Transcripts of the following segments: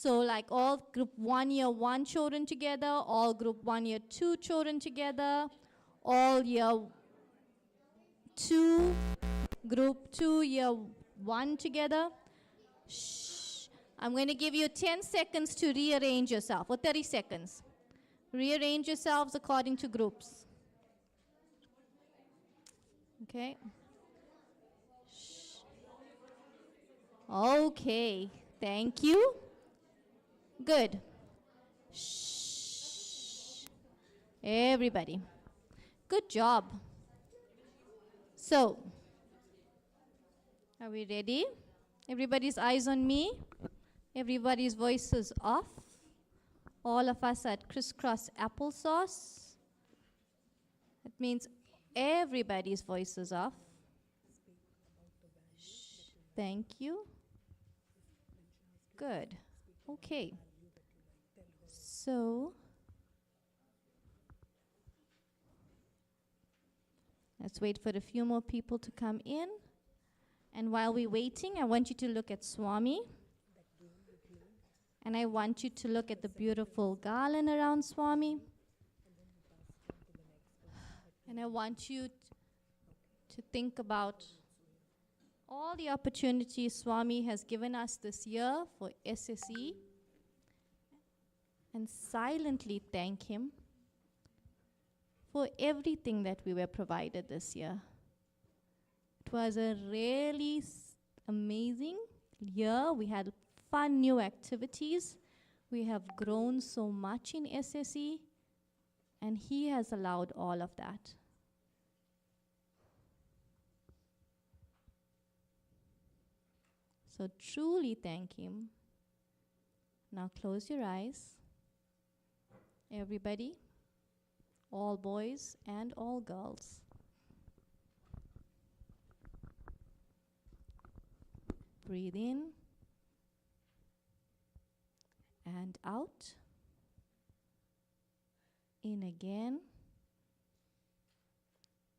So like all group 1 year 1 children together, all group 1 year 2 children together, all year 2, group 2 year 1 together. Shh. I'm going to give you 10 seconds to rearrange yourself, or 30 seconds. Rearrange yourselves according to groups. Okay. Shh. Okay, thank you. Good. Shh. Everybody. Good job. So, are we ready? Everybody's eyes on me. Everybody's voices off. All of us at crisscross applesauce. That means everybody's voices off. Shh. Thank you. Good. Okay. So, let's wait for a few more people to come in. And while we're waiting, I want you to look at Swami. And I want you to look at the beautiful garland around Swami. And I want you to think about all the opportunities Swami has given us this year for SSE. And silently thank him for everything that we were provided this year. It was a really amazing year. We had fun new activities. We have grown so much in SSE, and he has allowed all of that. So truly thank him. Now close your eyes. Everybody, all boys and all girls. Breathe in and out. In again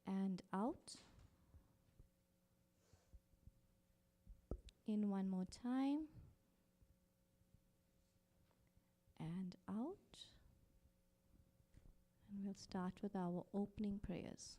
and out. In one more time and out. And we'll start with our opening prayers.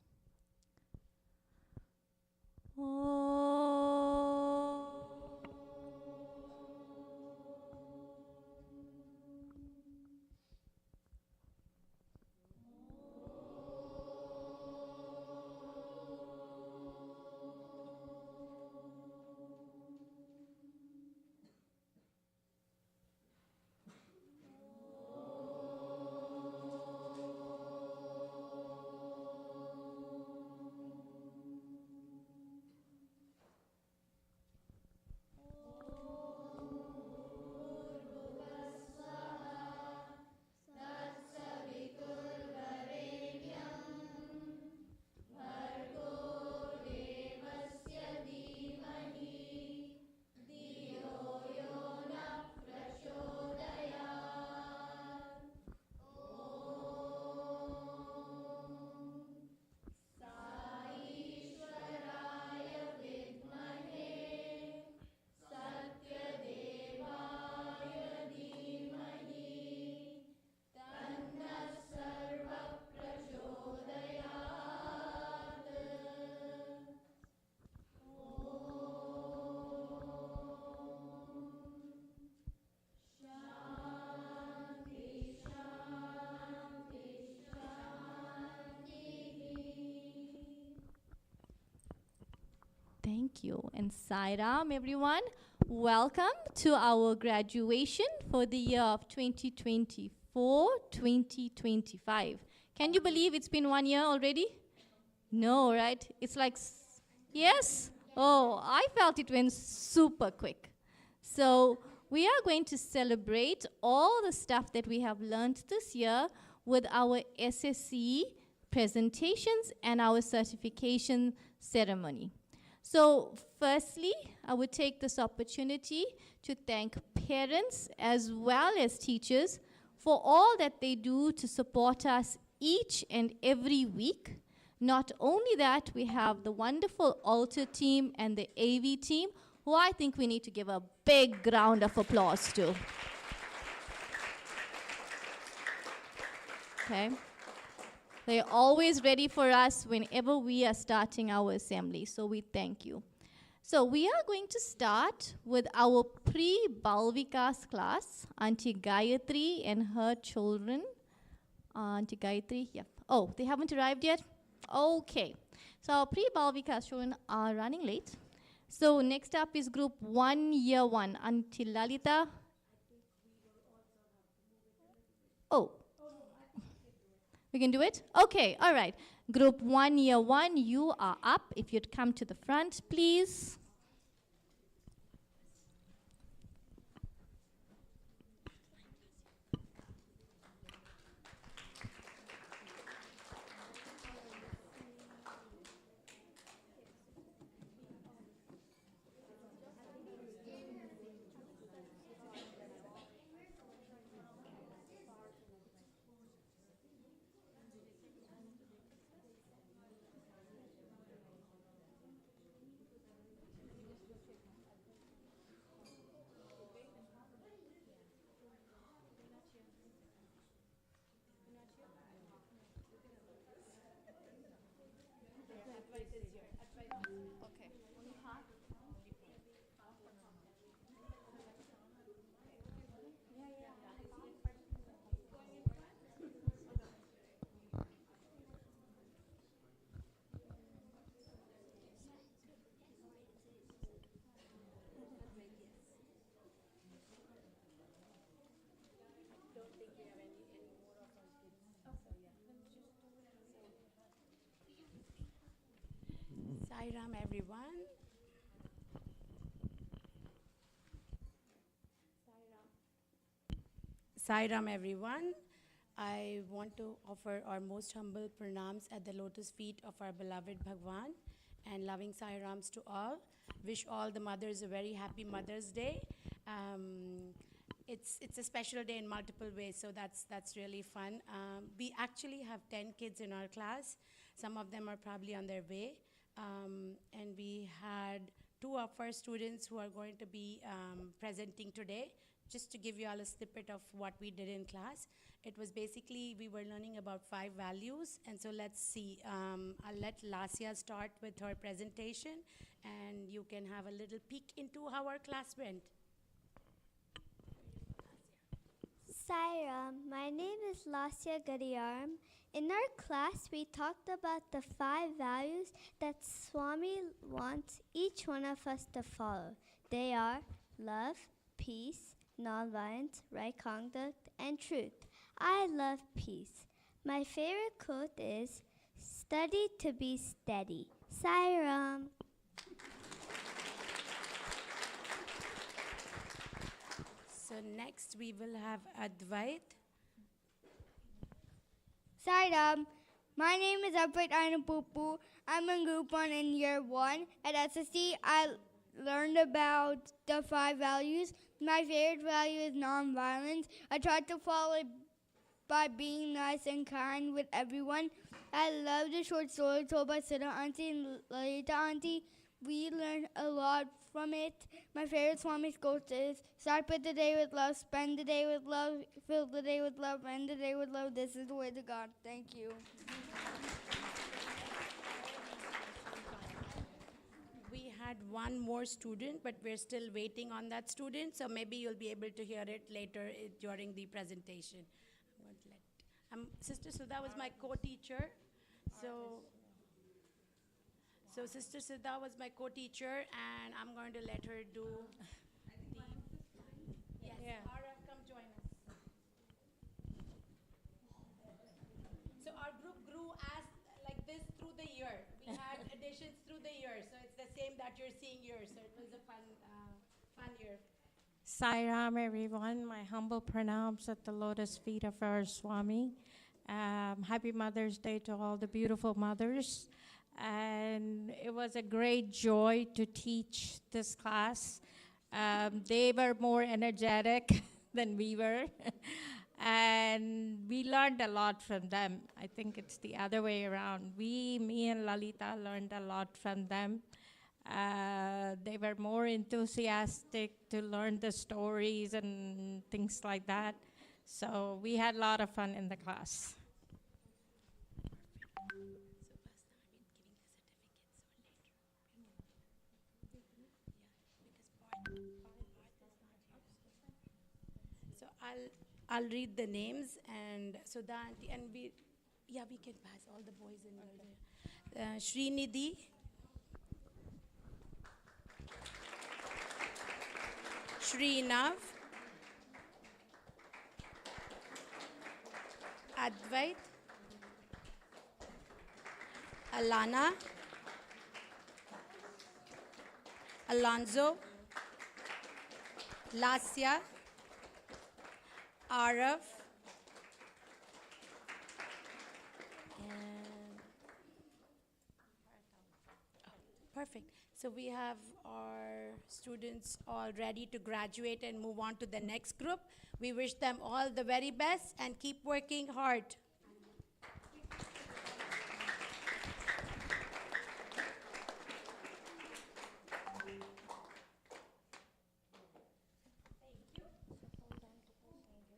Thank you. And Sairam, everyone. Welcome to our graduation for the year of 2024-2025. Can you believe it's been 1 year already? No, right? It's like, yes? Oh, I felt it went super quick. So we are going to celebrate all the stuff that we have learned this year with our SSE presentations and our certification ceremony. So firstly, I would take this opportunity to thank parents as well as teachers for all that they do to support us each and every week. Not only that, we have the wonderful altar team and the AV team, who I think we need to give a big round of applause to. Okay? They're always ready for us whenever we are starting our assembly. So we thank you. So we are going to start with our pre-Balvikas class, Auntie Gayatri and her children. Auntie Gayatri, yeah. Oh, they haven't arrived yet? Okay. So our pre-Balvikas children are running late. So next up is group 1, year 1, Auntie Lalita. Oh, we can do it? Okay, all right. Group 1, year 1, you are up. If you'd come to the front, please. Sairam, everyone. Sairam, everyone. I want to offer our most humble pranams at the lotus feet of our beloved Bhagwan and loving Sairams to all. Wish all the mothers a very happy Mother's Day. It's a special day in multiple ways, so that's really fun. We actually have 10 kids in our class. Some of them are probably on their way. And we had 2 of our students who are going to be presenting today. Just to give you all a snippet of what we did in class. It was basically, we were learning about 5 values. And so let's see, I'll let Lasya start with her presentation, and you can have a little peek into how our class went. Sairam, my name is Lasya Gadiyaram. In our class, we talked about the 5 values that Swami wants each one of us to follow. They are love, peace, nonviolence, right conduct, and truth. I love peace. My favorite quote is, study to be steady. Sairam. So next we will have Advait. Sairam, my name is Advait Ainapupu. I'm in Group 1 in Year 1. At SSE, I learned about the 5 values. My favorite value is nonviolence. I try to follow it by being nice and kind with everyone. I love the short story told by Siddha Auntie and Lalita Auntie. We learned a lot from it. My favorite Swami's quote is, start with the day with love, spend the day with love, fill the day with love, end the day with love. This is the way to God. Thank you. We had one more student, but we're still waiting on that student, so maybe you'll be able to hear it later during the presentation. Sister Sudha was my co-teacher, so Sister Sudha was my co-teacher, and I'm going to let her do yes, yeah. Ara, come join us. So our group grew as like this through the year. We had additions through the year, so it's the same that you're seeing here. So it was a fun year. Sairam, everyone. My humble pranams at the lotus feet of our Swami. Happy Mother's Day to all the beautiful mothers. And it was a great joy to teach this class. They were more energetic than we were. And we learned a lot from them. I think it's the other way around. Me and Lalita learned a lot from them. They were more enthusiastic to learn the stories and things like that. So we had a lot of fun in the class. I'll read the names, and so that, and we can pass all the boys and girls. Srinidhi, Srinav, Advait, Alana, Alonzo, Lasya, Arav, and perfect. So we have our students all ready to graduate and move on to the next group. We wish them all the very best and keep working hard.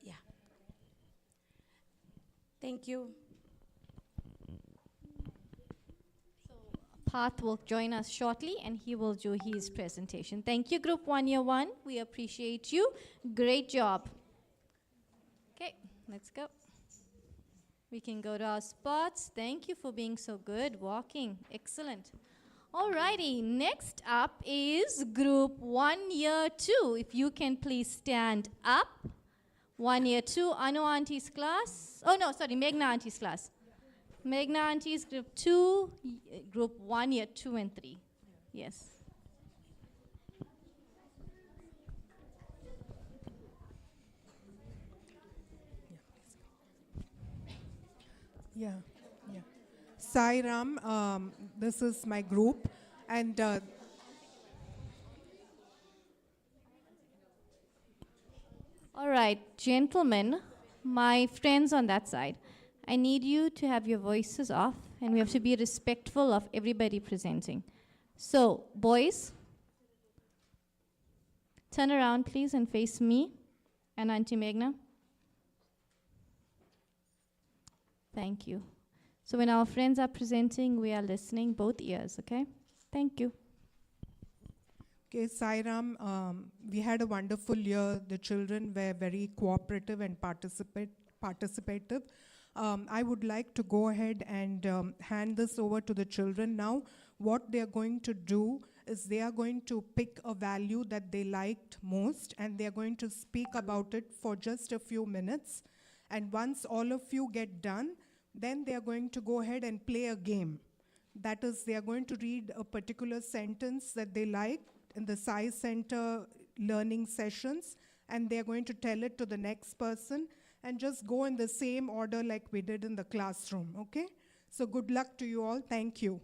Yeah. Thank you. Path will join us shortly and he will do his presentation. Thank you, Group 1 Year 1. We appreciate you. Great job. Okay, let's go. We can go to our spots. Thank you for being so good. Walking. Excellent. Alrighty, next up is Group 1 Year 2. If you can please stand up. 1 Year 2, Anu Auntie's class. Oh no, sorry, Meghna Auntie's class. Meghna Auntie's Group 2, Group 1 Year 2 and 3. Yes. Yeah, yeah. Sai Ram, this is my group, and All right, gentlemen, my friends on that side, I need you to have your voices off and we have to be respectful of everybody presenting. So, boys, turn around please and face me and Auntie Meghna. Thank you. So when our friends are presenting, we are listening both ears, okay? Thank you. okay, Sai Ram, we had a wonderful year. The children were very cooperative and participative. I would like to go ahead and hand this over to the children now. What they are going to do is they are going to pick a value that they liked most and they are going to speak about it for just a few minutes. And once all of you get done, then they are going to go ahead and play a game. That is, they are going to read a particular sentence that they liked in the Sai Center learning sessions, and they are going to tell it to the next person and just go in the same order like we did in the classroom, okay? So good luck to you all. Thank you.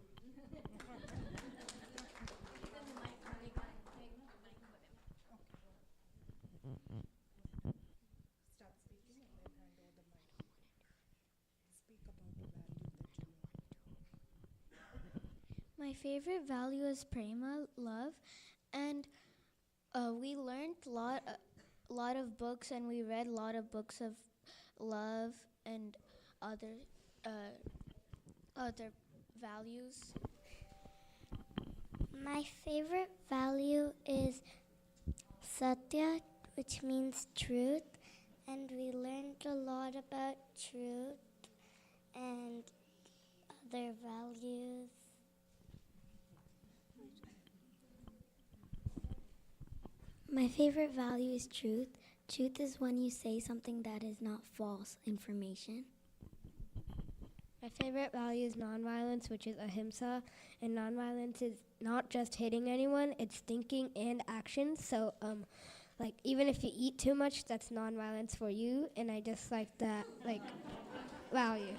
My favorite value is prema, love, and we learned lot of books, and we read a lot of books of love and other values. My favorite value is satya, which means truth, and we learned a lot about truth and other values. My favorite value is truth. Truth is when you say something that is not false information. My favorite value is nonviolence, which is ahimsa, and nonviolence is not just hitting anyone, it's thinking and action. So, like, even if you eat too much, that's nonviolence for you, and I just like that, like, value.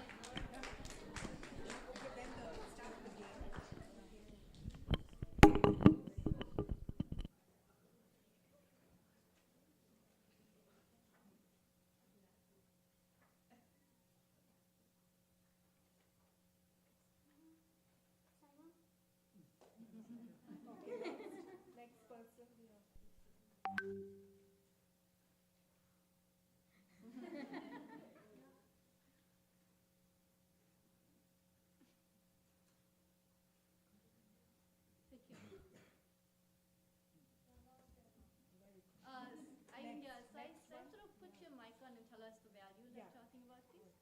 tell us the value that you're talking about, please?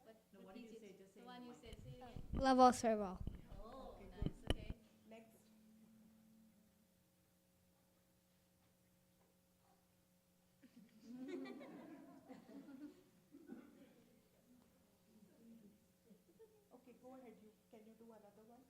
But what did you say? Just the one you said. Say it again. Love all, serve all. Oh, nice. Okay. Next. Okay, go ahead. Can you do another one?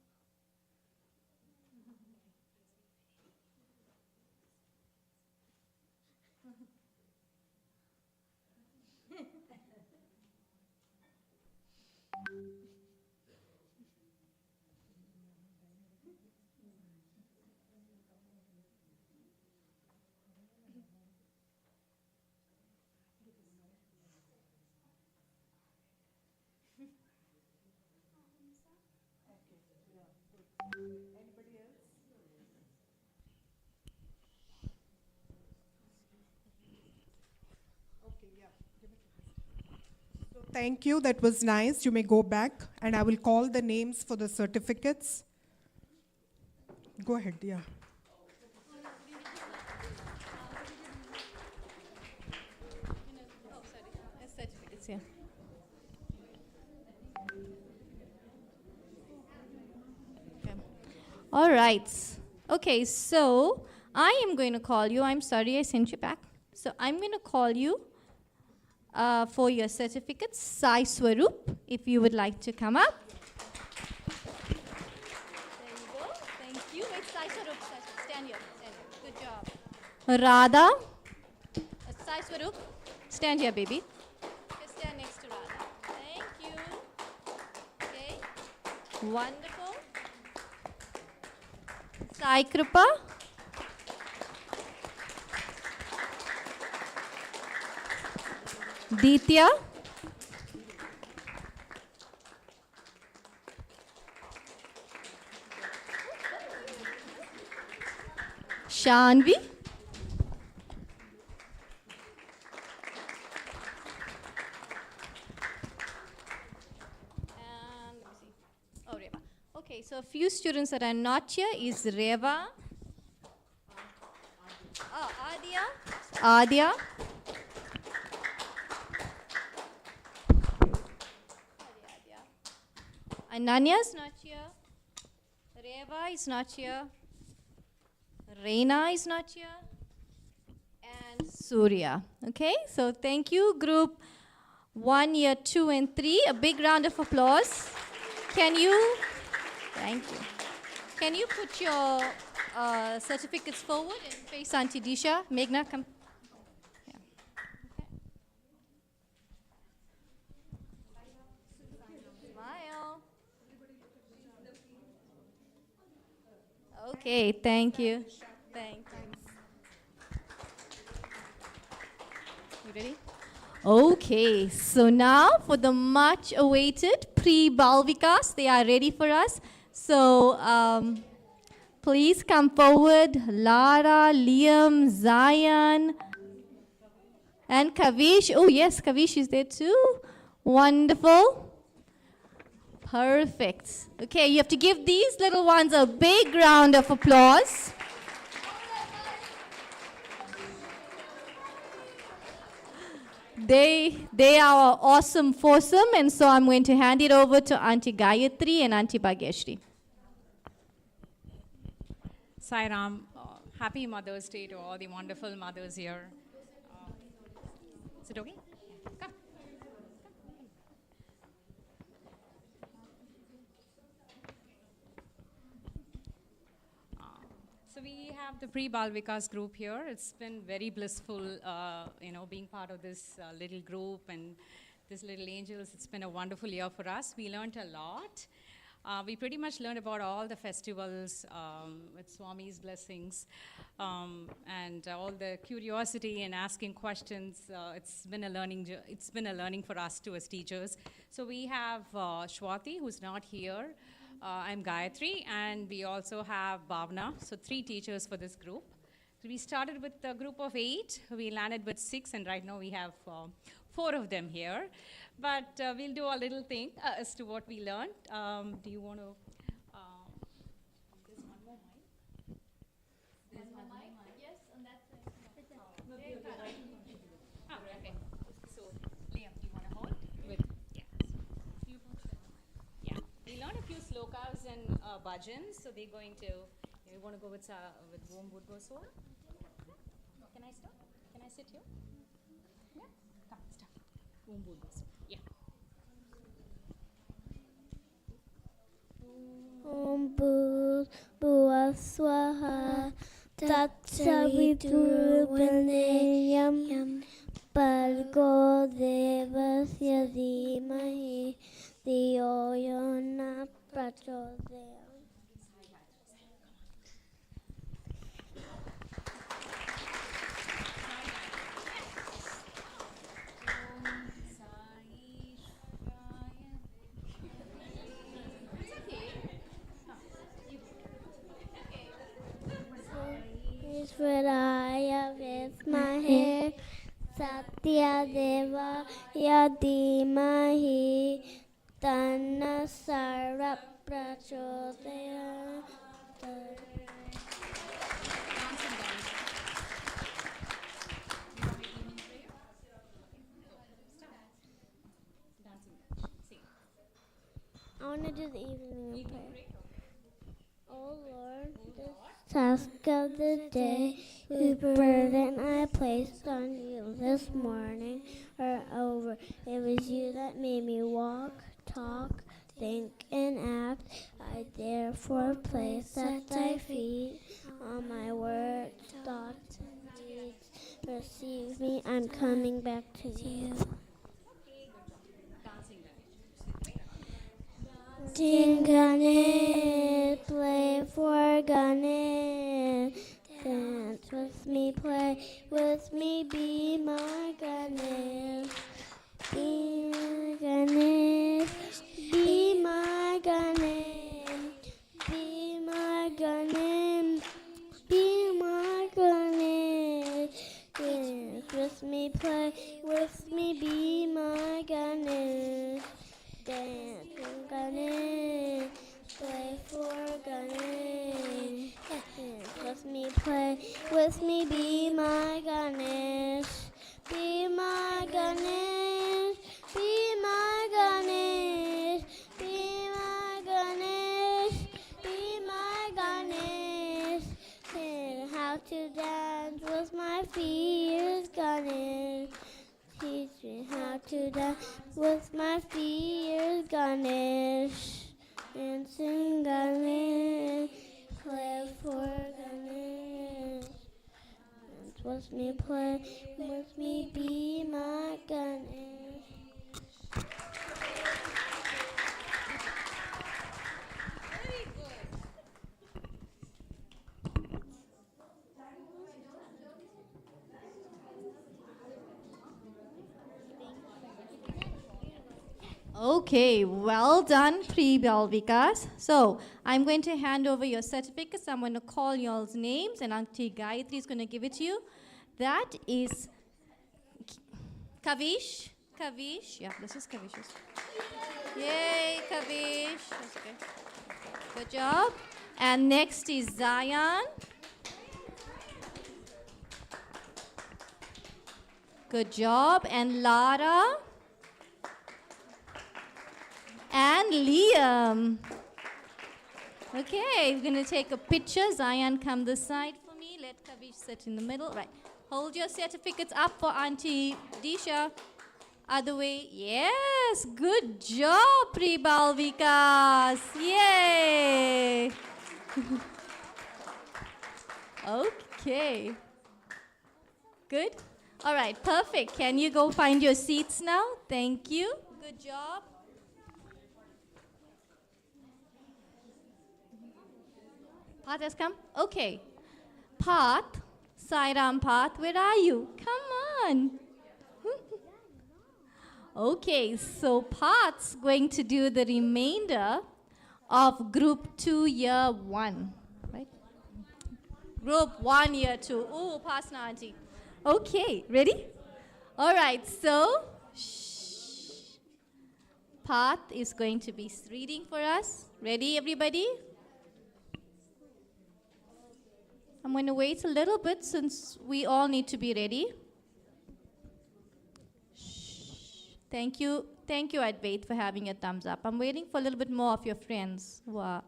Anybody else? Okay, yeah. So thank you. That was nice. You may go back, and I will call the names for the certificates. Go ahead, yeah. Oh, sorry. That's certificates, yeah. Okay. All right. Okay, so I am going to call you. I'm sorry I sent you back. So I'm going to call you for your certificates. Sai Swaroop, if you would like to come up. There you go. Thank you. Wait, Sai Swaroop. Stand here. Stand here. Good job. Radha. Sai Swaroop. Stand here, baby. Just stand next to Radha. Thank you. Okay. Wonderful. Sai Kripa. Ditya. Shanvi. And let me see. Oh, Reva. Okay, so a few students that are not here is Reva. Oh, Adia. Adia. Ananya is not here. Reva is not here. Reina is not here. And Surya. Okay, so thank you, group 1, year 2, and 3. A big round of applause. Thank you. Can you put your certificates forward and face Auntie Disha? Meghna, come. Yeah. Okay. Smile. Okay, thank you. Thank you. You ready? Okay, so now for the much awaited pre-Balvikas, they are ready for us. So please come forward, Lara, Liam, Zion, and Kavish. Oh yes, Kavish is there too. Wonderful. Perfect. Okay, you have to give these little ones a big round of applause. They are awesome foursome, and so I'm going to hand it over to Auntie Gayatri and Auntie Bhagyashree. Sai Ram, happy Mother's Day to all the wonderful mothers here. Is it okay? Come. So we have the pre-Bal Vikas group here. It's been very blissful, being part of this little group and this little angels. It's been a wonderful year for us. We learned a lot. We pretty much learned about all the festivals with Swami's blessings and all the curiosity and asking questions. It's been a learning for us too as teachers. So we have Shwati, who's not here. I'm Gayatri, and we also have Bhavna. So 3 teachers for this group. So we started with a group of 8. We landed with 6, and right now we have 4 of them here. But we'll do a little thing as to what we learned. Do you want to? There's one more mic. There's one more mic. Yes, on that side. Okay. bhajans. So they're going to, you want to go with Om Bhurgo Swa? Can I start? Can I sit here? Yeah? Come, start. Om Bhurgo Swa. Yeah. Om Bhurva Swaha Tatsaviturvarenyam Bargo Devasya Dhimahi Dhiyo Yona Prachodayam. Ishwaraya Vismahe Satya Deva Yadimahi Tanna Sarva Prachodaya. I want to do the evening prayer. Oh Lord, this task of the day, whose burden I placed on you this morning are over. It was you that made me walk, talk, think, and act. I therefore place at thy feet all my words, thoughts, and deeds. Receive me, I'm coming back to you. Sing Ganesh, play for Ganesh. Dance with me, play with me, be my Ganesh. Be my Ganesh, be my Ganesh. Be my Ganesh, be my Ganesh. Dance with me, play with me, be my Ganesh. Dance with Ganesh, play for Ganesh. Dance with me, play with me, be my Ganesh. Be my Ganesh, be my Ganesh. Be my Ganesh, be my Ganesh. And how to dance with my fears, Ganesh. Teach me how to dance with my fears, Ganesh. And sing Ganesh, play for Ganesh. Dance with me, play with me, be my Ganesh. Okay, well done, pre-Balvikas. So I'm going to hand over your certificates. I'm going to call y'all's names, and Auntie Gayatri is going to give it to you. That is Kavish. Kavish. Yeah, this is Kavish's. Yay, Kavish. That's okay. Good job. And next is Zion. Good job. And Lara. And Liam. Okay, we're going to take a picture. Zion, come this side for me. Let Kavish sit in the middle. Right. Hold your certificates up for Auntie Disha. Other way. Yes, good job, Pre-Balvikas. Yay. Okay. Good. All right, perfect. Can you go find your seats now? Thank you. Good job. Path has come? Okay. Path, Sairam Path, where are you? Come on. Okay, so Path's going to do the remainder of Group 2, Year 1. Right? Group 1, Year 2. Oh, pass now, Auntie. Okay, ready? All right, so Path is going to be reading for us. Ready, everybody? I'm going to wait a little bit since we all need to be ready. Thank you, Advait, for having a thumbs up. I'm waiting for a little bit more of your friends who are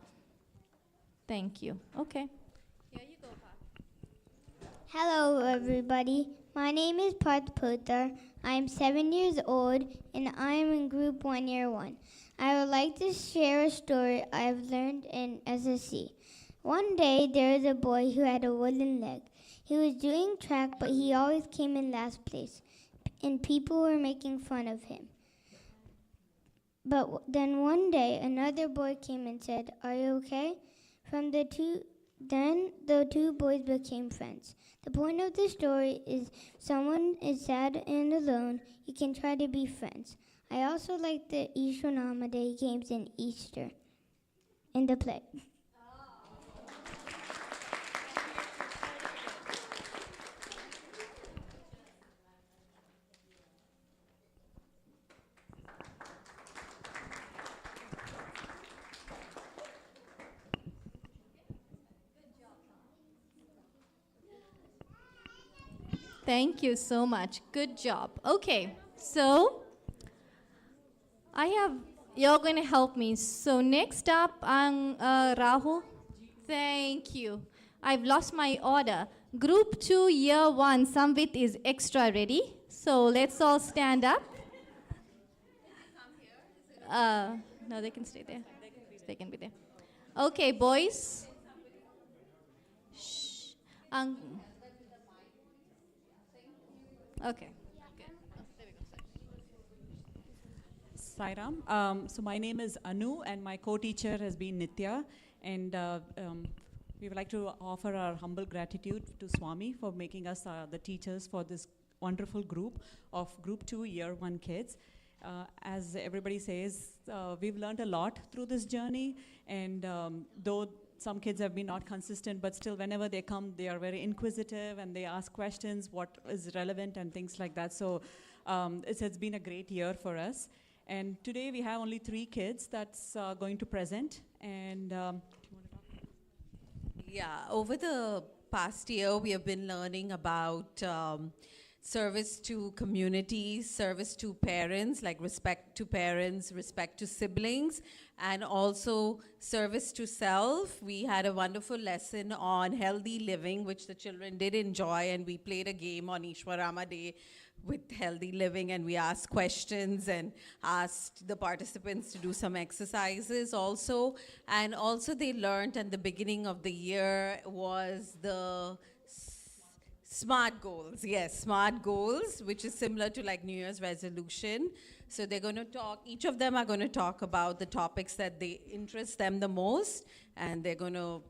Thank you. Okay. Here you go, Pa. Hello, everybody. My name is Parth Potar. I am 7 years old, and I am in Group 1, Year 1. I would like to share a story I have learned in SSE. One day, there was a boy who had a wooden leg. He was doing track, but he always came in last place, and people were making fun of him. But then one day, another boy came and said, "Are you okay?" Then the two boys became friends. The point of the story is someone is sad and alone, you can try to be friends. I also like the Ishwanama Day games in Easter in the play. Thank you so much. Good job. Okay, so you're going to help me. So next up, Rahul. Thank you. I've lost my order. Group 2, Year 1, Samvit is extra ready. So let's all stand up. No, they can stay there. They can be there. Okay, boys. Shh. Okay. Sairam. So my name is Anu, and my co-teacher has been Nitya, and we would like to offer our humble gratitude to Swami for making us the teachers for this wonderful group of Group 2 Year 1 kids. As everybody says, we've learned a lot through this journey, and though some kids have been not consistent, but still whenever they come, they are very inquisitive and they ask questions, what is relevant and things like that. So it's been a great year for us. And today we have only 3 kids that's going to present. And do you want to talk? Yeah, over the past year, we have been learning about service to communities, service to parents, like respect to parents, respect to siblings, and also service to self. We had a wonderful lesson on healthy living, which the children did enjoy, and we played a game on Ishwarama Day with healthy living, and we asked questions and asked the participants to do some exercises also. And also they learned at the beginning of the year was the SMART goals, yes, SMART goals, which is similar to like New Year's resolution. So they're going to talk, each of them are going to talk about the topics that they interest them the most, and they're going to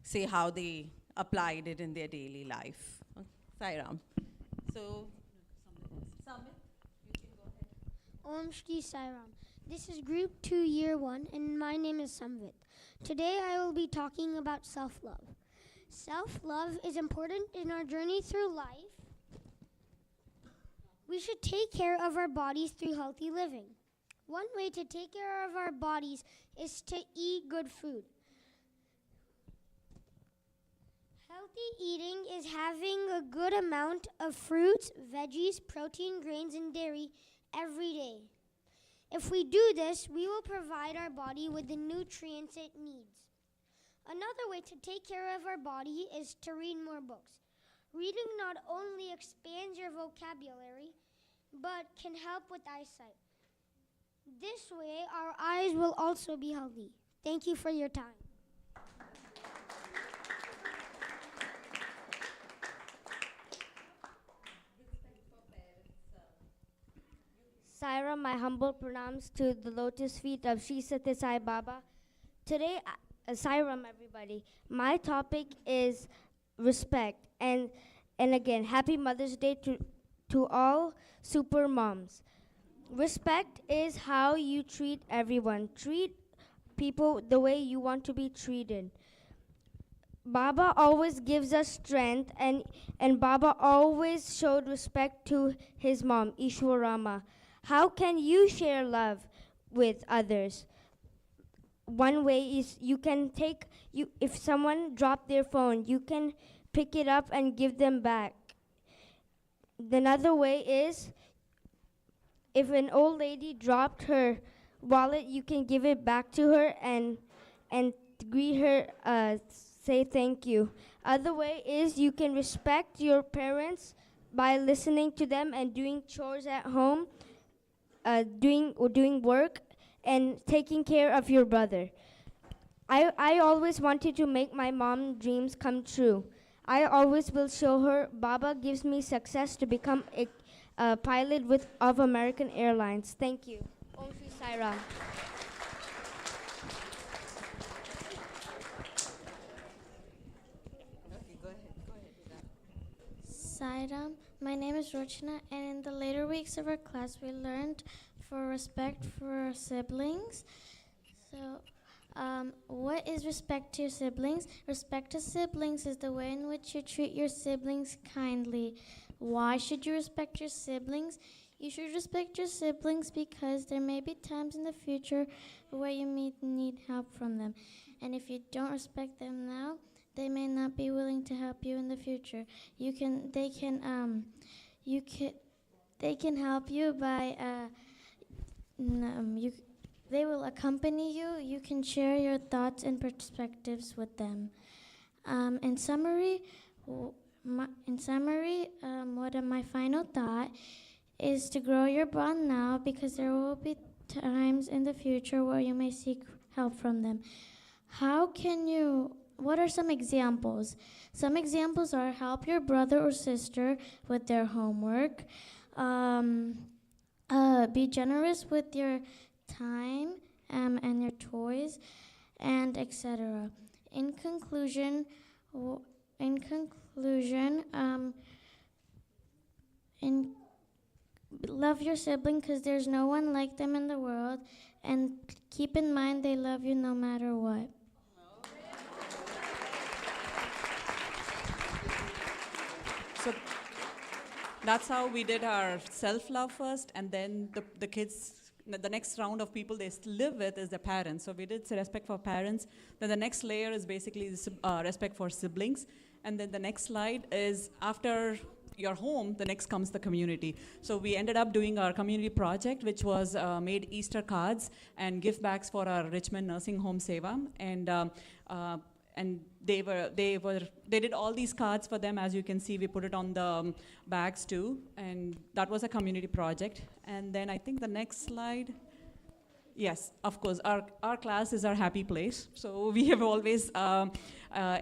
say how they applied it in their daily life. Sairam. So, Samit, you can go ahead. Om Shri Sairam. This is Group 2 Year 1, and my name is Samvit. Today I will be talking about self-love. Self-love is important in our journey through life. We should take care of our bodies through healthy living. One way to take care of our bodies is to eat good food. Healthy eating is having a good amount of fruits, veggies, protein, grains, and dairy every day. If we do this, we will provide our body with the nutrients it needs. Another way to take care of our body is to read more books. Reading not only expands your vocabulary, but can help with eyesight. This way, our eyes will also be healthy. Thank you for your time. Saira, my humble pranams to the lotus feet of Sri Sathya Sai Baba. Today, Sairam, everybody. My topic is respect, and again, happy Mother's Day to all super moms. Respect is how you treat everyone. Treat people the way you want to be treated. Baba always gives us strength, and Baba always showed respect to his mom, Ishwarama. How can you share love with others? One way is if someone dropped their phone, you can pick it up and give them back. Another way is if an old lady dropped her wallet, you can give it back to her and greet her, say thank you. Other way is you can respect your parents by listening to them and doing chores at home, doing work, and taking care of your brother. I always wanted to make my mom's dreams come true. I always will show her Baba gives me success to become a pilot of American Airlines. Thank you. Om Shri Sai Ram. Sairam, my name is Rochna, and in the later weeks of our class, we learned for respect for our siblings. So, what is respect to your siblings? Respect to siblings is the way in which you treat your siblings kindly. Why should you respect your siblings? You should respect your siblings because there may be times in the future where you may need help from them. And if you don't respect them now, they may not be willing to help you in the future. They can help you by they will accompany you. You can share your thoughts and perspectives with them. In summary, my final thought is to grow your bond now because there will be times in the future where you may seek help from them. What are some examples? Some examples are help your brother or sister with their homework, be generous with your time and your toys, and etc. In conclusion, love your sibling because there's no one like them in the world, and keep in mind they love you no matter what. So that's how we did our self-love first, and then the kids, the next round of people they live with is the parents. So we did respect for parents. Then the next layer is basically respect for siblings. And then the next slide is after your home, the next comes the community. So we ended up doing our community project, which was made Easter cards and gift bags for our Richmond Nursing Home Seva. And they did all these cards for them. As you can see, we put it on the bags too, and that was a community project. And then I think the next slide, yes, of course, our class is our happy place. So we have always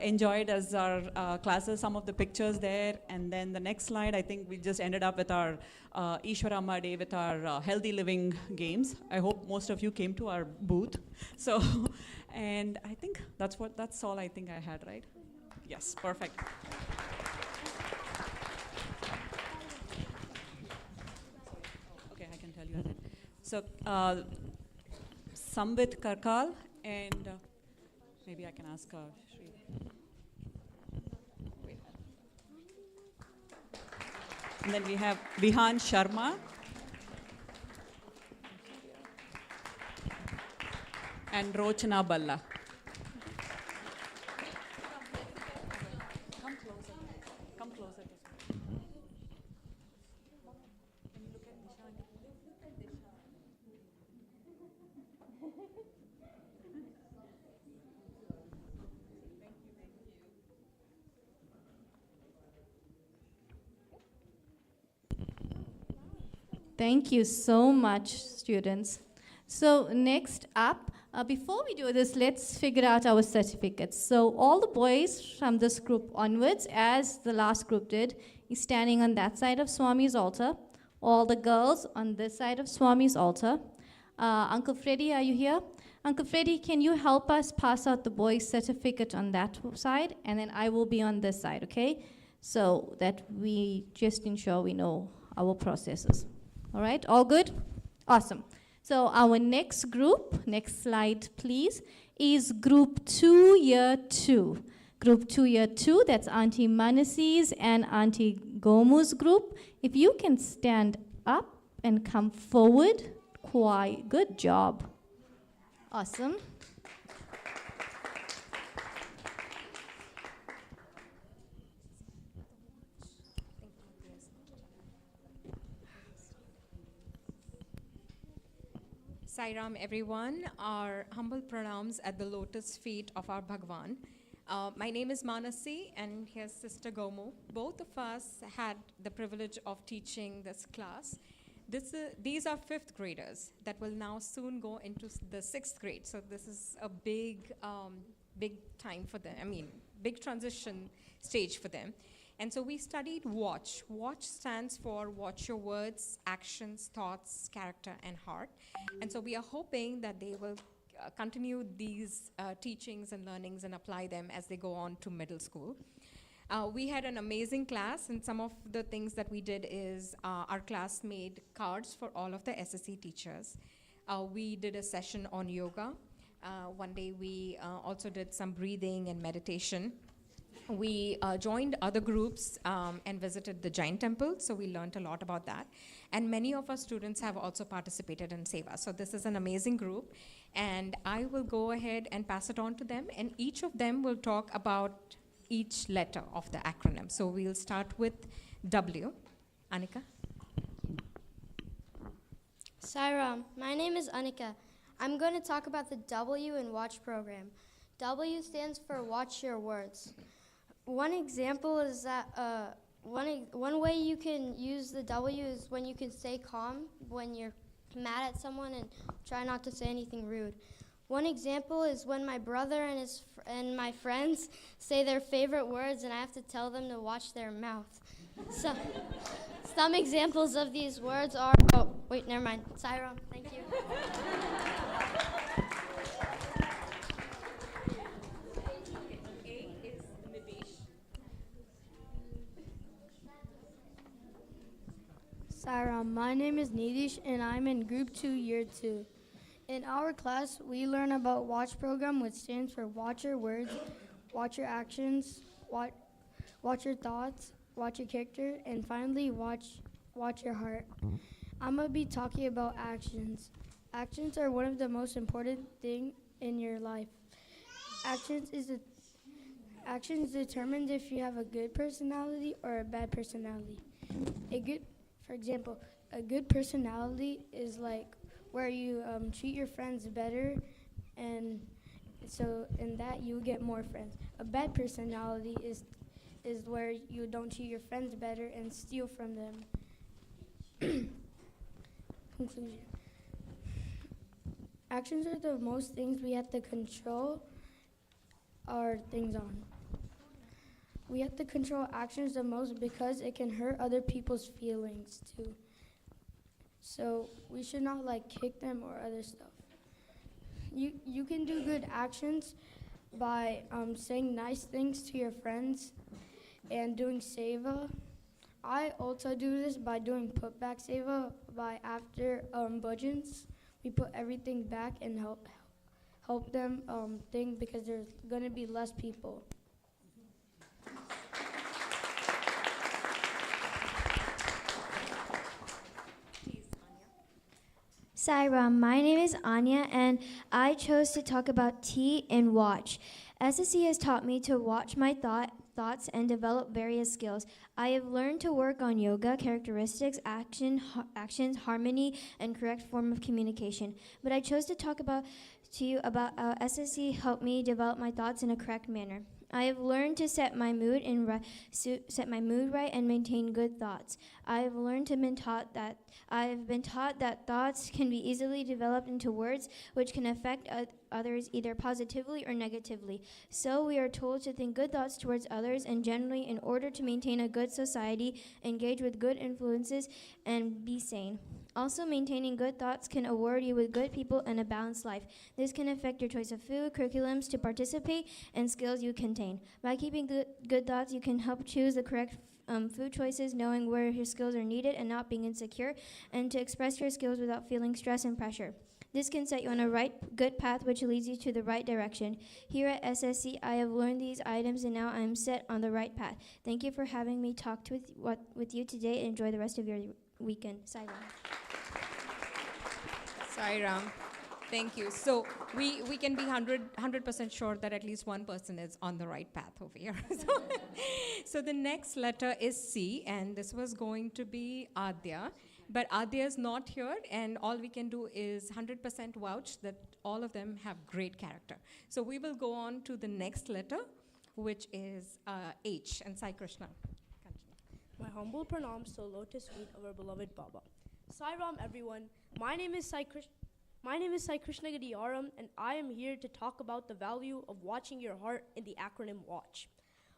enjoyed as our classes, some of the pictures there. And then the next slide, I think we just ended up with our Ishwarama Day with our healthy living games. I hope most of you came to our booth. So, and I think that's all I think I had, right? Yes, perfect. Okay, I can tell you that. So, Samvit Karkal, and maybe I can ask Shri. And then we have Vihan Sharma and Rochana Balla. Come closer. Come closer. Can you look at Nishan? Look at Nishan. Thank you so much, students. So next up, before we do this, let's figure out our certificates. So all the boys from this group onwards, as the last group did, is standing on that side of Swami's altar. All the girls on this side of Swami's altar. Uncle Freddy, are you here? Uncle Freddy, can you help us pass out the boys' certificate on that side? And then I will be on this side, okay? So that we just ensure we know our processes. All right, all good? Awesome. So our next group, next slide please, is group 2, year 2. Group 2, year 2, that's Auntie Manasi's and Auntie Gomu's group. If you can stand up and come forward, quite good job. Awesome. Sairam, everyone. Our humble pranams at the lotus feet of our Bhagwan. My name is Manasi, and here's Sister Gomu. Both of us had the privilege of teaching this class. These are fifth graders that will now soon go into the sixth grade. So this is a big time for them. I mean, big transition stage for them. And so we studied WATCH. WATCH stands for Watch Your Words, Actions, Thoughts, Character, and Heart. And so we are hoping that they will continue these teachings and learnings and apply them as they go on to middle school. We had an amazing class, and some of the things that we did is our class made cards for all of the SSE teachers. We did a session on yoga. One day we also did some breathing and meditation. We joined other groups and visited the Jain temple, so we learned a lot about that. And many of our students have also participated in Seva. So this is an amazing group, and I will go ahead and pass it on to them, and each of them will talk about each letter of the acronym. So we'll start with W. Anika? Sairam, my name is Anika. I'm going to talk about the W in WATCH program. W stands for Watch Your Words. One example is that one way you can use the W is when you can stay calm when you're mad at someone and try not to say anything rude. One example is when my brother and my friends say their favorite words and I have to tell them to watch their mouth. So, some examples of these words are, oh, wait, never mind. Sairam, thank you. Sairam, my name is Nidish and I'm in Group 2, Year 2. In our class, we learn about WATCH program, which stands for Watch Your Words, Watch Your Actions, Watch Your Thoughts, Watch Your Character, and finally, Watch Your Heart. I'm going to be talking about actions. Actions are one of the most important things in your life. Actions determines if you have a good personality or a bad personality. For example, a good personality is like where you treat your friends better, and so in that you get more friends. A bad personality is where you don't treat your friends better and steal from them. Conclusion. Actions are the most things we have to control our things on. We have to control actions the most because it can hurt other people's feelings too. So we should not kick them or other stuff. You can do good actions by saying nice things to your friends and doing seva. I also do this by doing putback seva. By after bhajans, we put everything back and help them think because there's going to be less people. Sairam, my name is Anya, and I chose to talk about T in WATCH. SSE has taught me to watch my thoughts and develop various skills. I have learned to work on yoga, characteristics, actions, harmony, and correct form of communication. But I chose to talk to you about how SSE helped me develop my thoughts in a correct manner. I have learned to set my mood right and maintain good thoughts. I have been taught that thoughts can be easily developed into words which can affect others either positively or negatively. So we are told to think good thoughts towards others and generally in order to maintain a good society, engage with good influences, and be sane. Also, maintaining good thoughts can award you with good people and a balanced life. This can affect your choice of food, curriculums to participate, and skills you contain. By keeping good thoughts, you can help choose the correct food choices, knowing where your skills are needed and not being insecure, and to express your skills without feeling stress and pressure. This can set you on a good path which leads you to the right direction. Here at SSE, I have learned these items and now I am set on the right path. Thank you for having me talk with you today and enjoy the rest of your weekend. Sairam. Sairam. Thank you. So we can be 100% sure that at least one person is on the right path over here. So the next letter is C, and this was going to be Adya. But Adya is not here, and all we can do is 100% vouch that all of them have great character. So we will go on to the next letter, which is H, and Sai Krishna. My humble pranams to the lotus feet of our beloved Baba. Sai Ram, everyone. My name is Sai Krishna Gadiyaram, and I am here to talk about the value of watching your heart in the acronym WATCH.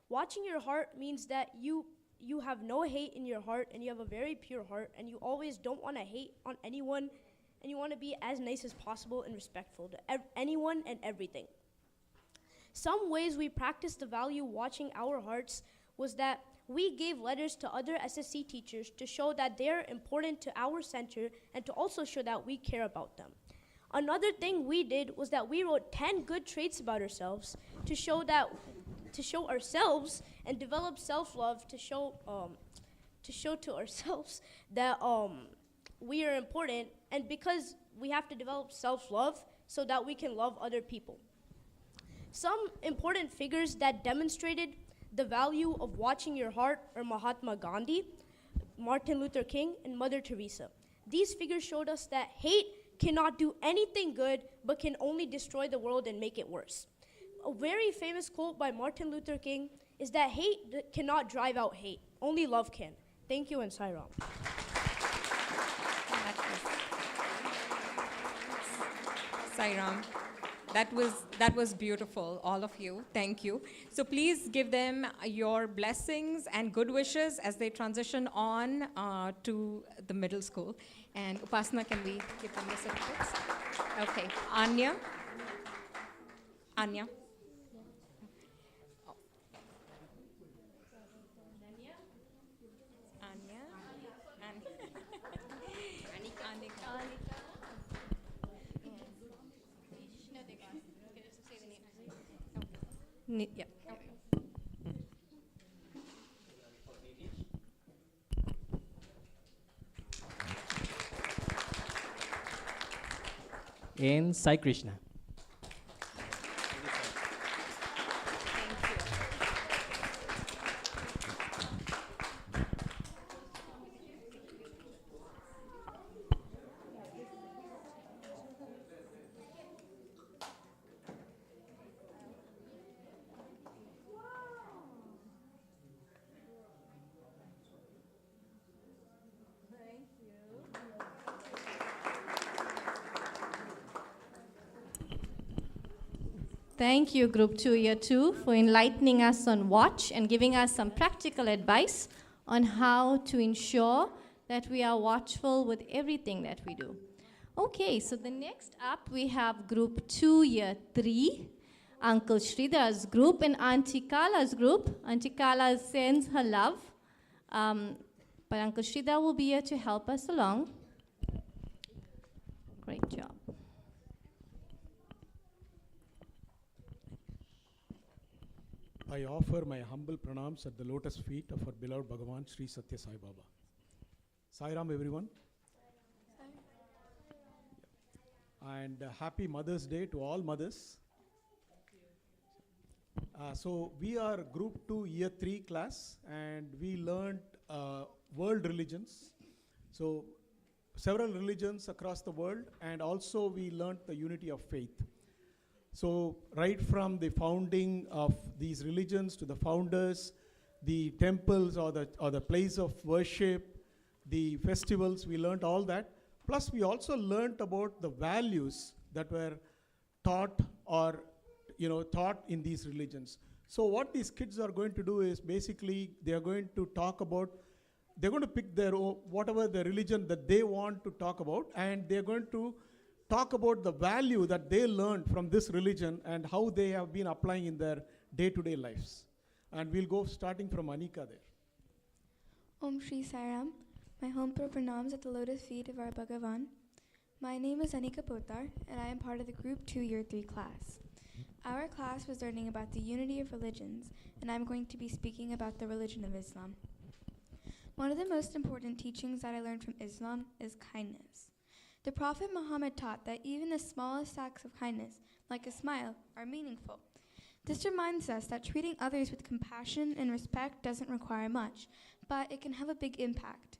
Watching your heart means that you have no hate in your heart, and you have a very pure heart, and you always don't want to hate on anyone, and you want to be as nice as possible and respectful to anyone and everything. Some ways we practice the value watching our hearts was that we gave letters to other SSE teachers to show that they're important to our center and to also show that we care about them. Another thing we did was that we wrote 10 good traits about ourselves to show ourselves and develop self-love to show to ourselves that we are important, and because we have to develop self-love so that we can love other people. Some important figures that demonstrated the value of watching your heart are Mahatma Gandhi, Martin Luther King, and Mother Teresa. These figures showed us that hate cannot do anything good, but can only destroy the world and make it worse. A very famous quote by Martin Luther King is that hate cannot drive out hate, only love can. Thank you, and Sai Ram. Sai Ram. That was beautiful, all of you. Thank you. So please give them your blessings and good wishes as they transition on to the middle school. And Upasana, can we give them the certificates? Okay. Anya. Anya. Yeah. And Sai Krishna. Thank you, Group 2, Year 2, for enlightening us on WATCH and giving us some practical advice on how to ensure that we are watchful with everything that we do. Okay, so the next up we have Group 2, Year 3, Uncle Shridar's group and Auntie Kala's group. Auntie Kala sends her love, but Uncle Sridhar will be here to help us along. Great job. I offer my humble pranams at the lotus feet of our beloved Bhagavan Sri Satya Sai Baba. Sai Ram, everyone. And happy Mother's Day to all mothers. So we are Group 2 Year 3 class, and we learned world religions. So several religions across the world, and also we learned the unity of faith. So right from the founding of these religions to the founders, the temples or the place of worship, the festivals, we learned all that. Plus we also learned about the values that were taught or taught in these religions. So what these kids are going to do is basically they are going to talk about, they're going to pick their own, whatever the religion that they want to talk about, and they're going to talk about the value that they learned from this religion and how they have been applying in their day-to-day lives. And we'll go starting from Anika there. Om Shri Sai Ram. My humble pranams at the lotus feet of our Bhagavan. My name is Anika Potar, and I am part of the Group 2 Year 3 class. Our class was learning about the unity of religions, and I'm going to be speaking about the religion of Islam. One of the most important teachings that I learned from Islam is kindness. The Prophet Muhammad taught that even the smallest acts of kindness, like a smile, are meaningful. This reminds us that treating others with compassion and respect doesn't require much, but it can have a big impact.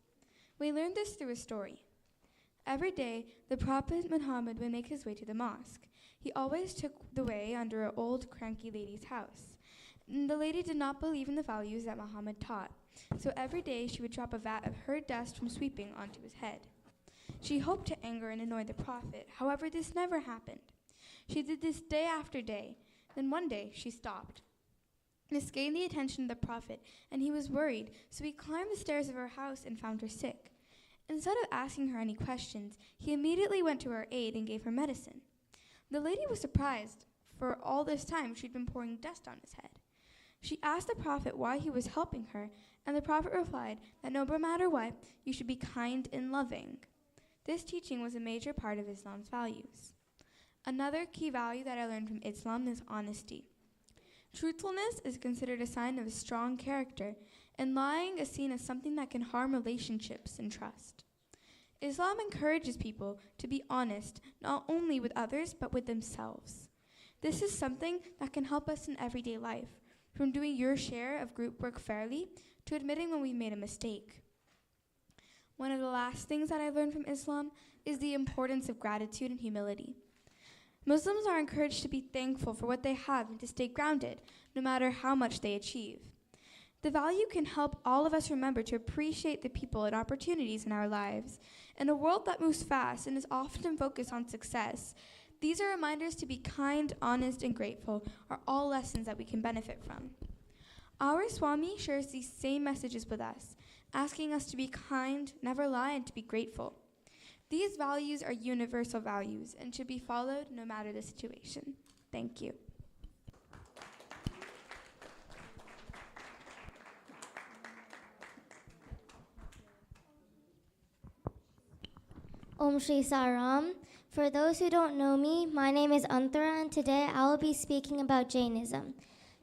We learned this through a story. Every day, the Prophet Muhammad would make his way to the mosque. He always took the way under an old, cranky lady's house. And the lady did not believe in the values that Muhammad taught, so every day she would drop a vat of her dust from sweeping onto his head. She hoped to anger and annoy the Prophet, however, this never happened. She did this day after day. Then one day, she stopped. This gained the attention of the Prophet, and he was worried, so he climbed the stairs of her house and found her sick. Instead of asking her any questions, he immediately went to her aid and gave her medicine. The lady was surprised, for all this time she'd been pouring dust on his head. She asked the Prophet why he was helping her, and the Prophet replied that no matter what, you should be kind and loving. This teaching was a major part of Islam's values. Another key value that I learned from Islam is honesty. Truthfulness is considered a sign of a strong character, and lying is seen as something that can harm relationships and trust. Islam encourages people to be honest, not only with others, but with themselves. This is something that can help us in everyday life, from doing your share of group work fairly to admitting when we made a mistake. One of the last things that I learned from Islam is the importance of gratitude and humility. Muslims are encouraged to be thankful for what they have and to stay grounded, no matter how much they achieve. The value can help all of us remember to appreciate the people and opportunities in our lives. In a world that moves fast and is often focused on success, these are reminders to be kind, honest, and grateful are all lessons that we can benefit from. Our Swami shares these same messages with us, asking us to be kind, never lie, and to be grateful. These values are universal values and should be followed no matter the situation. Thank you. Om Shri Saram. For those who don't know me, my name is Antara, and today I will be speaking about Jainism.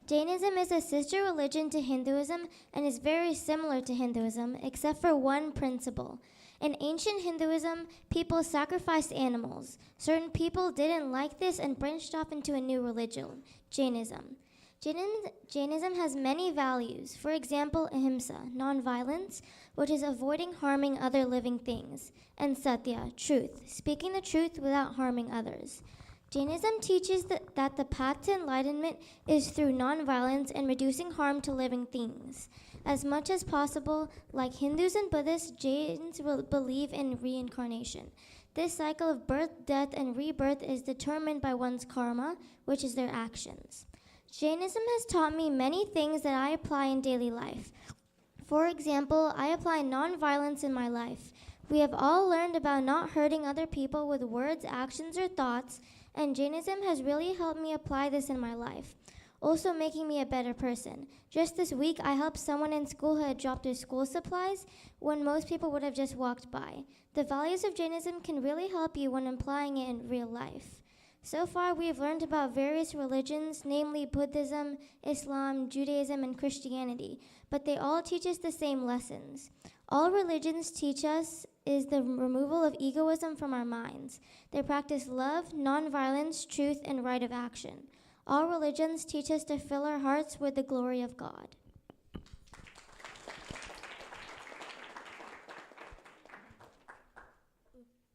Jainism is a sister religion to Hinduism and is very similar to Hinduism, except for one principle. In ancient Hinduism, people sacrificed animals. Certain people didn't like this and branched off into a new religion, Jainism. Jainism has many values. For example, ahimsa, non-violence, which is avoiding harming other living things, and satya, truth, speaking the truth without harming others. Jainism teaches that the path to enlightenment is through non-violence and reducing harm to living things. As much as possible, like Hindus and Buddhists, Jains will believe in reincarnation. This cycle of birth, death, and rebirth is determined by one's karma, which is their actions. Jainism has taught me many things that I apply in daily life. For example, I apply non-violence in my life. We have all learned about not hurting other people with words, actions, or thoughts, and Jainism has really helped me apply this in my life, also making me a better person. Just this week, I helped someone in school who had dropped their school supplies when most people would have just walked by. The values of Jainism can really help you when applying it in real life. So far, we have learned about various religions, namely Buddhism, Islam, Judaism, and Christianity, but they all teach us the same lessons. All religions teach us is the removal of egoism from our minds. They practice love, nonviolence, truth, and right of action. All religions teach us to fill our hearts with the glory of God.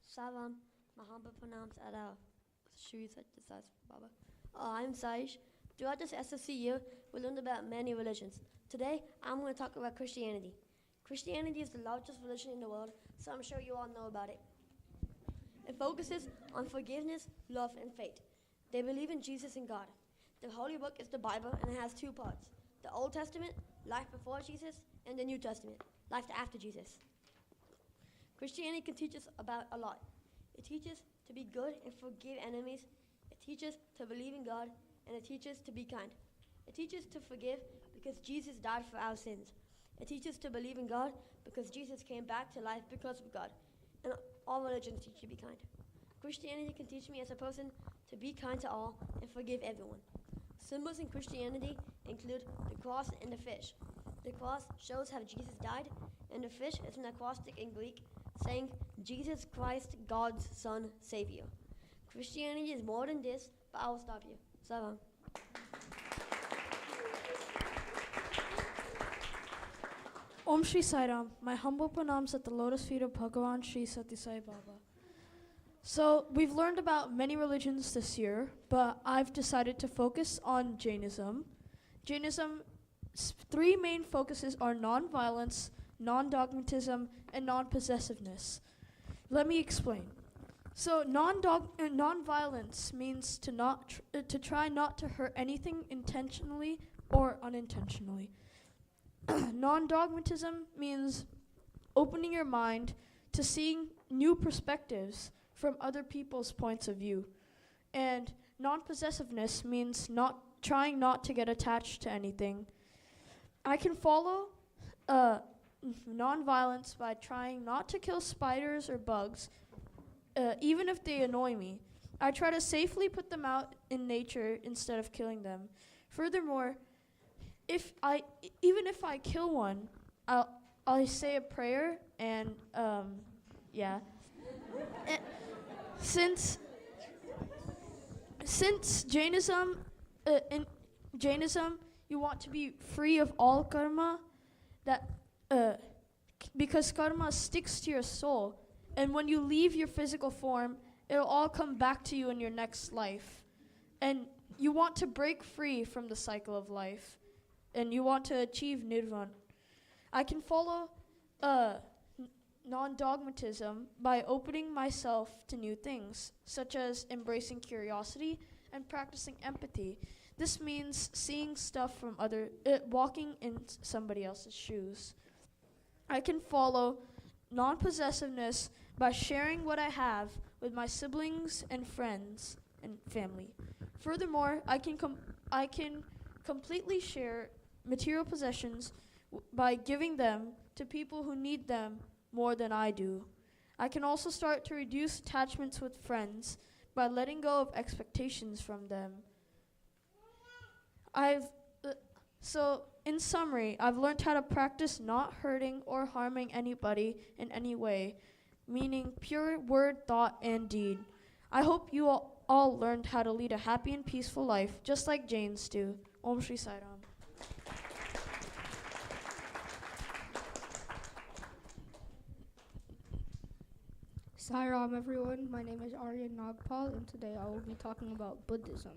Salam, my humble pronouns at Shri Satyasai Baba. I'm Saish. Throughout this SSE year, we learned about many religions. Today, I'm going to talk about Christianity. Christianity is the largest religion in the world, so I'm sure you all know about it. It focuses on forgiveness, love, and faith. They believe in Jesus and God. The Holy Book is the Bible, and it has two parts. The Old Testament, life before Jesus, and the New Testament, life after Jesus. Christianity can teach us about a lot. It teaches to be good and forgive enemies. It teaches to believe in God, and it teaches to be kind. It teaches to forgive because Jesus died for our sins. It teaches to believe in God because Jesus came back to life because of God. And all religions teach you to be kind. Christianity can teach me as a person to be kind to all and forgive everyone. Symbols in Christianity include the cross and the fish. The cross shows how Jesus died, and the fish is an acrostic in Greek saying, Jesus Christ, God's Son, Savior. Christianity is more than this, but I will stop you. Salam. Om Shri Sai Ram. My humble pranams at the lotus feet of Bhagavan Shri Sati Sai Baba. So, we've learned about many religions this year, but I've decided to focus on Jainism. Jainism's three main focuses are non-violence, non-dogmatism, and non-possessiveness. Let me explain. So, non-violence means to try not to hurt anything intentionally or unintentionally. Non-dogmatism means opening your mind to seeing new perspectives from other people's points of view. And non-possessiveness means trying not to get attached to anything. I can follow non-violence by trying not to kill spiders or bugs, even if they annoy me. I try to safely put them out in nature instead of killing them. Furthermore, even if I kill one, I'll say a prayer and yeah. Since Jainism, in Jainism, you want to be free of all karma, because karma sticks to your soul, and when you leave your physical form, it'll all come back to you in your next life, and you want to break free from the cycle of life, and you want to achieve nirvana. I can follow non-dogmatism by opening myself to new things, such as embracing curiosity and practicing empathy. This means seeing stuff from walking in somebody else's shoes. I can follow non-possessiveness by sharing what I have with my siblings and friends and family. Furthermore, I can completely share material possessions by giving them to people who need them more than I do. I can also start to reduce attachments with friends by letting go of expectations from them. So in summary, I've learned how to practice not hurting or harming anybody in any way, meaning pure word, thought, and deed. I hope you all learned how to lead a happy and peaceful life, just like Jains do. Om Shri Sai Ram. Sai Ram, everyone. My name is Aryan Nagpal, and today I will be talking about Buddhism.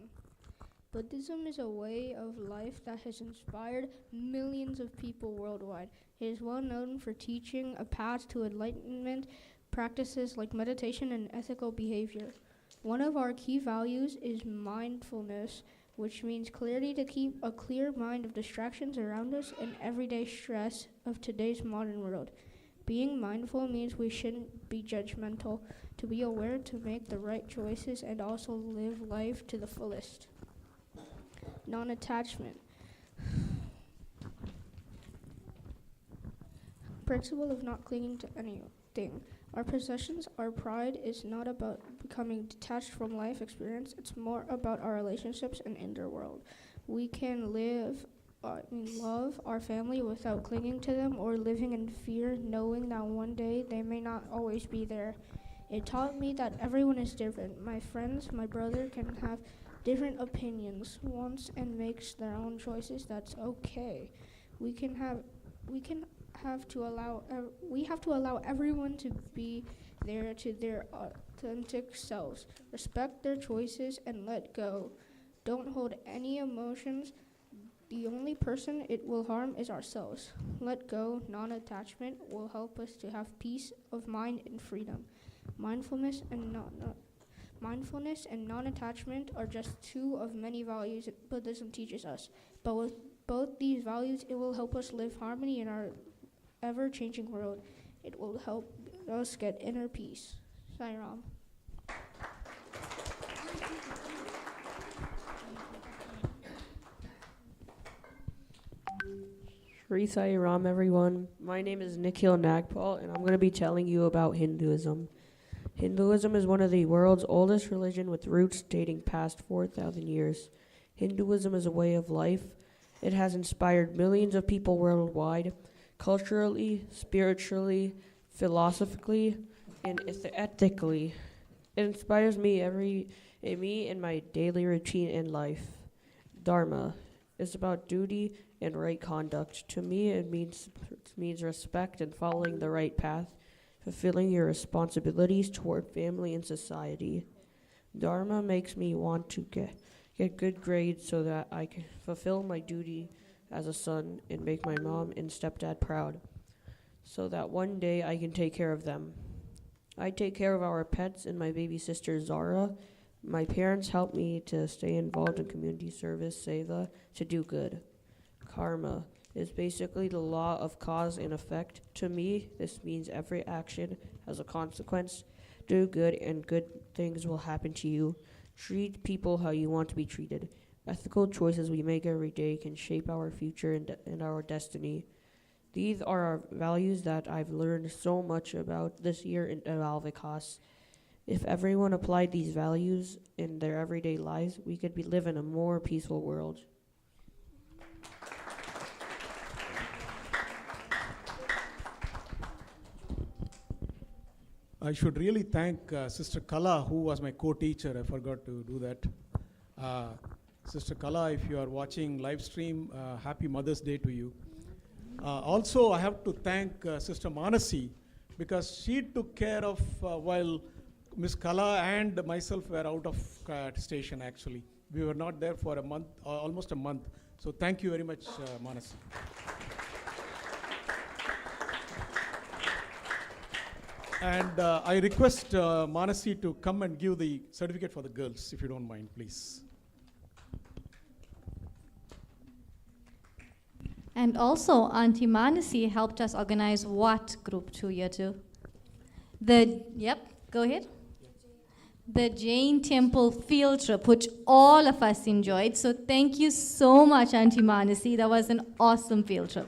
Buddhism is a way of life that has inspired millions of people worldwide. It is well known for teaching a path to enlightenment, practices like meditation and ethical behavior. One of our key values is mindfulness, which means clarity to keep a clear mind of distractions around us and everyday stress of today's modern world. Being mindful means we shouldn't be judgmental, to be aware to make the right choices and also live life to the fullest. Non-attachment. Principle of not clinging to anything. Our possessions, our pride is not about becoming detached from life experience. It's more about our relationships and inner world. We can love our family without clinging to them or living in fear, knowing that one day they may not always be there. It taught me that everyone is different. My friends, my brother can have different opinions, wants, and makes their own choices. That's okay. We have to allow everyone to be there to their authentic selves. Respect their choices and let go. Don't hold any emotions. The only person it will harm is ourselves. Let go. Non-attachment will help us to have peace of mind and freedom. Mindfulness and non-attachment are just two of many values that Buddhism teaches us. But with both these values, it will help us live harmony in our ever-changing world. It will help us get inner peace. Sai Ram. Shri Sai Ram, everyone. My name is Nikhil Nagpal, and I'm going to be telling you about Hinduism. Hinduism is one of the world's oldest religion with roots dating past 4,000 years. Hinduism is a way of life. It has inspired millions of people worldwide, culturally, spiritually, philosophically, and ethically. It inspires me in my daily routine in life. Dharma is about duty and right conduct. To me, it means respect and following the right path, fulfilling your responsibilities toward family and society. Dharma makes me want to get good grades so that I can fulfill my duty as a son and make my mom and stepdad proud, so that one day I can take care of them. I take care of our pets and my baby sister Zara. My parents help me to stay involved in community service, Seva, to do good. Karma is basically the law of cause and effect. To me, this means every action has a consequence. Do good and good things will happen to you. Treat people how you want to be treated. Ethical choices we make every day can shape our future and our destiny. These are our values that I've learned so much about this year in Alvicas. If everyone applied these values in their everyday lives, we could live in a more peaceful world. I should really thank Sister Kala, who was my co-teacher. I forgot to do that. Sister Kala, if you are watching live stream, happy Mother's Day to you. Also, I have to thank Sister Manasi, because she took care of while Miss Kala and myself were out of station actually. We were not there for a month, almost a month. So thank you very much, Manasi. And I request Manasi to come and give the certificate for the girls, if you don't mind, please. And also, Auntie Manasi helped us organize what group 2 year 2? Go ahead. The Jain Temple field trip, which all of us enjoyed. So thank you so much, Auntie Manasi. That was an awesome field trip.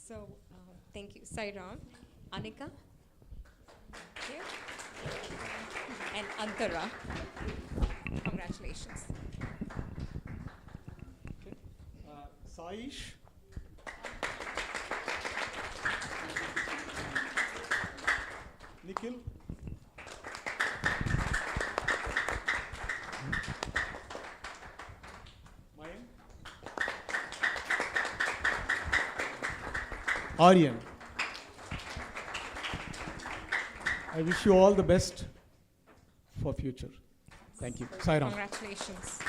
So, thank you. Sairam, Anika, here, and Antara. Congratulations. Saish. Nikhil. Mayan. Aryan. I wish you all the best for future. Thank you. Sairam. Congratulations.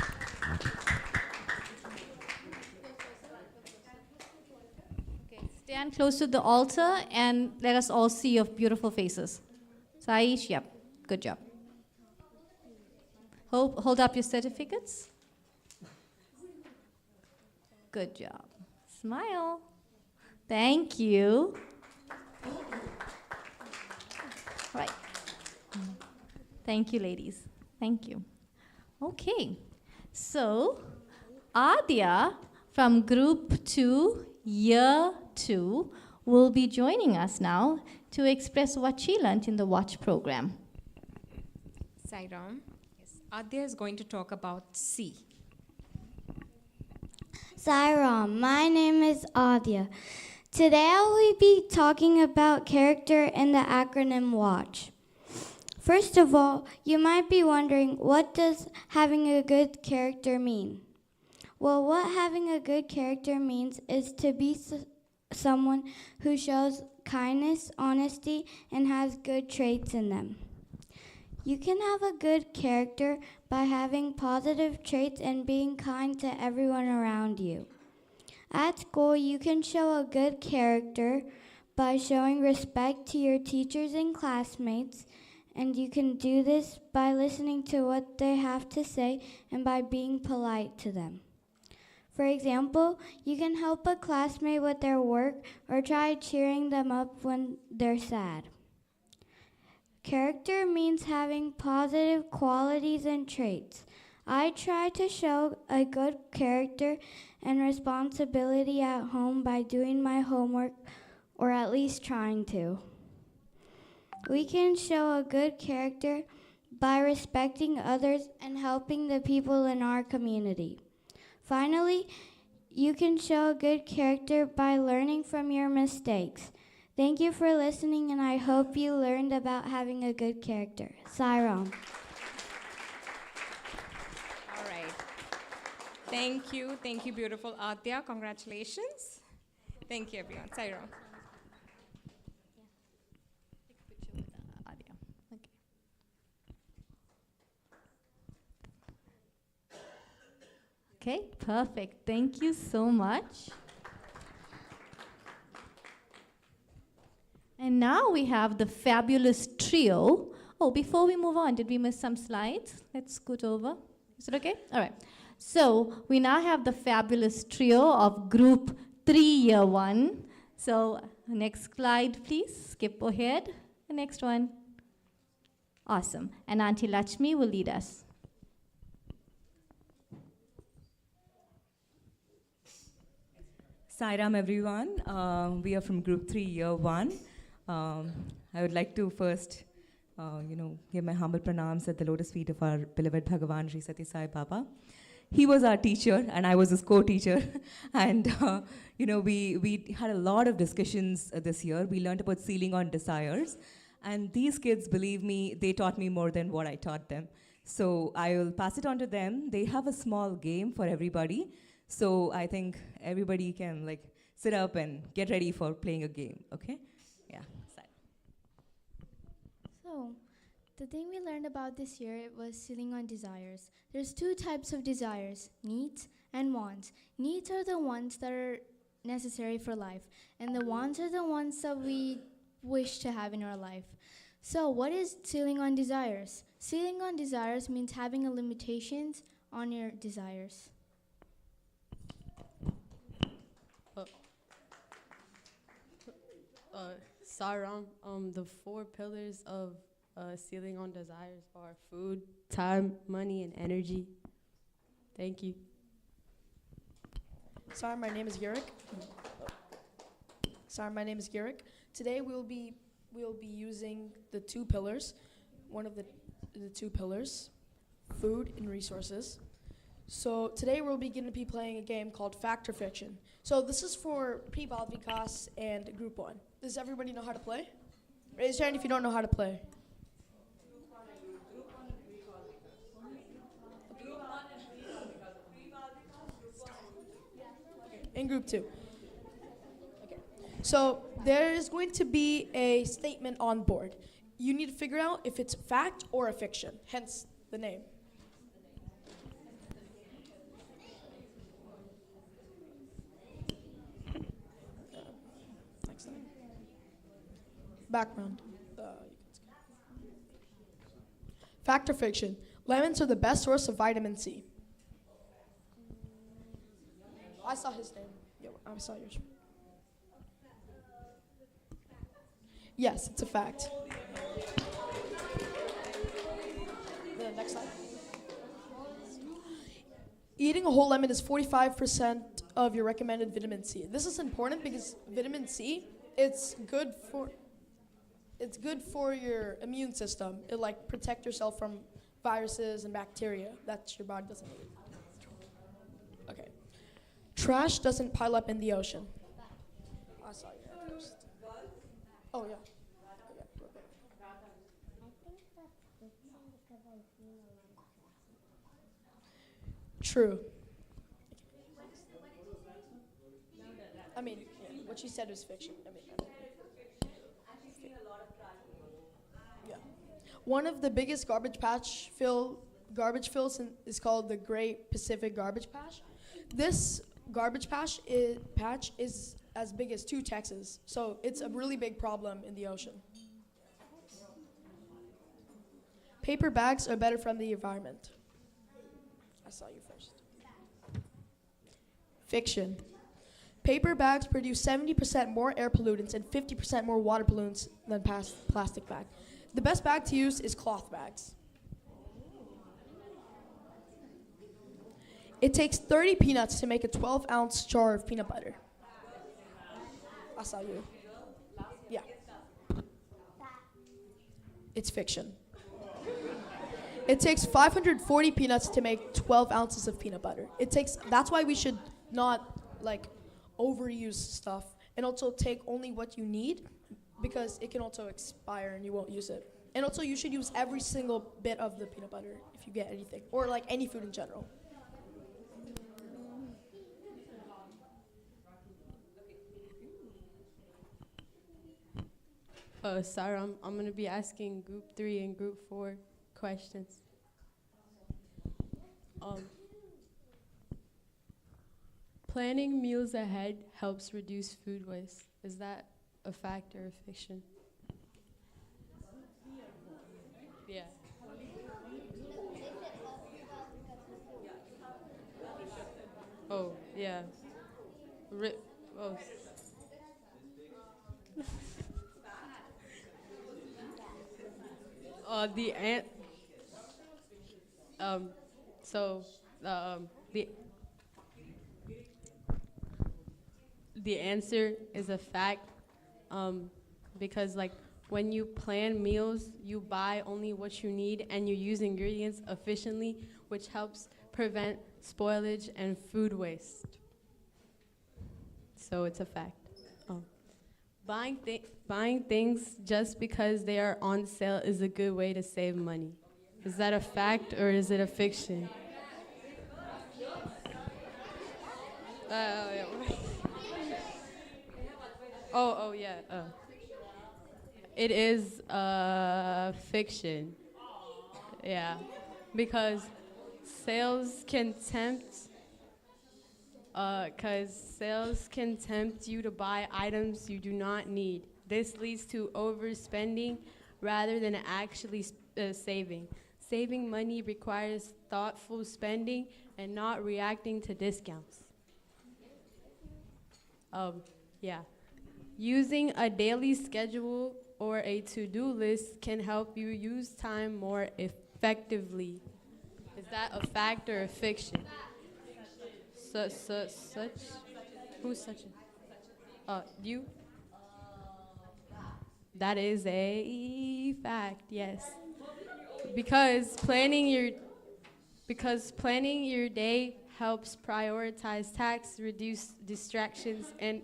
Okay, stand close to the altar and let us all see your beautiful faces. Saish, yep, good job. Hold up your certificates. Good job. Smile. Thank you. Right. Thank you, ladies. Thank you. Okay. So, Adya from Group 2, Year 2, will be joining us now to express what she learned in the Watch program. Sairam. Yes. Adya is going to talk about C. Sairam, my name is Adya. Today I will be talking about character in the acronym WATCH. First of all, you might be wondering, what does having a good character mean? Well, what having a good character means is to be someone who shows kindness, honesty, and has good traits in them. You can have a good character by having positive traits and being kind to everyone around you. At school, you can show a good character by showing respect to your teachers and classmates, and you can do this by listening to what they have to say and by being polite to them. For example, you can help a classmate with their work or try cheering them up when they're sad. Character means having positive qualities and traits. I try to show a good character and responsibility at home by doing my homework, or at least trying to. We can show a good character by respecting others and helping the people in our community. Finally, You can show good character by learning from your mistakes. Thank you for listening, and I hope you learned about having a good character. Sairam. All right. Thank you. Thank you, beautiful Adya. Congratulations. Thank you, everyone. Sairam. Okay, perfect. Thank you so much. And now we have the fabulous trio. Oh, before we move on, did we miss some slides? Let's scoot over. Is it okay? All right. So we now have the fabulous trio of Group 3, Year 1. So next slide, please. Skip ahead. The next one. Awesome. And Auntie Lakshmi will lead us. Sairam, everyone. We are from Group 3, Year 1. I would like to first, give my humble pranams at the lotus feet of our beloved Bhagavan, Sri Sati Sai Baba. He was our teacher, and I was his co-teacher. And, we had a lot of discussions this year. We learned about sealing on desires. And these kids, believe me, they taught me more than what I taught them. So I will pass it on to them. They have a small game for everybody. So I think everybody can sit up and get ready for playing a game, okay? Yeah. So, the thing we learned about this year was sealing on desires. There's two types of desires, needs and wants. Needs are the ones that are necessary for life, and the wants are the ones that we wish to have in our life. So, what is sealing on desires? Sealing on desires means having a limitations on your desires. Saram, the 4 pillars of sealing on desires are food, time, money, and energy. Thank you. Sorry, my name is Yurik. Today we'll be using the 2 pillars. One of the 2 pillars, food and resources. So today we'll going to be playing a game called Fact or Fiction. So this is for Pre-Bal Vikas and Group 1. Does everybody know how to play? Raise your hand if you don't know how to play. In Group 2. Okay. So there is going to be a statement on board. You need to figure out if it's fact or a fiction, hence the name. Background. Fact or fiction? Lemons are the best source of vitamin C. I saw his name. Yeah, I saw yours. Yes, it's a fact. The next slide. Eating a whole lemon is 45% of your recommended vitamin C. This is important because vitamin C, it's good for your immune system. It protect yourself from viruses and bacteria that your body doesn't need. Okay. Trash doesn't pile up in the ocean. I saw you first. Oh yeah. True. I mean, what she said was fiction. Yeah. One of the biggest garbage fills is called the Great Pacific Garbage Patch. This garbage patch is as big as 2 Texas, so it's a really big problem in the ocean. Paper bags are better from the environment. I saw you first. Fiction. Paper bags produce 70% more air pollutants and 50% more water pollutants than plastic bag. The best bag to use is cloth bags. It takes 30 peanuts to make a 12-ounce jar of peanut butter. I saw you. Yeah. It's fiction. It takes 540 peanuts to make 12 ounces of peanut butter. That's why we should not like overuse stuff, and also take only what you need, because it can also expire and you won't use it. And also you should use every single bit of the peanut butter if you get anything, or like any food in general. Sorry, I'm going to be asking group 3 and group 4 questions. Planning meals ahead helps reduce food waste. Is that a fact or a fiction? Yeah. Oh, yeah. Oh. The ant. So, the answer is a fact, because like when you plan meals, you buy only what you need and you use ingredients efficiently, which helps prevent spoilage and food waste. So it's a fact. Buying things just because they are on sale is a good way to save money. Is that a fact or is it a fiction? Yeah. Oh, yeah. It is fiction. Yeah, because sales can tempt. Sales can tempt you to buy items you do not need. This leads to overspending rather than actually saving. Saving money requires thoughtful spending and not reacting to discounts. Yeah. Using a daily schedule or a to-do list can help you use time more effectively. Is that a fact or a fiction? Such? Who's such? You? That is a fact, yes. Because planning your day helps prioritize tasks, reduce distractions, and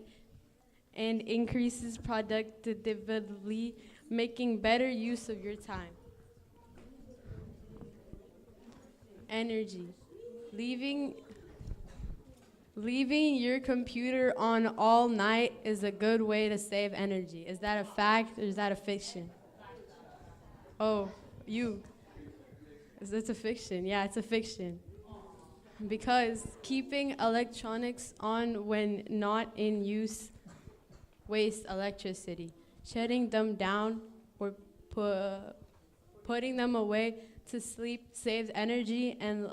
increases productivity, making better use of your time. Energy. Leaving your computer on all night is a good way to save energy. Is that a fact or is that a fiction? Oh, you. Is this a fiction? Yeah, it's a fiction. Because keeping electronics on when not in use wastes electricity. Shutting them down or putting them away to sleep saves energy and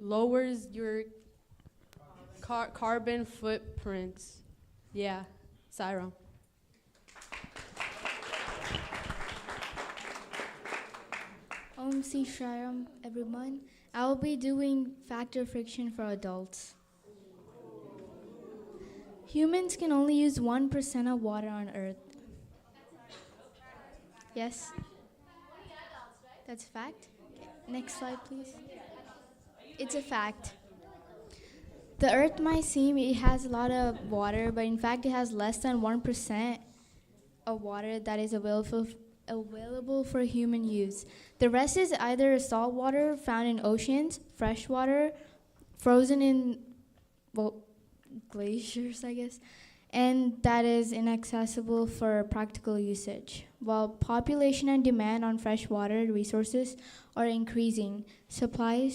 lowers your carbon footprints. Yeah, Siron. Sri Shairam, everyone. I will be doing fact or fiction for adults. Humans can only use 1% of water on Earth. Yes? That's a fact. Okay. Next slide, please. It's a fact. The Earth might seem it has a lot of water, but in fact it has less than 1% of water that is available for human use. The rest is either salt water found in oceans, fresh water, frozen in glaciers, I guess, and that is inaccessible for practical usage. While population and demand on freshwater resources are increasing, supply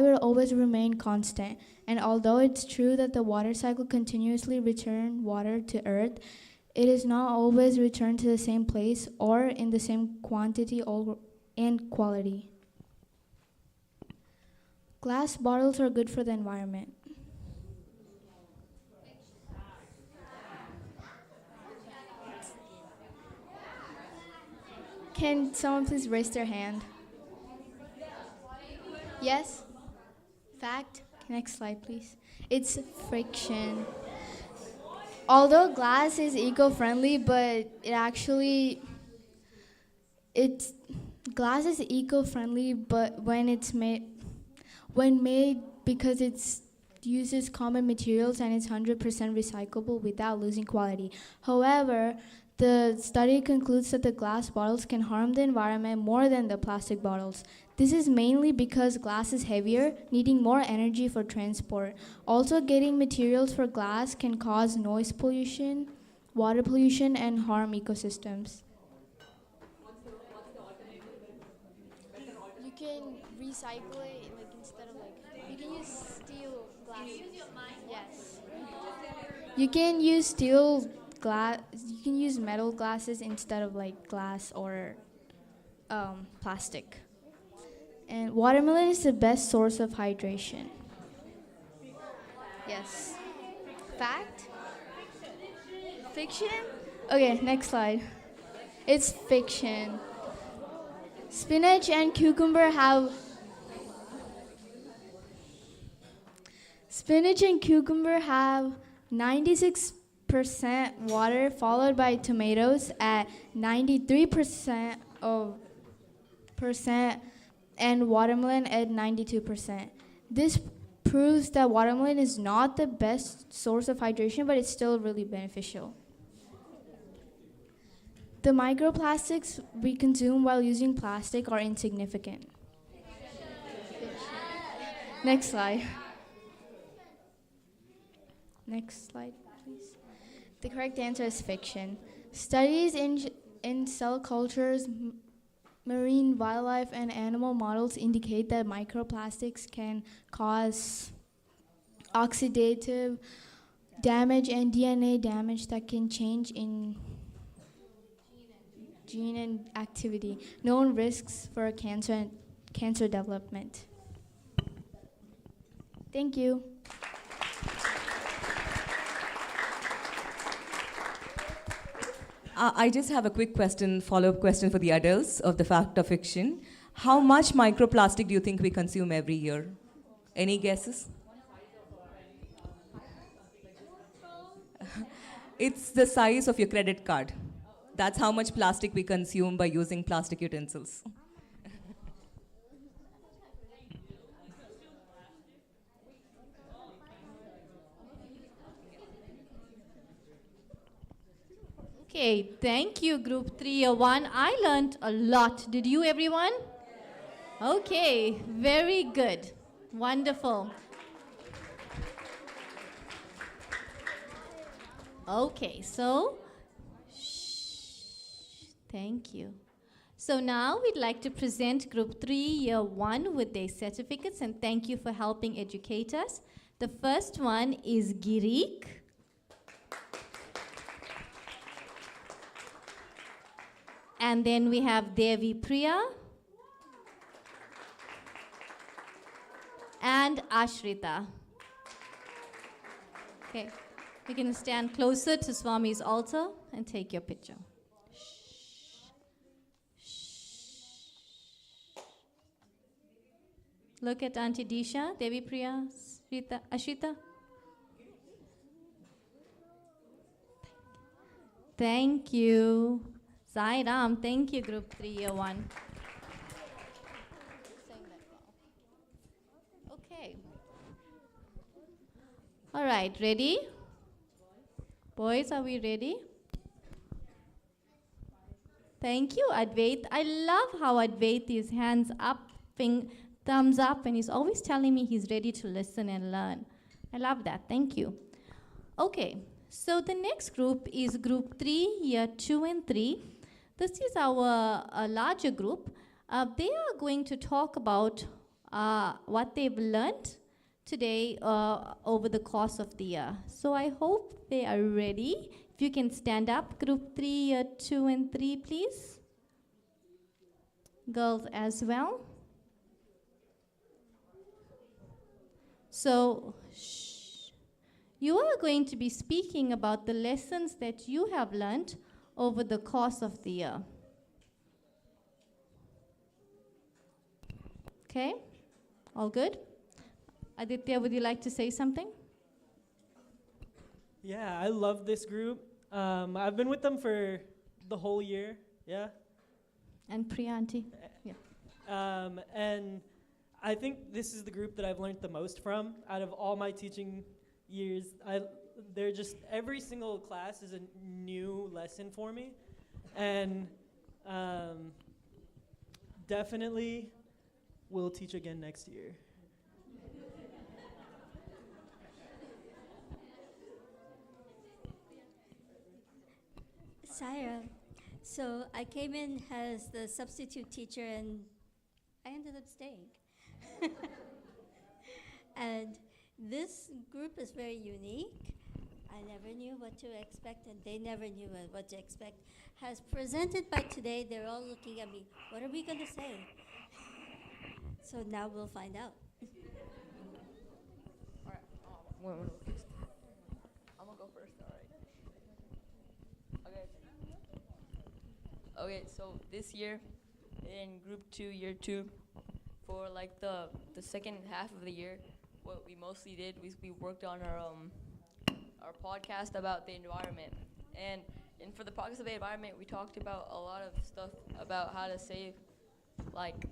will always remain constant. And although it's true that the water cycle continuously returns water to Earth, it is not always returned to the same place or in the same quantity and quality. Glass bottles are good for the environment. Can someone please raise their hand? Yes? Fact? Next slide, please. It's friction. Although glass is eco-friendly, but glass is eco-friendly, but when made because it's uses common materials and is 100% recyclable without losing quality. However, the study concludes that the glass bottles can harm the environment more than the plastic bottles. This is mainly because glass is heavier, needing more energy for transport. Also, getting materials for glass can cause noise pollution, water pollution, and harm ecosystems. You can recycle it instead of you can use steel glass. Yes. You can use steel glass. You can use metal glasses instead of glass or plastic. And watermelon is the best source of hydration. Yes. Fact? Fiction? Okay, next slide. It's fiction. Spinach and cucumber have 96% water, followed by tomatoes at 93% of percent, and watermelon at 92%. This proves that watermelon is not the best source of hydration, but it's still really beneficial. The microplastics we consume while using plastic are insignificant. Next slide. Next slide, please. The correct answer is fiction. Studies in cell cultures, marine wildlife, and animal models indicate that microplastics can cause oxidative damage and DNA damage that can change in gene and activity, known risks for cancer development. Thank you. I just have a quick question, follow-up question for the adults of the fact of fiction. How much microplastic do you think we consume every year? Any guesses? It's the size of your credit card. That's how much plastic we consume by using plastic utensils. Okay, thank you, Group 301. I learned a lot. Did you, everyone? Okay, very good. Wonderful. Okay, so, thank you. So now we'd like to present Group 3, Year 1 with their certificates, and thank you for helping educate us. The first one is Girik. And then we have Devi Priya and Ashrita. Okay, you can stand closer to Swami's altar and take your picture. Look at Auntie Disha, Devi Priya, Ashrita. Thank you. Sai Ram, thank you, Group 3, Year 1. Okay. All right, ready? Boys, are we ready? Thank you, Advait. I love how Advait is hands up, thumbs up, and he's always telling me he's ready to listen and learn. I love that. Thank you. Okay, so the next group is Group 3, Year 2 and 3. This is our larger group. They are going to talk about what they've learned today over the course of the year. So I hope they are ready. If you can stand up, Group 3, Year 2 and 3, please. Girls as well. So, you are going to be speaking about the lessons that you have learned over the course of the year. Okay? All good? Aditya, would you like to say something? Yeah, I love this group. I've been with them for the whole year, yeah. And Priya auntie? Yeah. And I think this is the group that I've learned the most from out of all my teaching years. They're just, every single class is a new lesson for me. And definitely will teach again next year. Syra, so I came in as the substitute teacher and I ended up staying. And this group is very unique. I never knew what to expect and they never knew what to expect. As presented by today, they're all looking at me. What are we going to say? So now we'll find out. I'm gonna go first, all right. Okay, so this year in group 2, year 2, for like the second half of the year, what we mostly did was we worked on our podcast about the environment. And for the podcast of the environment, we talked about a lot of stuff about how to save like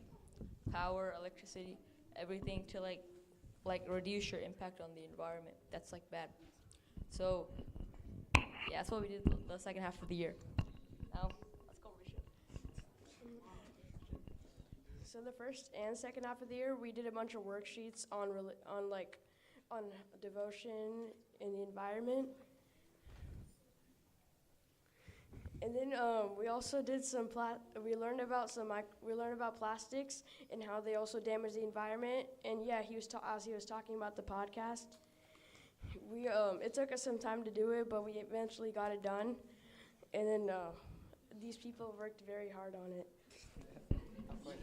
power, electricity, everything to like reduce your impact on the environment. That's like bad. So yeah, that's what we did the second half of the year. Now let's go, Risha. So the first and second half of the year, we did a bunch of worksheets on devotion and the environment. And then we also did we learned about plastics and how they also damage the environment. And yeah, as he was talking about the podcast, it took us some time to do it, but we eventually got it done. And then these people worked very hard on it.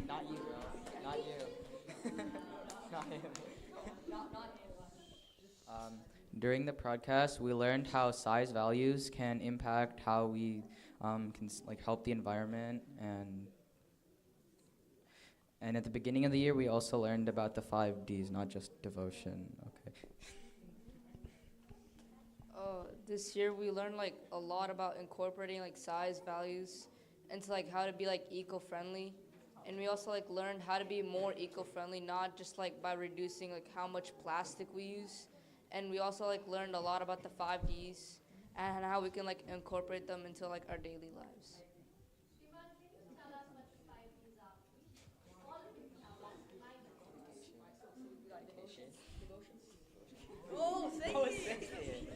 Not you, bro. Not you. Not him. Not him. During the podcast, we learned how size values can impact how we can help the environment, and at the beginning of the year, we also learned about the 5 Ds, not just devotion. Okay. This year we learned a lot about incorporating size values into how to be eco-friendly, and we also learned how to be more eco-friendly, not just by reducing how much plastic we use. And we also learned a lot about the 5 Ds and how we can incorporate them into our daily lives. Oh, say it.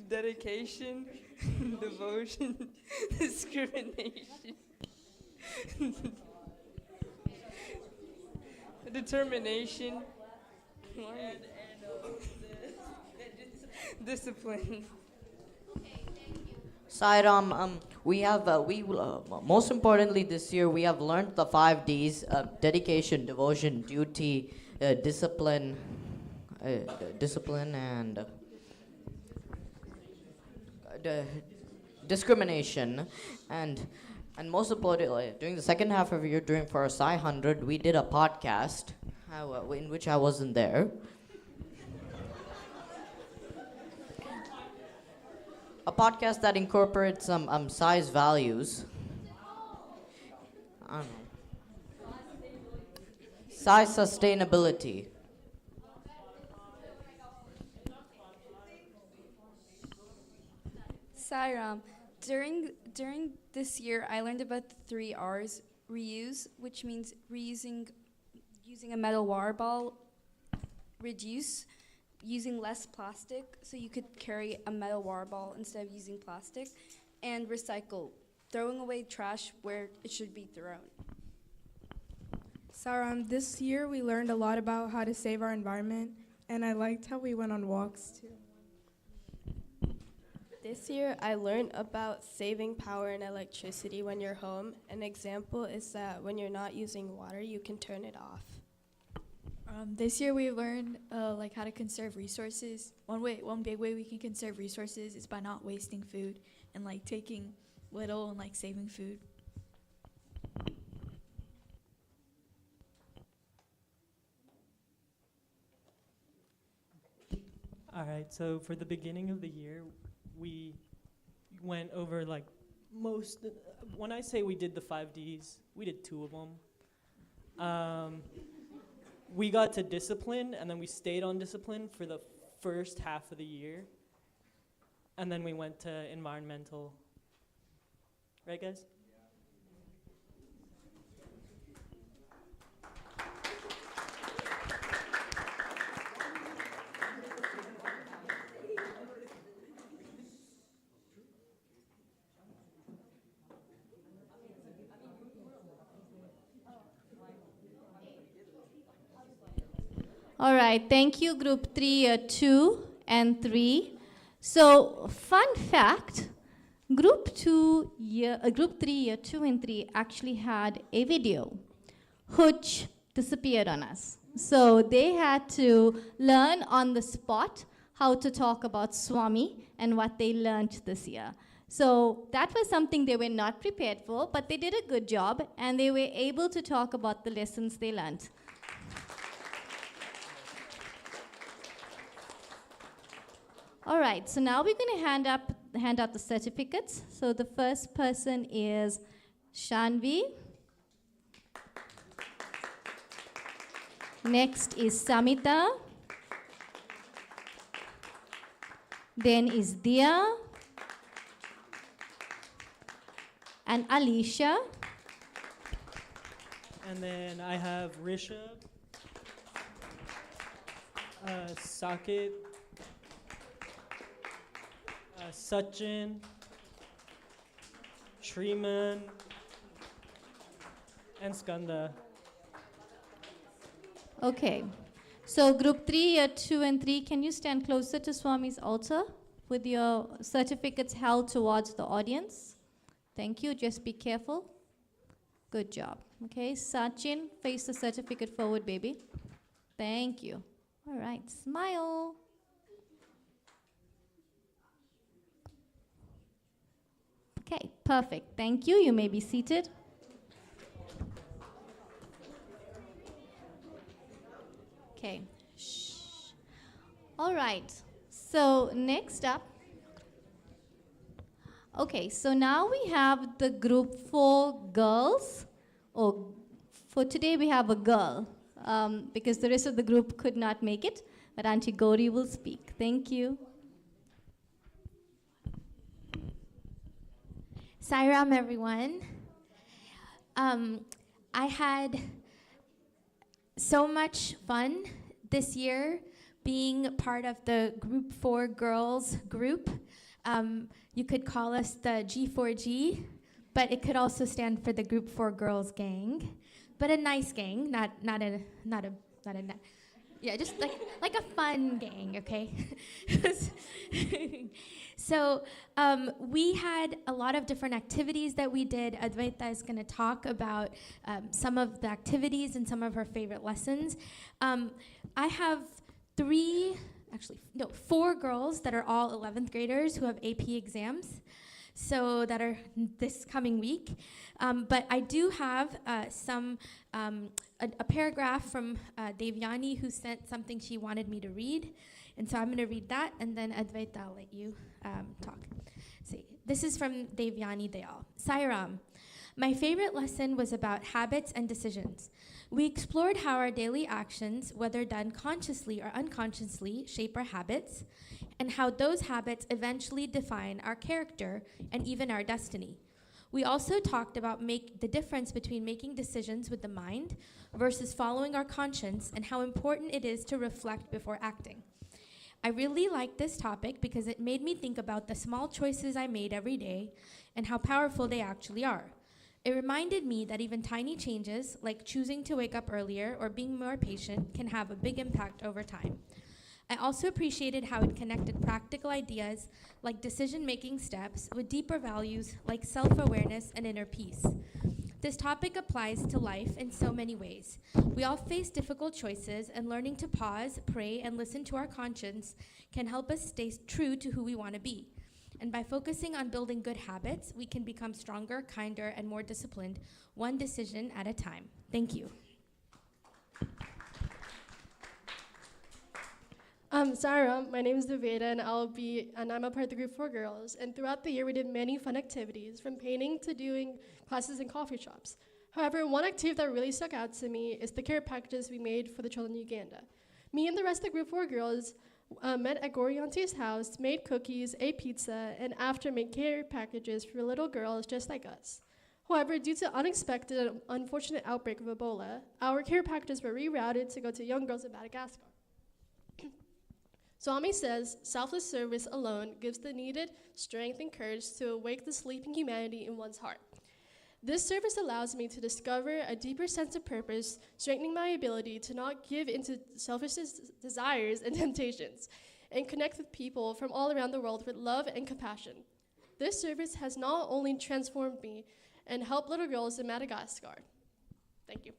Dedication, devotion, discrimination. Determination and discipline. Sairam, most importantly this year we have learned the 5 Ds: dedication, devotion, duty, discipline, and discrimination, and most importantly, during the second half of the year, for our Psi 100, we did a podcast in which I wasn't there. A podcast that incorporates some size values. I don't know. Size sustainability. Sairam, during this year, I learned about the 3 R's: reuse, which means using a metal water bottle; reduce, using less plastic, so you could carry a metal water bottle instead of using plastic; and recycle, throwing away trash where it should be thrown. Saram, this year we learned a lot about how to save our environment, and I liked how we went on walks too. This year I learned about saving power and electricity when you're home. An example is that when you're not using water, you can turn it off. This year we learned how to conserve resources. One big way we can conserve resources is by not wasting food and taking little and saving food. All right, so for the beginning of the year, we went over when I say we did the 5Ds, we did 2 of them. We got to discipline, and then we stayed on discipline for the first half of the year. And then we went to environmental. Right, guys? All right, thank you, Group 3, Year 2 and 3. So, fun fact, Group 3, Year 2 and 3 actually had a video which disappeared on us. So, they had to learn on the spot how to talk about Swami and what they learned this year. So, that was something they were not prepared for, but they did a good job and they were able to talk about the lessons they learned. All right, so now we're going to hand out the certificates. So the first person is Shanvi. Next is Samita. Then is Dia. And Alicia. And then I have Rishabh, Sakit, Sachin, Shriman, and Skanda. Okay, so Group 3, Year 2 and 3, can you stand closer to Swami's altar with your certificates held towards the audience? Thank you, just be careful. Good job. Okay, Sachin, face the certificate forward, baby. Thank you. All right, smile. Okay, perfect. Thank you. You may be seated. Okay. Shh. All right. So next up. Okay, so now we have the Group 4 girls. Oh, for today we have a girl because the rest of the group could not make it, but Auntie Gauri will speak. Thank you. Sairam, everyone. I had so much fun this year being part of the Group 4 girls group. You could call us the G4G, but it could also stand for the Group 4 girls gang, but a nice gang, yeah, just like a fun gang, okay? So we had a lot of different activities that we did. Advaita is going to talk about some of the activities and some of her favorite lessons. I have 4 girls that are all 11th graders who have AP exams, so that are this coming week. But I do have a paragraph from Devyani, who sent something she wanted me to read. And so I'm going to read that, and then Advaita, I'll let you talk. See, this is from Devyani Dayal. Sairam, my favorite lesson was about habits and decisions. We explored how our daily actions, whether done consciously or unconsciously, shape our habits, and how those habits eventually define our character and even our destiny. We also talked about the difference between making decisions with the mind versus following our conscience, and how important it is to reflect before acting. I really liked this topic because it made me think about the small choices I made every day and how powerful they actually are. It reminded me that even tiny changes, like choosing to wake up earlier or being more patient, can have a big impact over time. I also appreciated how it connected practical ideas like decision-making steps with deeper values like self-awareness and inner peace. This topic applies to life in so many ways. We all face difficult choices, and learning to pause, pray, and listen to our conscience can help us stay true to who we want to be. And by focusing on building good habits, we can become stronger, kinder, and more disciplined, one decision at a time. Thank you. Sarah, my name is Deveda, and I'm a part of the group 4 girls. And throughout the year, we did many fun activities, from painting to doing classes in coffee shops. However, one activity that really stuck out to me is the care packages we made for the children in Uganda. Me and the rest of the group 4 girls met at Goriante's house, made cookies, ate pizza, and after made care packages for little girls just like us. However, due to unexpected and unfortunate outbreak of Ebola, our care packages were rerouted to go to young girls in Madagascar. Swami says, selfless service alone gives the needed strength and courage to awake the sleeping humanity in one's heart. This service allows me to discover a deeper sense of purpose, strengthening my ability to not give into selfish desires and temptations, and connect with people from all around the world with love and compassion. This service has not only transformed me and helped little girls in Madagascar. Thank you.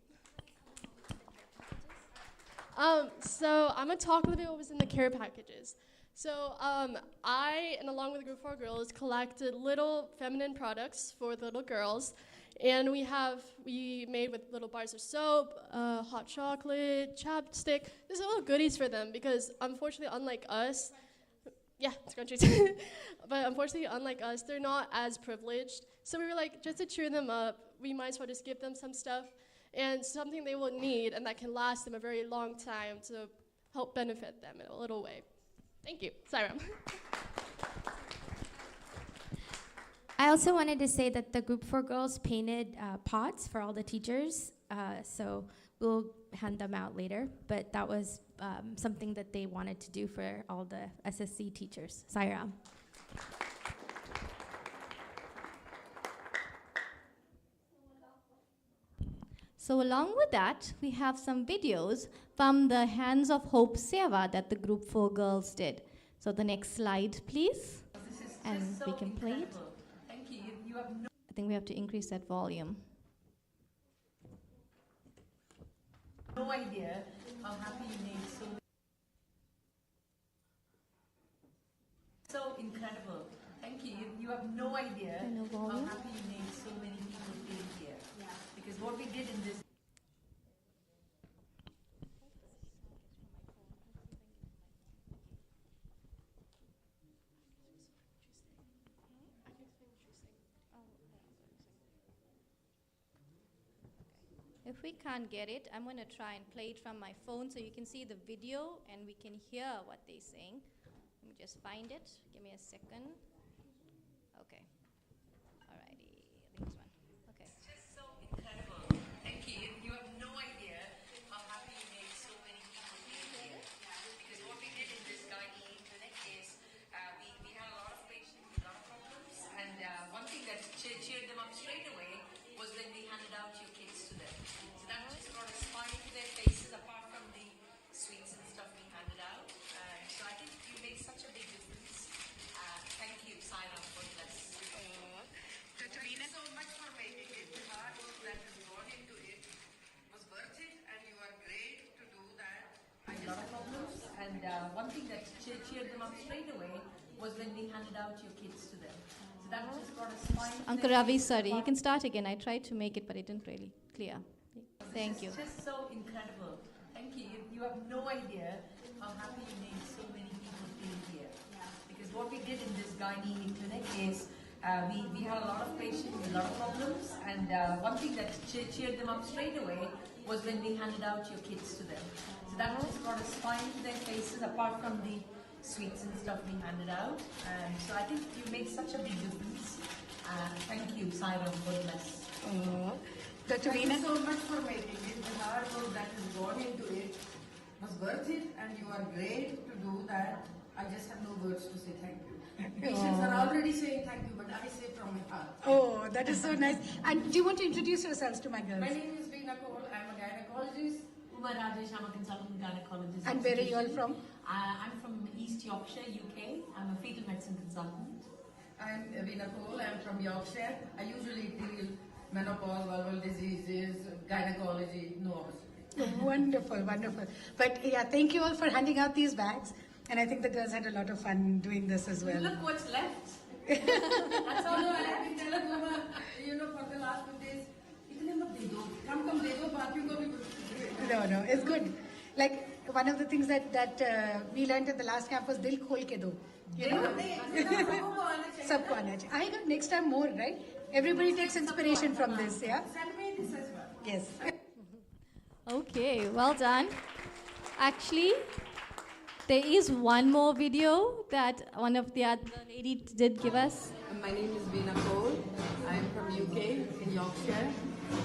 So I'm gonna talk a little bit what was in the care packages. So I, and along with a group of 4 girls, collected little feminine products for the little girls. And we made with little bars of soap, hot chocolate, chapstick. There's little goodies for them because unfortunately, unlike us, yeah, it's scrunchies. But unfortunately, unlike us, they're not as privileged. So we were like, just to cheer them up, we might as well just give them some stuff and something they will need and that can last them a very long time to help benefit them in a little way. Thank you. Sairam. I also wanted to say that the group 4 girls painted pots for all the teachers, so we'll hand them out later, but that was something that they wanted to do for all the SSE teachers. Sairam. So along with that, we have some videos from the Hands of Hope Seva that the group 4 girls did. So the next slide, please. And we can play it. Thank you. You have no I think we have to increase that volume. idea how happy you made so incredible. Thank you. You have no idea how happy you made so many people feel here. Yeah. Because what we did in this. If we can't get it, I'm going to try and play it from my phone so you can see the video and we can hear what they're saying. Let me just find it. Give me a second. Okay. Alrighty. I think this one. Okay. It's just so incredible. Thank you. You have no idea how happy you made so many people feel here. Because what we did in this gynae clinic is we had a lot of patients with a lot of problems, and one thing that cheered them up straight away was when we handed out your kits to them. So that just brought a smile to their faces, apart from the sweets and stuff we handed out. So I think you made such a big difference. Thank you, Sairam, God bless. Thank you so much for making it. The hard work that has gone into it was worth it, and you are great to do that. A lot of problems, and one thing that cheered them up straight away was when we handed out your kits to them. So that just brought a smile. Uncle Ravi, sorry. You can start again. I tried to make it, but it didn't really clear. Thank you. It's just so incredible. Thank you. You have no idea how happy you made so many people feel here. Because what we did in this gynae clinic is we had a lot of patients with a lot of problems, and one thing that cheered them up straight away was when we handed out your kits to them. So that just brought a smile to their faces, apart from the sweets and stuff we handed out. So I think you made such a big difference. Thank you, Sairam. God bless. Thank you so much for making it. The hard work that has gone into it was worth it, and you are great to do that. I just have no words to say thank you. Patients are already saying thank you, but I say from my heart. Oh, that is so nice. And do you want to introduce yourselves to my girls? My name is Veena Cole. I'm a gynecologist. Uma Rajesh, I'm a consultant gynecologist. And where are you all from? I'm from East Yorkshire, UK. I'm a fetal medicine consultant. I'm Veena Cole. I'm from Yorkshire. I usually deal menopause, vulval diseases, gynecology, no obstetrics. Wonderful, wonderful. But yeah, thank you all for handing out these bags. And I think the girls had a lot of fun doing this as well. Look what's left. That's all I have to tell Mama. You know, for the last 2 days, itne mat de do. Come de do, bakiyon ko bhi. No, it's good. Like, one of the things that we learned at the last camp was Dil Khol Ke Do. You know? Sabko aana chahiye. I got next time more, right? Everybody takes inspiration from this, yeah? Yes. Okay, well done. Actually, there is one more video that one of the other ladies did give us. My name is Veena Cole. I'm from UK in Yorkshire.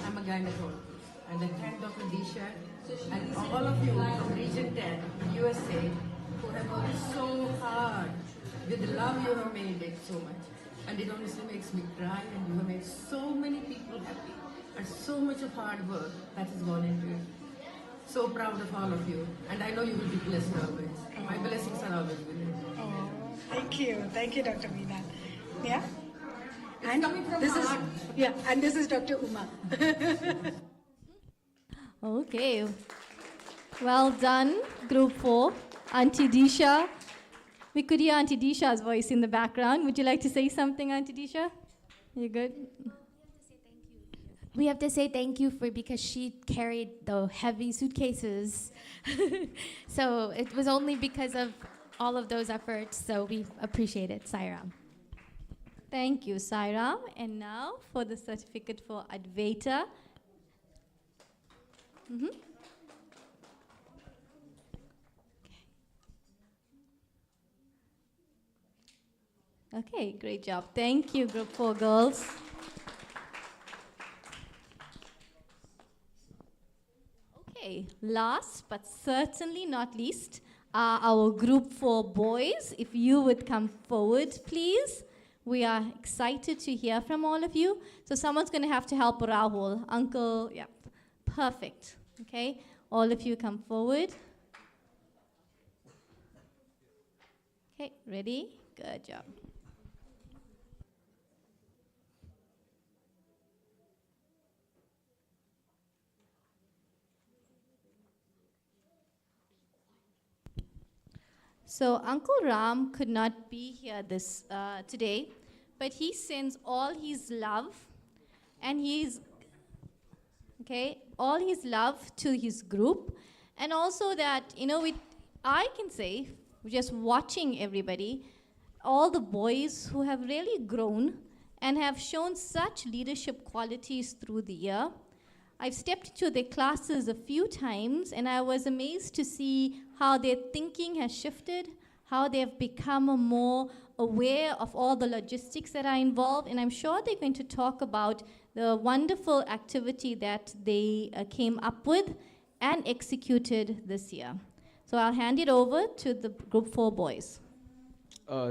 I'm a gynecologist. And a friend of Adisha and all of you from Region 10, USA, who have worked so hard. With love you have made it so much. And it honestly makes me cry, and you have made so many people happy. And so much of hard work that has gone into it. So proud of all of you. And I know you will be blessed always. My blessings are always with you. Oh, thank you. Thank you, Dr. Veena. Yeah? It's coming from this my is heart. yeah, and this is Dr. Uma. Okay. Well done, Group 4. Auntie Disha. We could hear Auntie Disha's voice in the background. Would you like to say something, Auntie Disha? You good? We have to say thank you because she carried the heavy suitcases. So it was only because of all of those efforts, so we appreciate it, Sairam. Thank you, Sairam. And now for the certificate for Advaita. Okay, great job. Thank you, Group 4 girls. Okay, last but certainly not least are our Group 4 boys. If you would come forward, please. We are excited to hear from all of you. So someone's going to have to help Rahul. Uncle, yeah, perfect. Okay, all of you come forward. Okay, ready? Good job. So Uncle Ram could not be here today, but he sends all his love and all his love to his group, and also that, I can say, just watching everybody, all the boys who have really grown and have shown such leadership qualities through the year. I've stepped into their classes a few times, and I was amazed to see how their thinking has shifted, how they have become more aware of all the logistics that are involved, and I'm sure they're going to talk about the wonderful activity that they came up with and executed this year. So I'll hand it over to the Group 4 boys.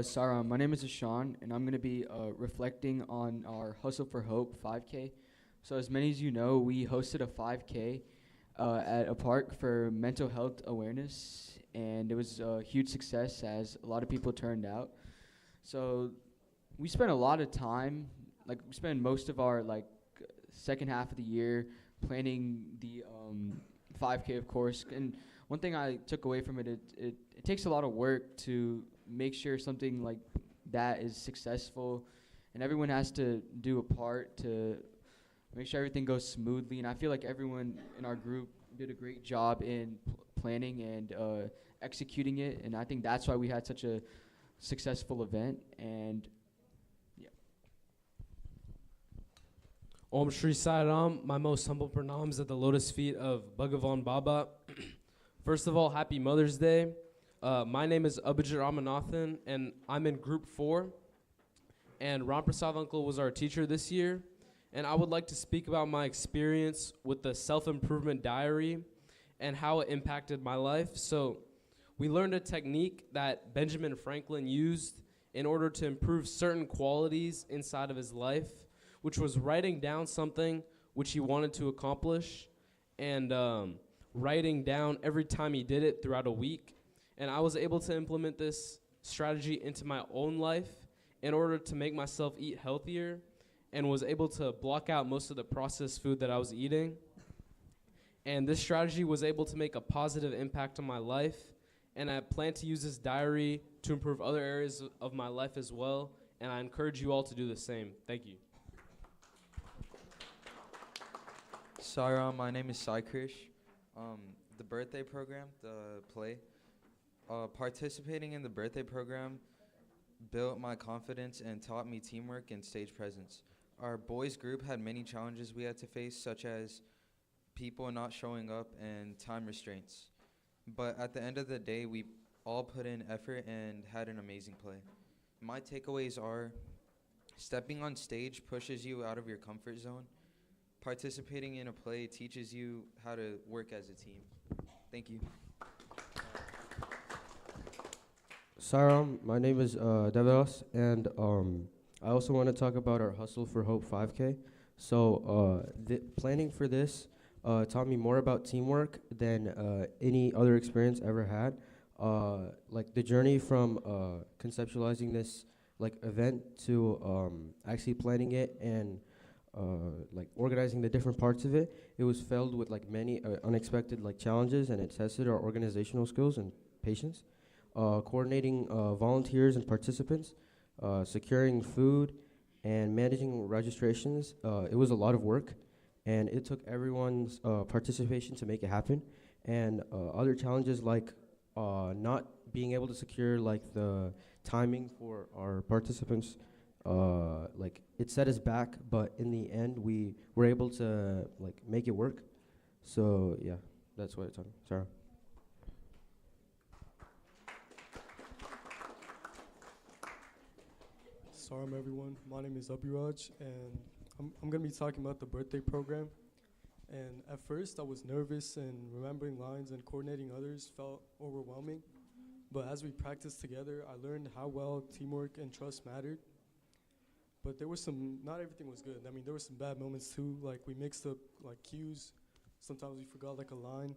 Sarah, my name is Ashan, and I'm going to be reflecting on our Hustle for Hope 5K. So as many as you know, we hosted a 5K at a park for mental health awareness, and it was a huge success as a lot of people turned out. So we spent a lot of time, we spent most of our second half of the year planning the 5K, of course. And one thing I took away from it, it takes a lot of work to make sure something like that is successful, and everyone has to do a part to make sure everything goes smoothly. And I feel like everyone in our group did a great job in planning and executing it, and I think that's why we had such a successful event. And yeah. Om Shri Sai Ram, my most humble pranams at the lotus feet of Bhagavan Baba. First of all, happy Mother's Day. My name is Abhijit Ramanathan, and I'm in Group 4. And Ram Prasad Uncle was our teacher this year. And I would like to speak about my experience with the self-improvement diary and how it impacted my life. So we learned a technique that Benjamin Franklin used in order to improve certain qualities inside of his life, which was writing down something which he wanted to accomplish and writing down every time he did it throughout a week. And I was able to implement this strategy into my own life in order to make myself eat healthier, and was able to block out most of the processed food that I was eating. And this strategy was able to make a positive impact on my life, and I plan to use this diary to improve other areas of my life as well, and I encourage you all to do the same. Thank you. Sarah, my name is Sai Krish. the birthday program, the play. Participating in the birthday program built my confidence and taught me teamwork and stage presence. Our boys group had many challenges we had to face, such as people not showing up and time restraints. But at the end of the day, we all put in effort and had an amazing play. My takeaways are stepping on stage pushes you out of your comfort zone. Participating in a play teaches you how to work as a team. Thank you. Saram, my name is Devotional, and I also want to talk about our Hustle for Hope 5K. So planning for this taught me more about teamwork than any other experience ever had. Like the journey from conceptualizing this like event to actually planning it and like organizing the different parts of it, it was filled with like many unexpected like challenges, and it tested our organizational skills and patience. Coordinating volunteers and participants, securing food, and managing registrations. It was a lot of work, and it took everyone's participation to make it happen. And other challenges like not being able to secure like the timing for our participants, like it set us back, but in the end we were able to like make it work. So yeah, that's what it's on. Sorry. Salam everyone, my name is Abhiraj, and I'm going to be talking about the birthday program. And at first I was nervous, and remembering lines and coordinating others felt overwhelming. But as we practiced together, I learned how well teamwork and trust mattered. But there was not everything was good. I mean, there were some bad moments too, like we mixed up like cues. Sometimes we forgot like a line.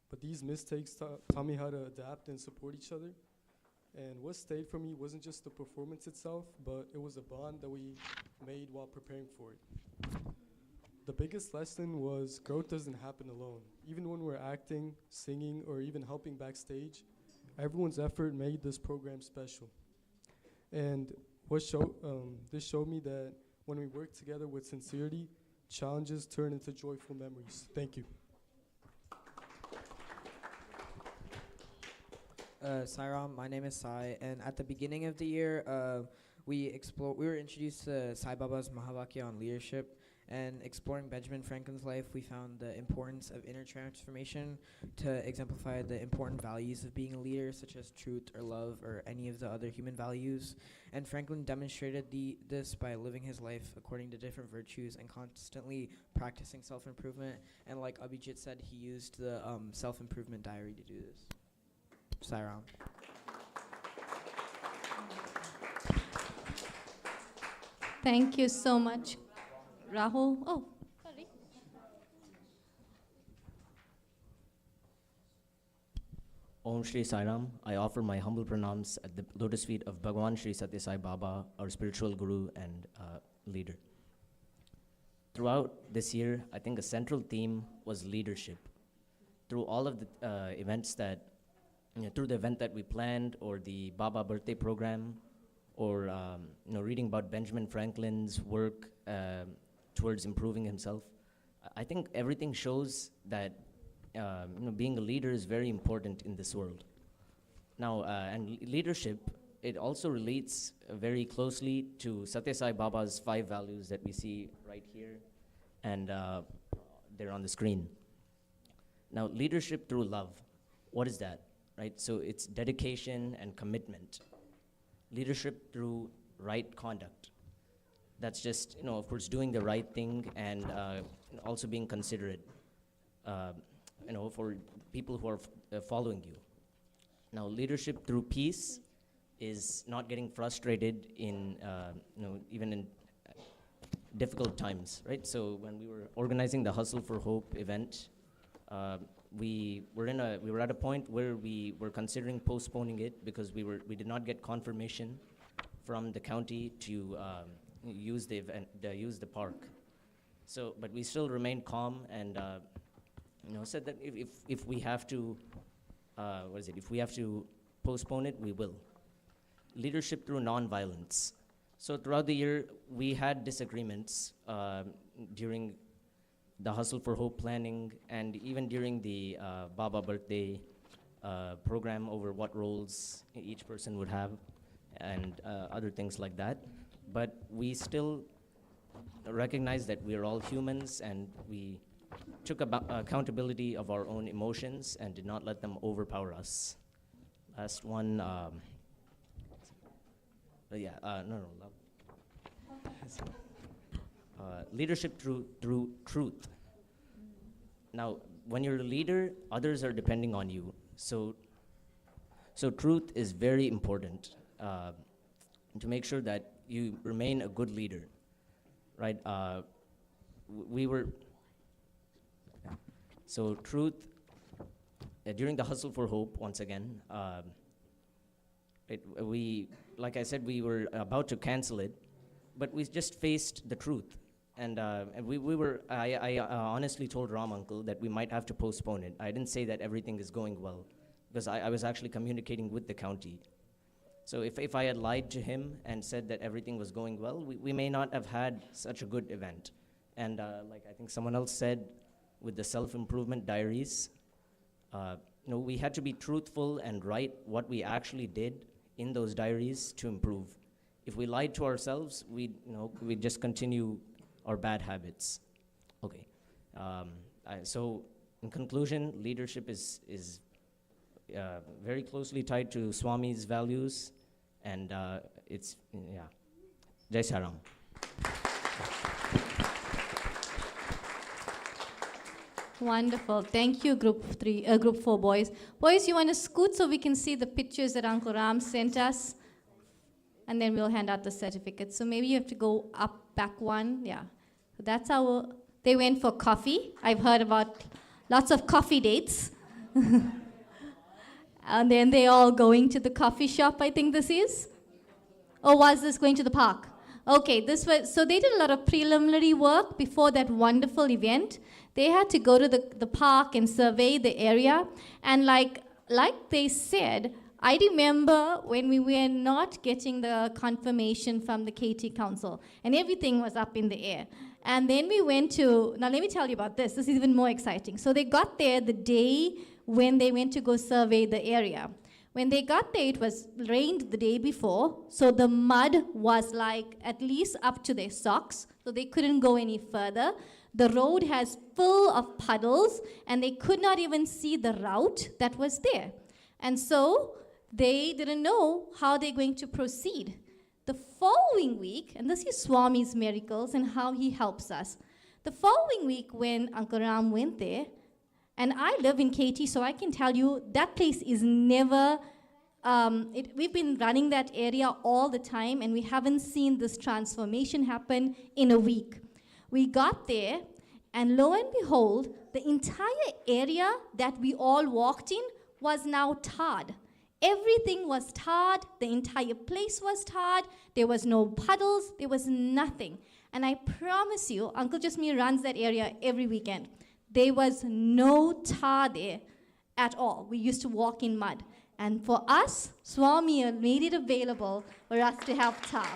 But these mistakes taught me how to adapt and support each other. And what stayed for me wasn't just the performance itself, but it was a bond that we made while preparing for it. The biggest lesson was growth doesn't happen alone. Even when we're acting, singing, or even helping backstage, everyone's effort made this program special. And this showed me that when we work together with sincerity, challenges turn into joyful memories. Thank you. Sairam, my name is Sai, and at the beginning of the year, we were introduced to Sai Baba's Mahavakya on leadership, and exploring Benjamin Franklin's life, we found the importance of inner transformation to exemplify the important values of being a leader, such as truth or love or any of the other human values. And Franklin demonstrated this by living his life according to different virtues and constantly practicing self-improvement. And like Abhijit said, he used the self-improvement diary to do this. Sairam. Thank you so much, Rahul. Oh, sorry. Om Shri Sai Ram. I offer my humble pranams at the lotus feet of Bhagwan Shri Satya Sai Baba, our spiritual guru and leader. Throughout this year, I think a central theme was leadership. Through all of the events that through the event that we planned, or the Baba birthday program, or reading about Benjamin Franklin's work towards improving himself, I think everything shows that being a leader is very important in this world. Now, and leadership, it also relates very closely to Satya Sai Baba's 5 values that we see right here, and they're on the screen. Now, leadership through love, what is that? Right, so it's dedication and commitment. Leadership through right conduct. That's just, of course, doing the right thing and also being considerate, for people who are following you. Now, leadership through peace is not getting frustrated in, even in difficult times, right? So when we were organizing the Hustle for Hope event, we were at a point where we were considering postponing it because we did not get confirmation from the county to use the park. So, but we still remained calm and said that if we have to, if we have to postpone it, we will. Leadership through nonviolence. So throughout the year, we had disagreements during the Hustle for Hope planning, and even during the Baba birthday program over what roles each person would have, and other things like that. But we still recognize that we're all humans, and we took accountability of our own emotions and did not let them overpower us. Last one, leadership through truth. Now, when you're a leader, others are depending on you. So truth is very important to make sure that you remain a good leader, right? So truth, during the Hustle for Hope, once again, like I said, we were about to cancel it, but we just faced the truth. And I honestly told Ram Uncle that we might have to postpone it. I didn't say that everything is going well, because I was actually communicating with the county. So if I had lied to him and said that everything was going well, we may not have had such a good event. And like I think someone else said, with the self-improvement diaries, we had to be truthful and write what we actually did in those diaries to improve. If we lied to ourselves, we'd just continue our bad habits. Okay. So in conclusion, leadership is very closely tied to Swami's values, and it's, yeah. Jai Saram. Wonderful. Thank you, Group 4 boys. Boys, you want to scoot so we can see the pictures that Uncle Ram sent us? And then we'll hand out the certificates. So maybe you have to go up, back one. Yeah. So that's how they went for coffee. I've heard about lots of coffee dates. And then they all going to the coffee shop, I think this is. Or was this going to the park? Okay, so they did a lot of preliminary work before that wonderful event. They had to go to the park and survey the area. And like they said, I remember when we were not getting the confirmation from the KT Council, and everything was up in the air. And then we went to, now let me tell you about this. This is even more exciting. So they got there the day when they went to go survey the area. When they got there, it was rained the day before, so the mud was like at least up to their socks, so they couldn't go any further. The road has full of puddles, and they could not even see the route that was there. And so they didn't know how they're going to proceed. The following week, and this is Swami's miracles and how he helps us. The following week when Uncle Ram went there, and I live in KT, so I can tell you that place is never, we've been running that area all the time, and we haven't seen this transformation happen in a week. We got there, and lo and behold, the entire area that we all walked in was now tarred. Everything was tarred, the entire place was tarred, there was no puddles, there was nothing. And I promise you, Uncle Jasmine runs that area every weekend. There was no tar there at all. We used to walk in mud. And for us, Swami made it available for us to have tar.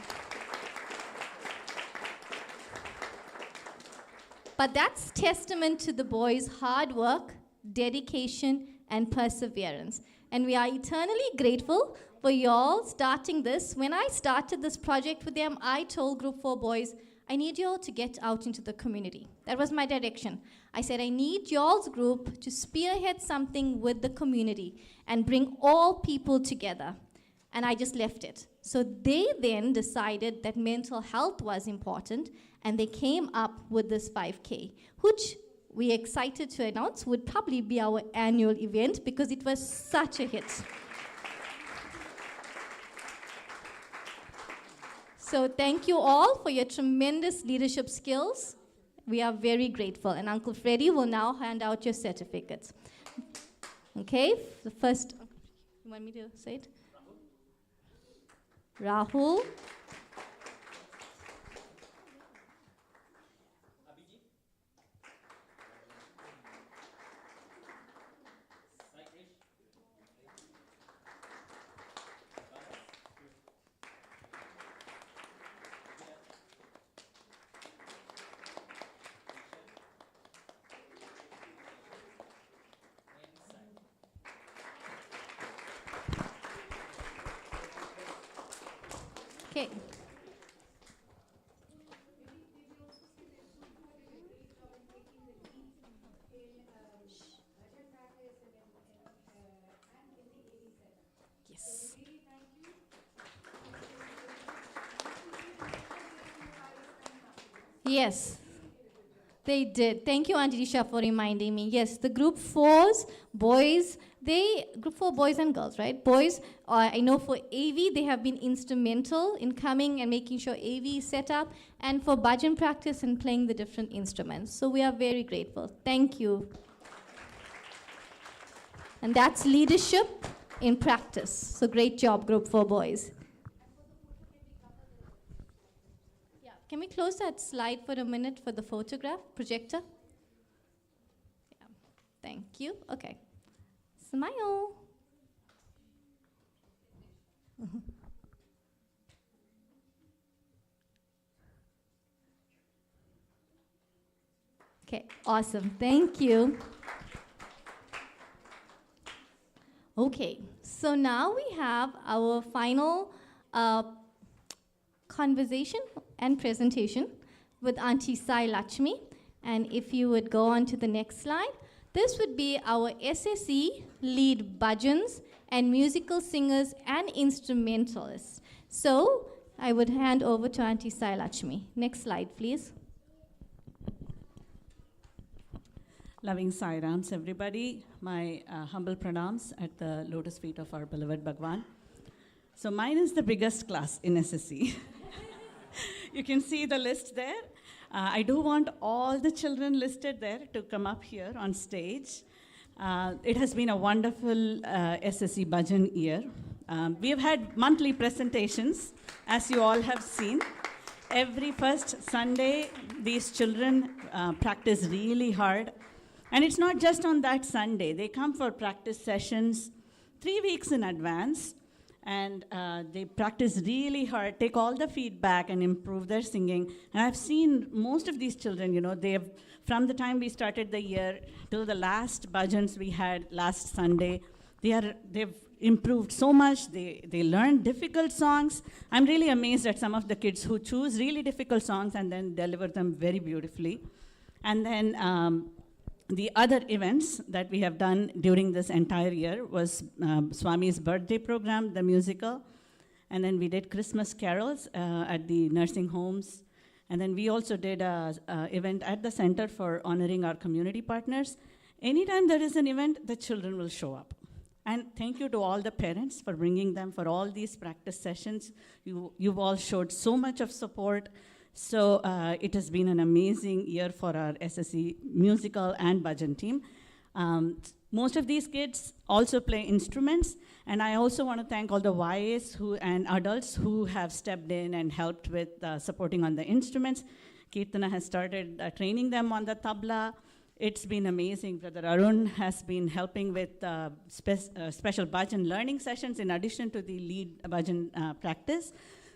But that's testament to the boys' hard work, dedication, and perseverance. And we are eternally grateful for y'all starting this. When I started this project with them, I told Group 4 boys, I need y'all to get out into the community. That was my direction. I said, I need y'all's group to spearhead something with the community and bring all people together. And I just left it. So they then decided that mental health was important, and they came up with this 5K, which we're excited to announce would probably be our annual event because it was such a hit. So thank you all for your tremendous leadership skills. We are very grateful. And Uncle Freddy will now hand out your certificates. Okay, the first, you want me to say it? Rahul. Okay. Yes. Yes, they did. Thank you, Auntie Disha, for reminding me. Yes, the group fours, boys, group four boys and girls, right? Boys, I know for AV, they have been instrumental in coming and making sure AV is set up, and for bhajan practice and playing the different instruments. So we are very grateful. Thank you. And that's leadership in practice. So great job, group four boys. Can we close that slide for a minute for the photograph projector? Yeah. Thank you. Okay. Smile. Okay, awesome. Thank you. Okay, so now we have our final conversation and presentation with Auntie Sai Lakshmi. And if you would go on to the next slide, this would be our SSE lead bhajans and musical singers and instrumentalists. So I would hand over to Auntie Sai Lakshmi. Next slide, please. Loving Sai Rams, everybody. My humble pranams at the lotus feet of our beloved Bhagwan. So mine is the biggest class in SSE. You can see the list there. I do want all the children listed there to come up here on stage. It has been a wonderful SSE Bhajan year. We have had monthly presentations, as you all have seen. Every first Sunday, these children practice really hard. And it's not just on that Sunday. They come for practice sessions 3 weeks in advance. And they practice really hard, take all the feedback and improve their singing. And I've seen most of these children, you know, they've, from the time we started the year till the last bhajans we had last Sunday, they've improved so much. They learn difficult songs. I'm really amazed at some of the kids who choose really difficult songs and then deliver them very beautifully. And then the other events that we have done during this entire year was Swami's birthday program, the musical, and then we did Christmas carols at the nursing homes, and then we also did an event at the center for honoring our community partners. Anytime there is an event, the children will show up. And thank you to all the parents for bringing them for all these practice sessions. You've all showed so much of support. So it has been an amazing year for our SSE musical and bhajan team. Most of these kids also play instruments, and I also want to thank all the YAs and adults who have stepped in and helped with supporting on the instruments. Kirtana has started training them on the tabla. It's been amazing. Brother Arun has been helping with special bhajan learning sessions in addition to the lead bhajan practice.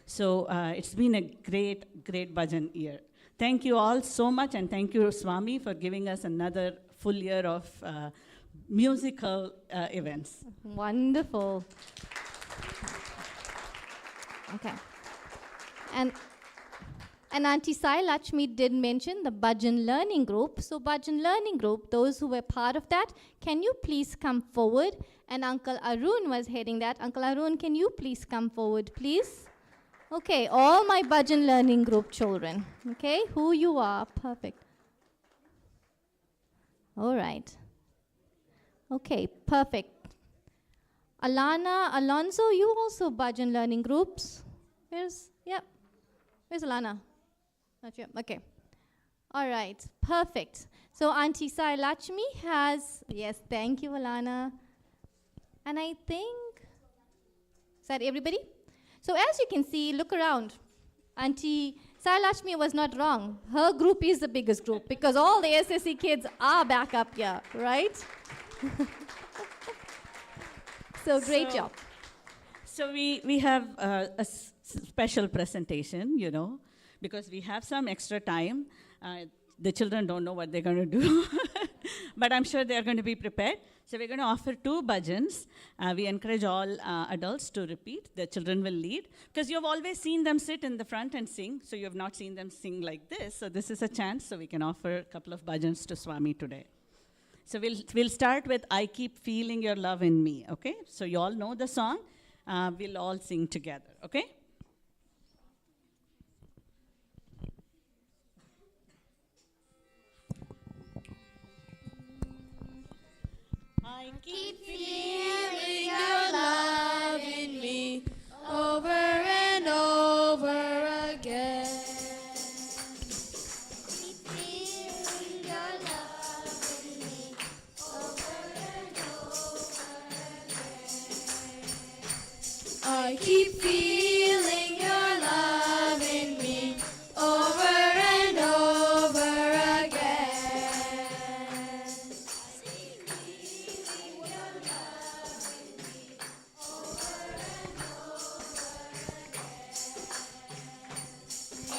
So it's been a great, great bhajan year. Thank you all so much, and thank you, Swami, for giving us another full year of musical events. Wonderful. Okay. And Auntie Sai Lakshmi did mention the bhajan learning group. So bhajan learning group, those who were part of that, can you please come forward? And Uncle Arun was heading that. Uncle Arun, can you please come forward, please? Okay, all my bhajan learning group children. Okay, who you are, perfect. All right. Okay, perfect. Alana, Alonso, you also bhajan learning groups. Where's Alana? Not yet, okay. All right, perfect. So Auntie Sai Lakshmi has, yes, thank you, Alana. And I think, is that everybody? So as you can see, look around. Auntie Sai Lakshmi was not wrong. Her group is the biggest group because all the SSE kids are back up here, right? So great job. So we have a special presentation, you know, because we have some extra time. The children don't know what they're going to do. but I'm sure they're going to be prepared. So we're going to offer 2 bhajans. We encourage all adults to repeat. The children will lead. Because you've always seen them sit in the front and sing, so you have not seen them sing like this. So this is a chance, so we can offer a couple of bhajans to Swami today. So we'll start with I Keep Feeling Your Love in Me, okay? So you all know the song. We'll all sing together, okay? I keep feeling your love in me over and over again. Keep feeling your love in me over and over again. I keep feeling your love in me over and over again.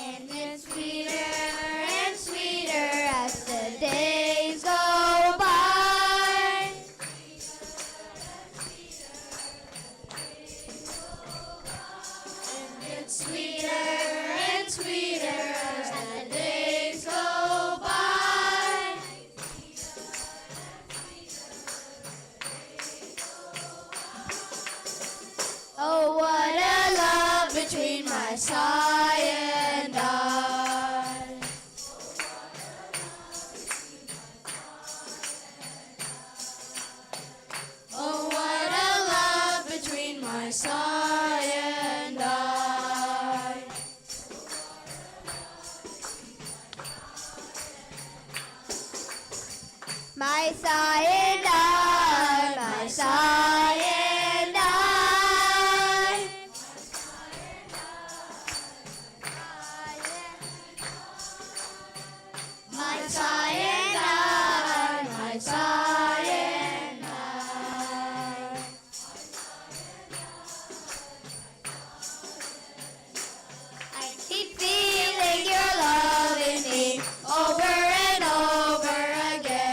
And it's sweeter and sweeter as the days go by. And it's sweeter and sweeter as the days go by. Oh, what a love between my sigh and I. Oh, what a love between my sigh and I. My sigh and I, my sigh and I. My sigh and I, my sigh and I. I keep feeling your love in me over and over again.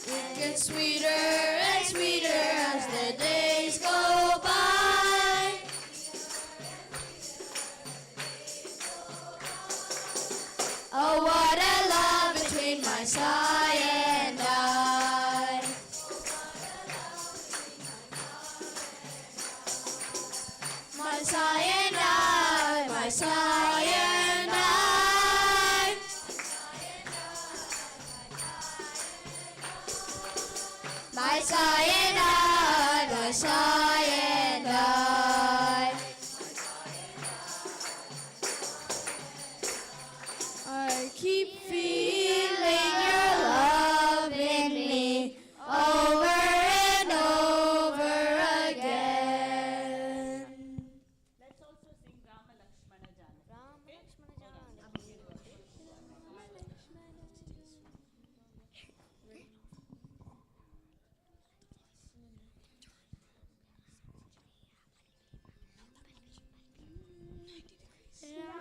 It gets sweeter and sweeter as the days go by. Oh, what a love between my sigh and I. My sigh and I, my sigh and I. My sigh and I, my sigh and I. I keep feeling your love in me over and over again. Let's also sing Rama Lakshmana Janaki.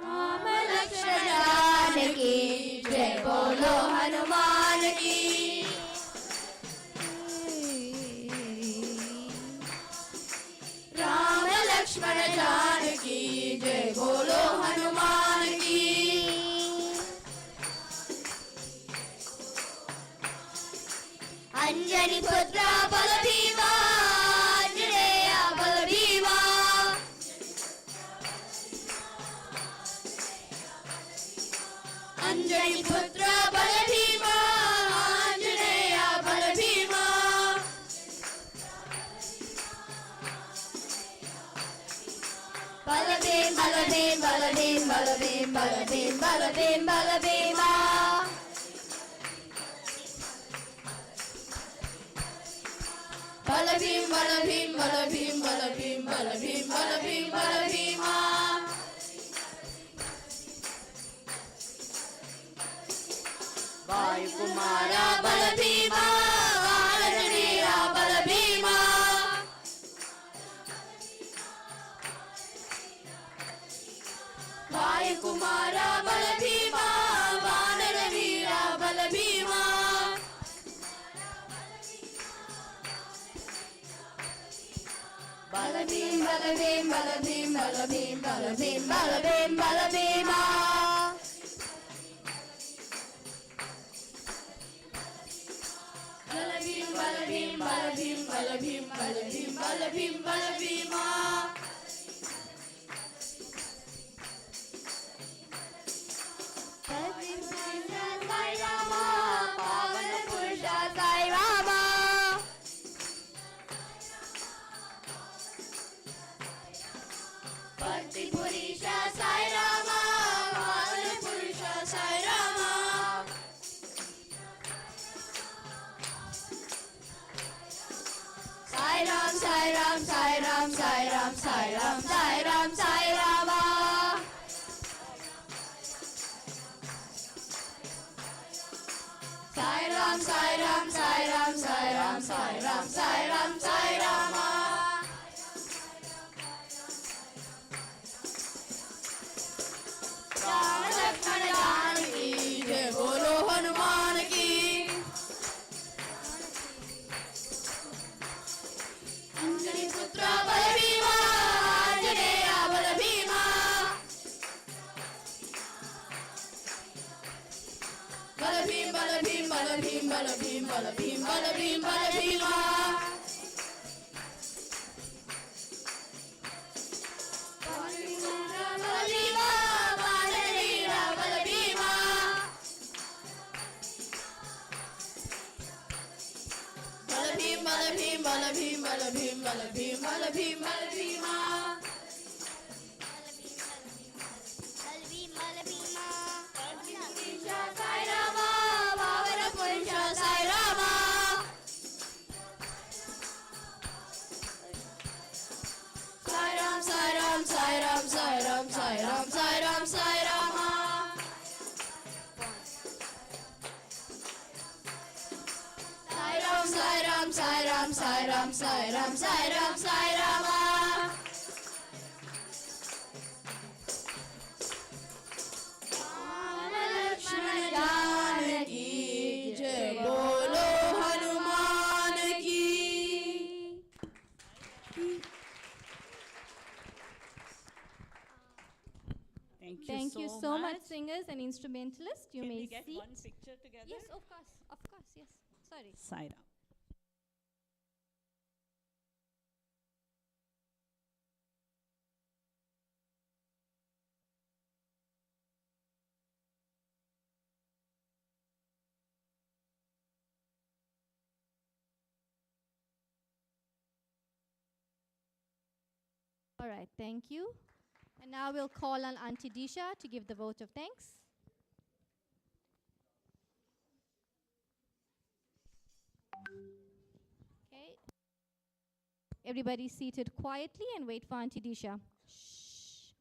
Rama Lakshmana Janaki, Jai Bolo Hanuman ki. Rama Lakshmana Janaki, Jai Bolo Hanuman ki. Anjani Putra Balabhima, Anjaneya Balabhima. Anjani Putra Balabhima, Anjaneya Balabhima. Balabhim, Balabhim, Balabhim, Balabhim, Balabhim, Balabhim, Balabhima. Balabhim, Balabhim, Balabhim, Balabhim, Balabhim, Balabhim, Balabhima. Vayu Kumara Balabhima, Anjaneya Balabhima. Thank you so much, singers and instrumentalists. You Can may we get seat. one picture together? Yes, of course, yes. Sorry. Side up. All right, thank you. And now we'll call on Auntie Disha to give the vote of thanks. Okay. Everybody seated quietly and wait for Auntie Disha. Shh.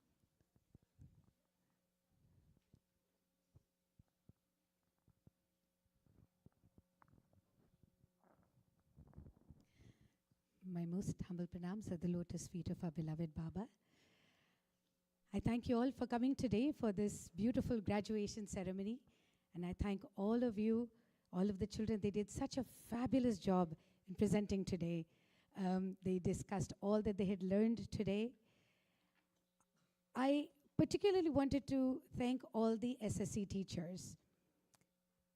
My most humble pranams at the lotus feet of our beloved Baba. I thank you all for coming today for this beautiful graduation ceremony. And I thank all of you, all of the children. They did such a fabulous job in presenting today. They discussed all that they had learned today. I particularly wanted to thank all the SSE teachers.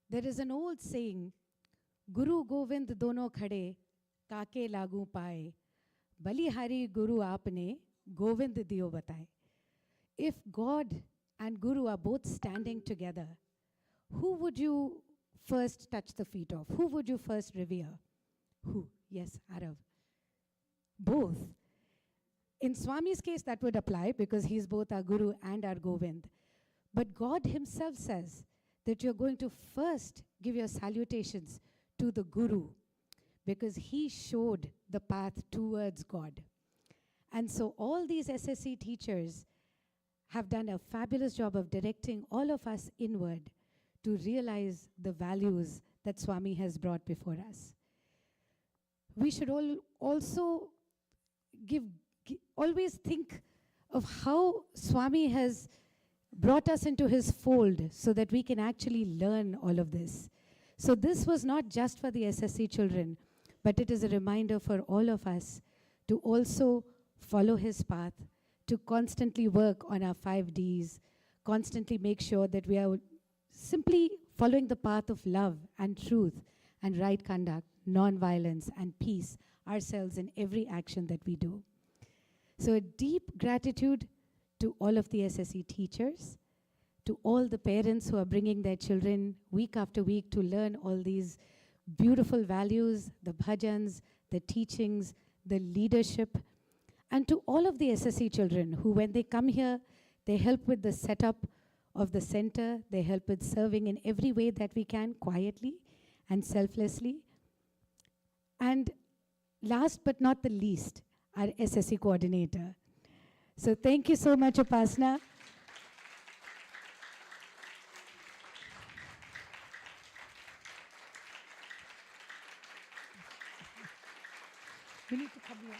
There is an old saying, Guru Govind dono khade, kaake lagu paaye. Balihari Guru aapne, Govind diyo bataye. If God and Guru are both standing together, who would you first touch the feet of? Who would you first revere? Who? Yes, Arav. Both. In Swami's case, that would apply because he's both our Guru and our Govind. But God himself says that you're going to first give your salutations to the Guru because he showed the path towards God. And so all these SSE teachers have done a fabulous job of directing all of us inward to realize the values that Swami has brought before us. We should also always think of how Swami has brought us into his fold so that we can actually learn all of this. So this was not just for the SSE children, but it is a reminder for all of us to also follow His path, to constantly work on our 5Ds, constantly make sure that we are simply following the path of love and truth and right conduct, non-violence and peace ourselves in every action that we do. So a deep gratitude to all of the SSE teachers, to all the parents who are bringing their children week after week to learn all these beautiful values, the bhajans, the teachings, the leadership, and to all of the SSE children who, when they come here, they help with the setup of the center, they help with serving in every way that we can, quietly and selflessly. And last but not the least, our SSE coordinator. So thank you so much, Upasna. We need to come here.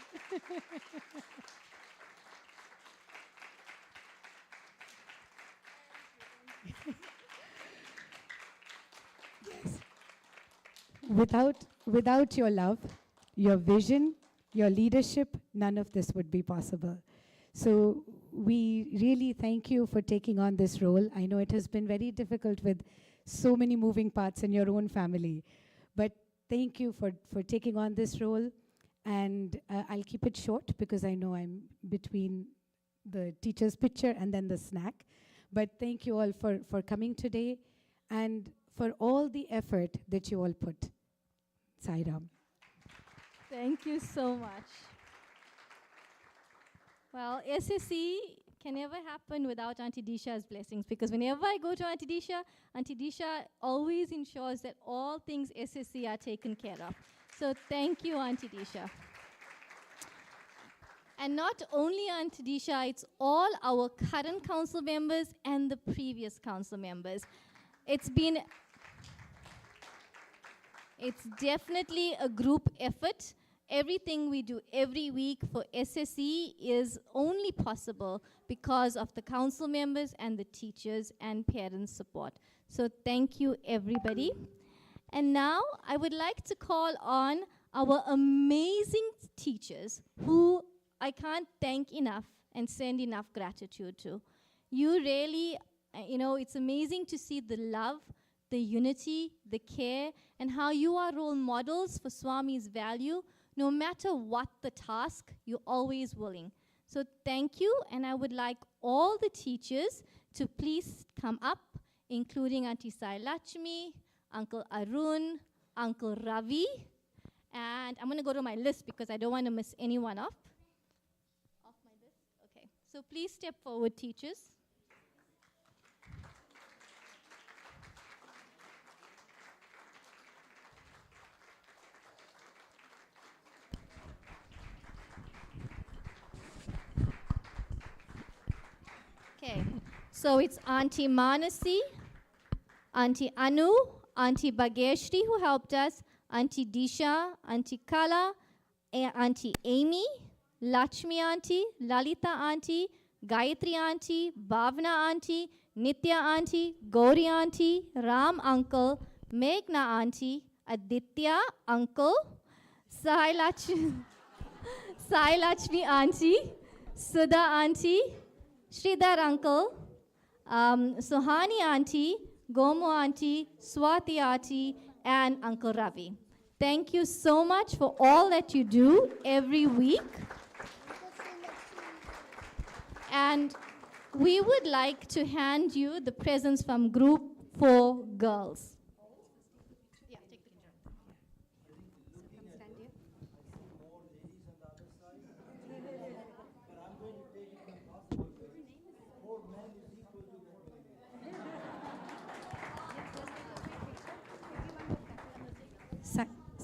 Yes. Without your love, your vision, your leadership, none of this would be possible. So we really thank you for taking on this role. I know it has been very difficult with so many moving parts in your own family, but thank you for taking on this role. And I'll keep it short because I know I'm between the teacher's picture and then the snack. But thank you all for coming today and for all the effort that you all put. Sairam. Thank you so much. Well, SSE can never happen without Auntie Disha's blessings, because whenever I go to Auntie Disha always ensures that all things SSE are taken care of. So thank you, Auntie Disha. And not only Auntie Disha, it's all our current council members and the previous council members. It's definitely a group effort. Everything we do every week for SSE is only possible because of the council members and the teachers and parents' support. So thank you, everybody. And now I would like to call on our amazing teachers who I can't thank enough and send enough gratitude to. You really, it's amazing to see the love, the unity, the care, and how you are role models for Swami's value. No matter what the task, you're always willing. So thank you, and I would like all the teachers to please come up, including Auntie Sai Lakshmi, Uncle Arun, Uncle Ravi, and I'm going to go to my list because I don't want to miss anyone off. Off my list? Okay. So please step forward, teachers. Okay. So it's Auntie Manasi, Auntie Anu, Auntie Bhageshri who helped us, Auntie Disha, Auntie Kala, Auntie Amy, Lakshmi Auntie, Lalita Auntie, Gayatri Auntie, Bhavna Auntie, Nitya Auntie, Gauri Auntie, Ram Uncle, Meghna Auntie, Aditya Uncle, Sai Lakshmi Auntie, Sudha Auntie, Sridhar Uncle, Sohani Auntie, Gomu Auntie, Swati Auntie, and Uncle Ravi. Thank you so much for all that you do every week. And we would like to hand you the presents from Group 4 Girls.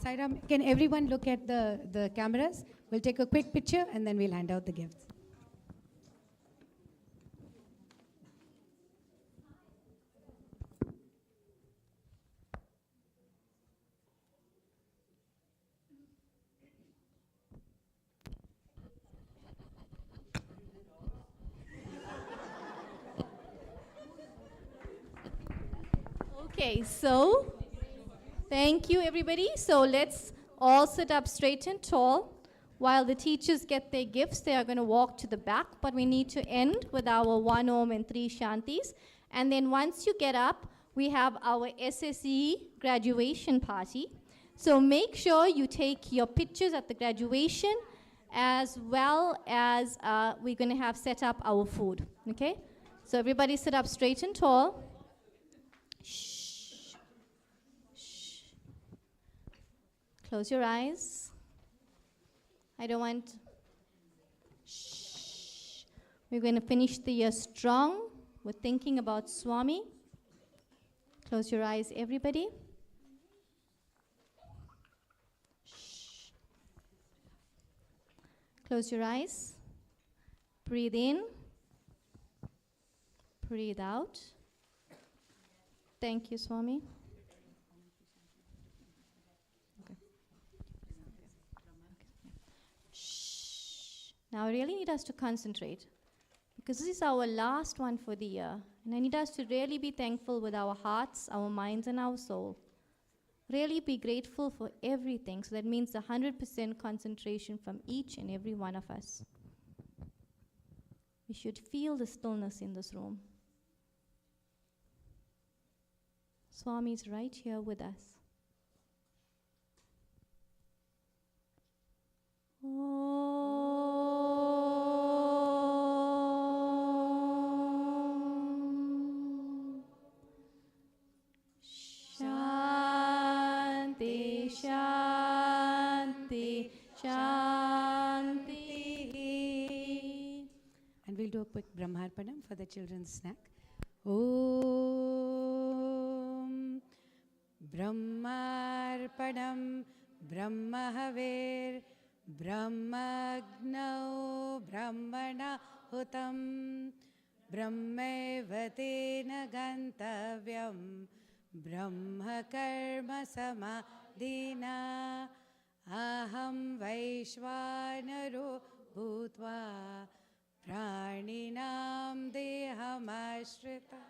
Sairam, can everyone look at the cameras? We'll take a quick picture and then we'll hand out the gifts. Okay, so thank you, everybody. So let's all sit up straight and tall. While the teachers get their gifts, they are going to walk to the back, but we need to end with our 1 Om and 3 Shantis. And then once you get up, we have our SSE graduation party. So make sure you take your pictures at the graduation, as well as we're going to have set up our food, okay? So everybody sit up straight and tall. Shh. Shh. Close your eyes. I don't want... Shh. We're going to finish the year strong with thinking about Swami. Close your eyes, everybody. Shh. Close your eyes. Breathe in. Breathe out. Thank you, Swami. Okay. Shh. Now I really need us to concentrate, because this is our last one for the year. And I need us to really be thankful with our hearts, our minds, and our soul. Really be grateful for everything. So that means 100% concentration from each and every one of us. We should feel the stillness in this room. Swami is right here with us. Shanti, Shanti, Shanti. And we'll do a quick Brahmarpanam for the children's snack. Om Brahmarpanam Brahmahaver Brahmagnau Brahmana Hutam Brahmevatena Gantavyam Brahma Karma Samadhina Aham Vaishvanaro Bhutva Praninam Dehamashrita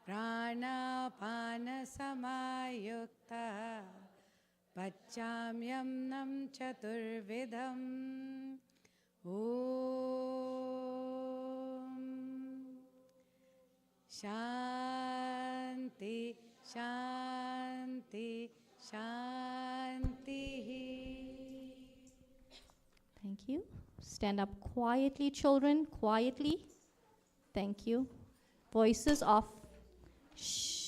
Pranapana Samayukta Pachamyam Nam Chaturvidham Om Shanti Shanti Shanti. Thank you. Stand up quietly, children, quietly. Thank you. Voices off. Shh.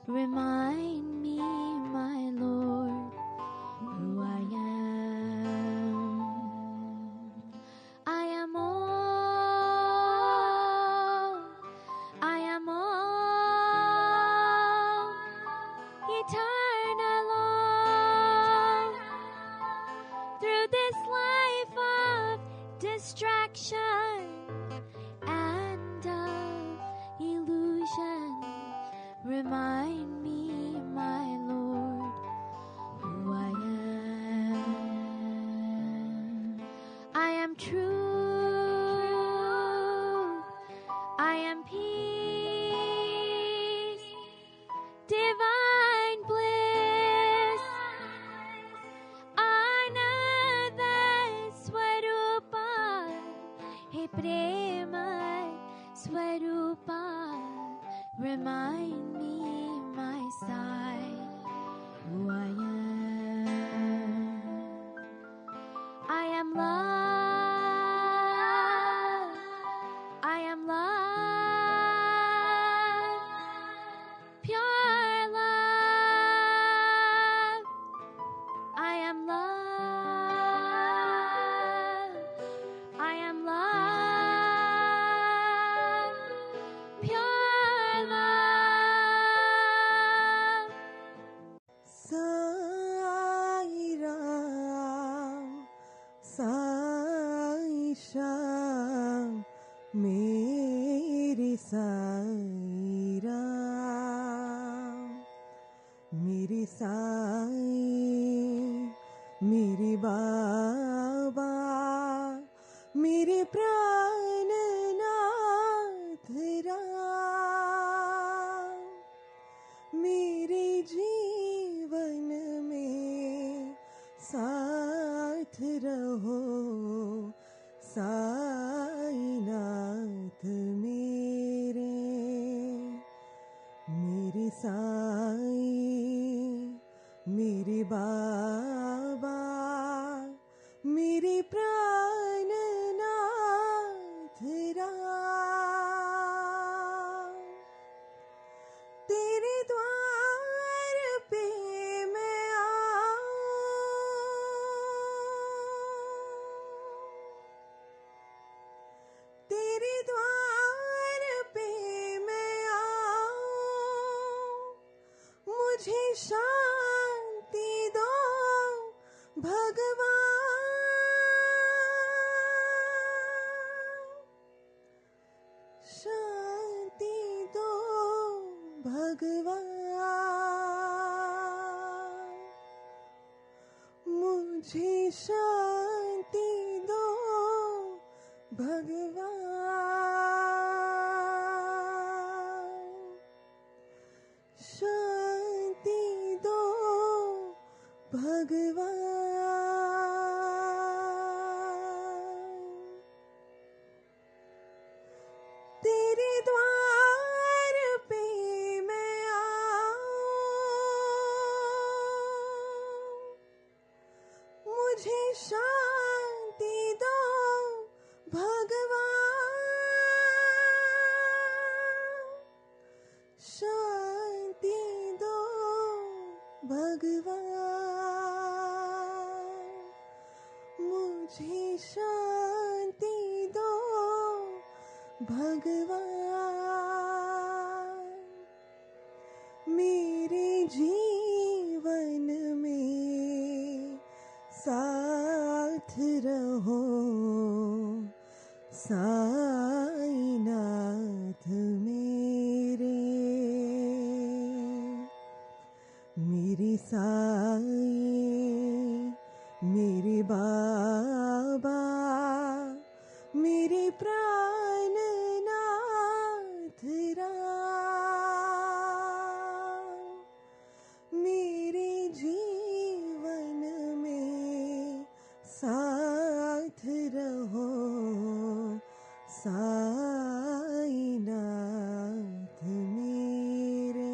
Remind me, my Lord, who I am. I am all, I am all, eternal all, through this life of distraction and of illusion. Remind me, my Lord, who I am. I am true, I am peace, divine bliss, Ananda Swarupa, He Prema Swarupa. Remind me, my side, who I am. I am love, I am love, pure love. I am love, I am love, pure love. Sai Ram, Sai Sham, Meri Sai Ram, Meri Sai, Meri Baba, Meri Prananath Ram, मेरे जीवन में साथ रहो साईनाथ मेरे, मेरे साई, मेरे बाबा, मेरे प्राणनाथ राम। तेरे द्वार पे मैं आऊं, तेरे द्वार पे मैं आऊं, मुझे शांति दो भगवान, शांति दो भगवान, मुझे शांति दो भगवान, शांति दो भगवान। तेरे द्वार पे मैं आऊं, मुझे शांति दो भगवान, शांति दो भगवान, मुझे शांति दो भगवान। मेरे जीवन में साथ रहो साईनाथ मेरे, मेरे साई, मेरे बाबा, मेरे प्राणनाथ राम। मेरे जीवन में साथ रहो साईनाथ मेरे।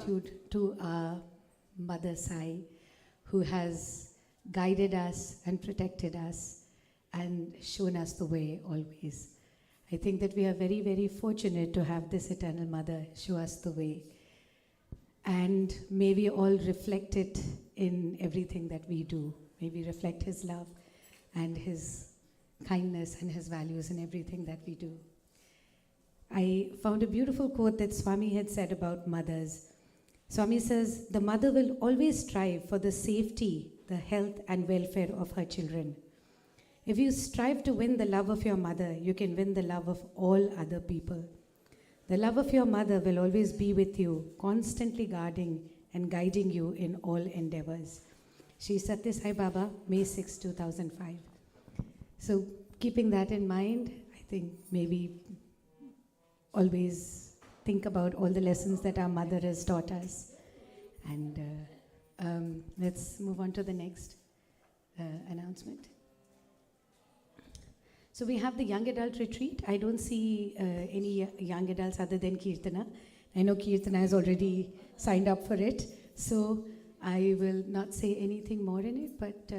gratitude to our Mother Sai, who has guided us and protected us and shown us the way always. I think that we are very, very fortunate to have this Eternal Mother show us the way. And may we all reflect it in everything that we do. May we reflect His love and His kindness and His values in everything that we do. I found a beautiful quote that Swami had said about mothers. Swami says, "The mother will always strive for the safety, the health and welfare of her children. If you strive to win the love of your mother, you can win the love of all other people. The love of your mother will always be with you, constantly guarding and guiding you in all endeavors." Shri Satya Sai Baba, May 6, 2005. So keeping that in mind, I think maybe always think about all the lessons that our mother has taught us. And let's move on to the next announcement. So we have the young adult retreat. I don't see any young adults other than Kirtana. I know Kirtana has already signed up for it. So I will not say anything more in it, but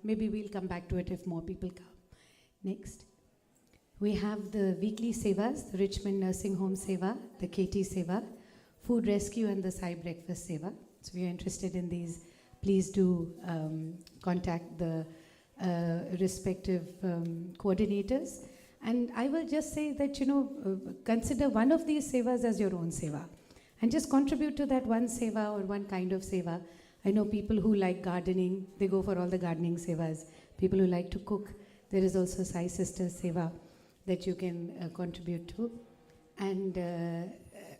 maybe we'll come back to it if more people come. Next. We have the weekly sevas, the Richmond Nursing Home Seva, the KT Seva, Food Rescue and the Sai Breakfast Seva. So if you're interested in these, please do contact the respective coordinators. And I will just say that, consider one of these sevas as your own seva. And just contribute to that one seva or one kind of seva. I know people who like gardening, they go for all the gardening sevas. People who like to cook, there is also Sai Sisters Seva that you can contribute to. And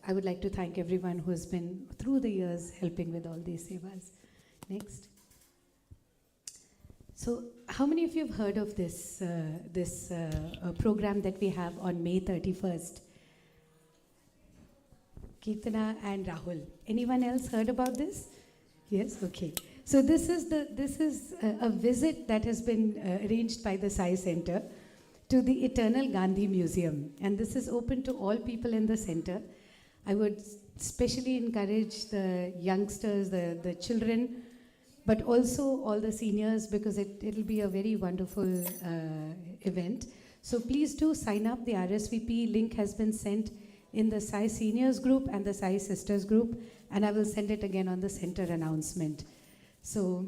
I would like to thank everyone who has been through the years helping with all these sevas. Next. So how many of you have heard of this program that we have on May 31st? Kirtana and Rahul. Anyone else heard about this? Yes? Okay. So this is a visit that has been arranged by the Sai Center to the Eternal Gandhi Museum. And this is open to all people in the center. I would especially encourage the youngsters, the children, but also all the seniors, because it'll be a very wonderful event. So please do sign up. The RSVP link has been sent in the Sai Seniors group and the Sai Sisters group, and I will send it again on the center announcement. So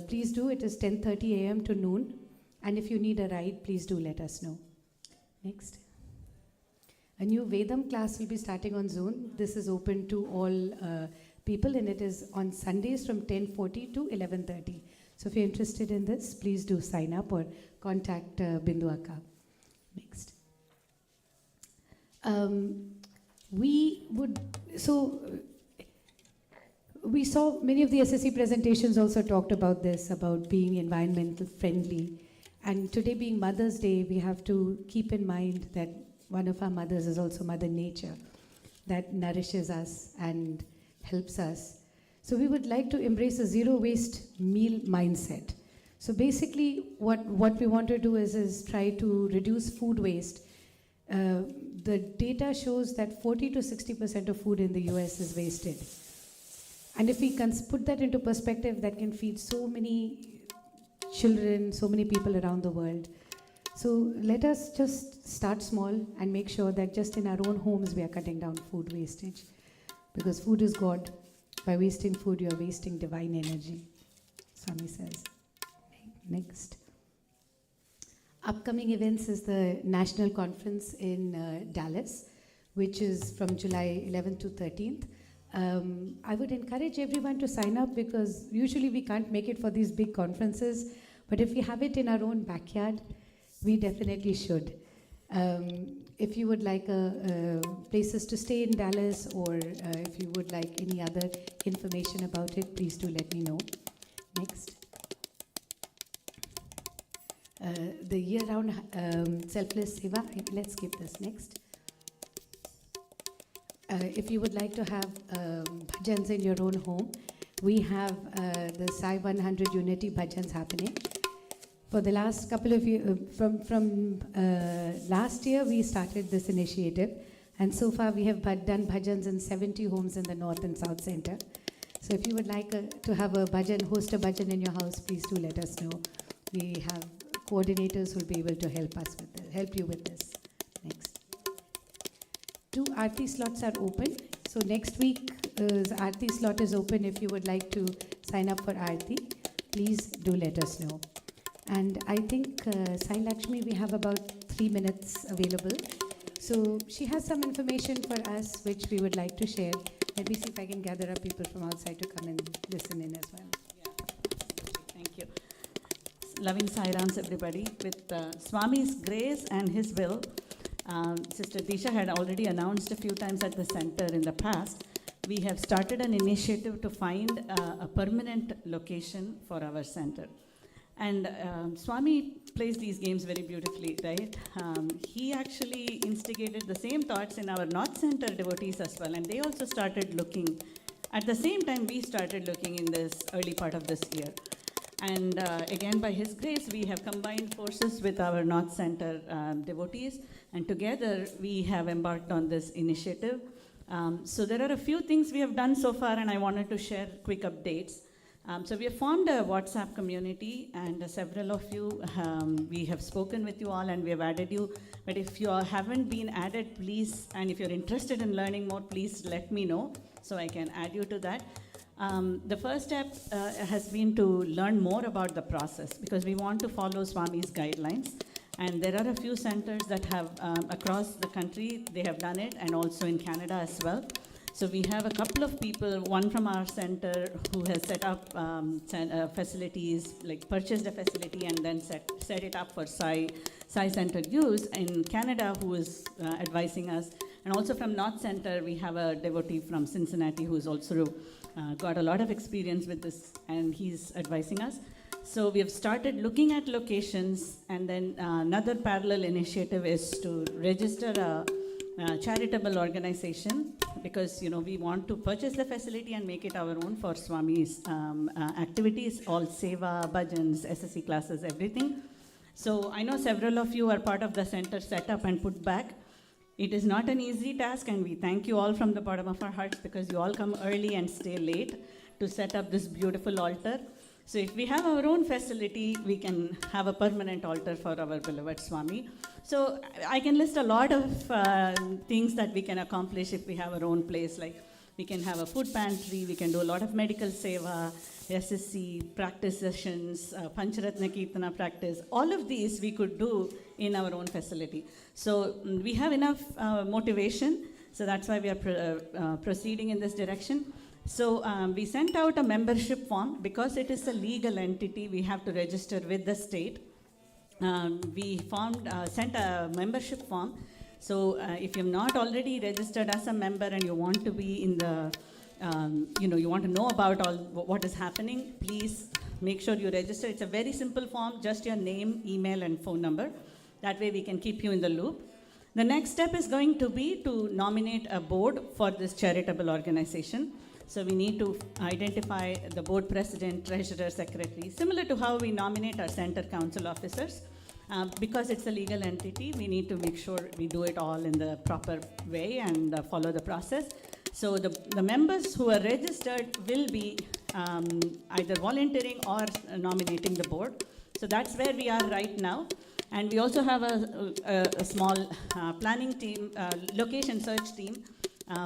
please do. It is 10:30 a.m. to noon. And if you need a ride, please do let us know. Next. A new Vedam class will be starting on Zoom. This is open to all people, and it is on Sundays from 10:40 to 11:30. So if you're interested in this, please do sign up or contact Bindu Akka. Next. We saw many of the SSE presentations also talked about this, about being environmental friendly. And today being Mother's Day, we have to keep in mind that one of our mothers is also Mother Nature, that nourishes us and helps us. So we would like to embrace a zero waste meal mindset. So basically what we want to do is try to reduce food waste. The data shows that 40 to 60% of food in the US is wasted. And if we can put that into perspective, that can feed so many children, so many people around the world. So let us just start small and make sure that just in our own homes we are cutting down food wastage. Because food is God. By wasting food, you are wasting divine energy, Swami says. Next. Upcoming events is the National Conference in Dallas, which is from July 11th to 13th. I would encourage everyone to sign up, because usually we can't make it for these big conferences, but if we have it in our own backyard, we definitely should. If you would like places to stay in Dallas, or if you would like any other information about it, please do let me know. Next. The year-round selfless seva, let's skip this. Next. If you would like to have bhajans in your own home, we have the Sai 100 Unity bhajans happening. For the last couple of years, from last year, we started this initiative, And so far, we have done bhajans in 70 homes in the North and South Center. So if you would like to have a bhajan, host a bhajan in your house, please do let us know. We have coordinators who will be able to help you with this. Next. 2 Aarti slots are open. So next week, Aarti slot is open. If you would like to sign up for Aarti, please do let us know. And I think, Sai Lakshmi, we have about 3 minutes available. So she has some information for us which we would like to share. Let me see if I can gather up people from outside to come and listen in as well. Thank you. Loving Sairams, everybody. With Swami's grace and his will, Sister Disha had already announced a few times at the center in the past. We have started an initiative to find a permanent location for our center. And Swami plays these games very beautifully, right? He actually instigated the same thoughts in our North Center devotees as well, and they also started looking. At the same time, we started looking in this early part of this year. And again, by His grace, we have combined forces with our North Center devotees, and together we have embarked on this initiative. So there are a few things we have done so far, and I wanted to share quick updates. So we have formed a WhatsApp community, and several of you, we have spoken with you all and we have added you. But if you haven't been added, please, and if you're interested in learning more, please let me know so I can add you to that. The first step has been to learn more about the process, because we want to follow Swami's guidelines. And there are a few centers that have, across the country, they have done it, and also in Canada as well. So we have a couple of people, one from our center who has set up facilities, like purchased a facility and then set it up for Sai Center use in Canada, who is advising us. And also from North Center, we have a devotee from Cincinnati who's also got a lot of experience with this, and he's advising us. So we have started looking at locations, and then another parallel initiative is to register a charitable organization, because we want to purchase the facility and make it our own for Swami's activities, all seva, bhajans, SSE classes, everything. So I know several of you are part of the center setup and put back. It is not an easy task, and we thank you all from the bottom of our hearts, because you all come early and stay late to set up this beautiful altar. So if we have our own facility, we can have a permanent altar for our beloved Swami. So I can list a lot of things that we can accomplish if we have our own place. Like we can have a food pantry, we can do a lot of medical seva, SSC, practice sessions, Pancharatna Kirtana practice. All of these we could do in our own facility. So we have enough motivation, so that's why we are proceeding in this direction. So we sent out a membership form. Because it is a legal entity, we have to register with the state. We sent a membership form. So if you're not already registered as a member and you want to be in the, you want to know about all what is happening, please make sure you register. It's a very simple form, just your name, email, and phone number. That way we can keep you in the loop. The next step is going to be to nominate a board for this charitable organization. So we need to identify the board president, treasurer, secretary, similar to how we nominate our center council officers. Because it's a legal entity, we need to make sure we do it all in the proper way and follow the process. So the members who are registered will be either volunteering or nominating the board. So that's where we are right now. And we also have a small planning team, location search team,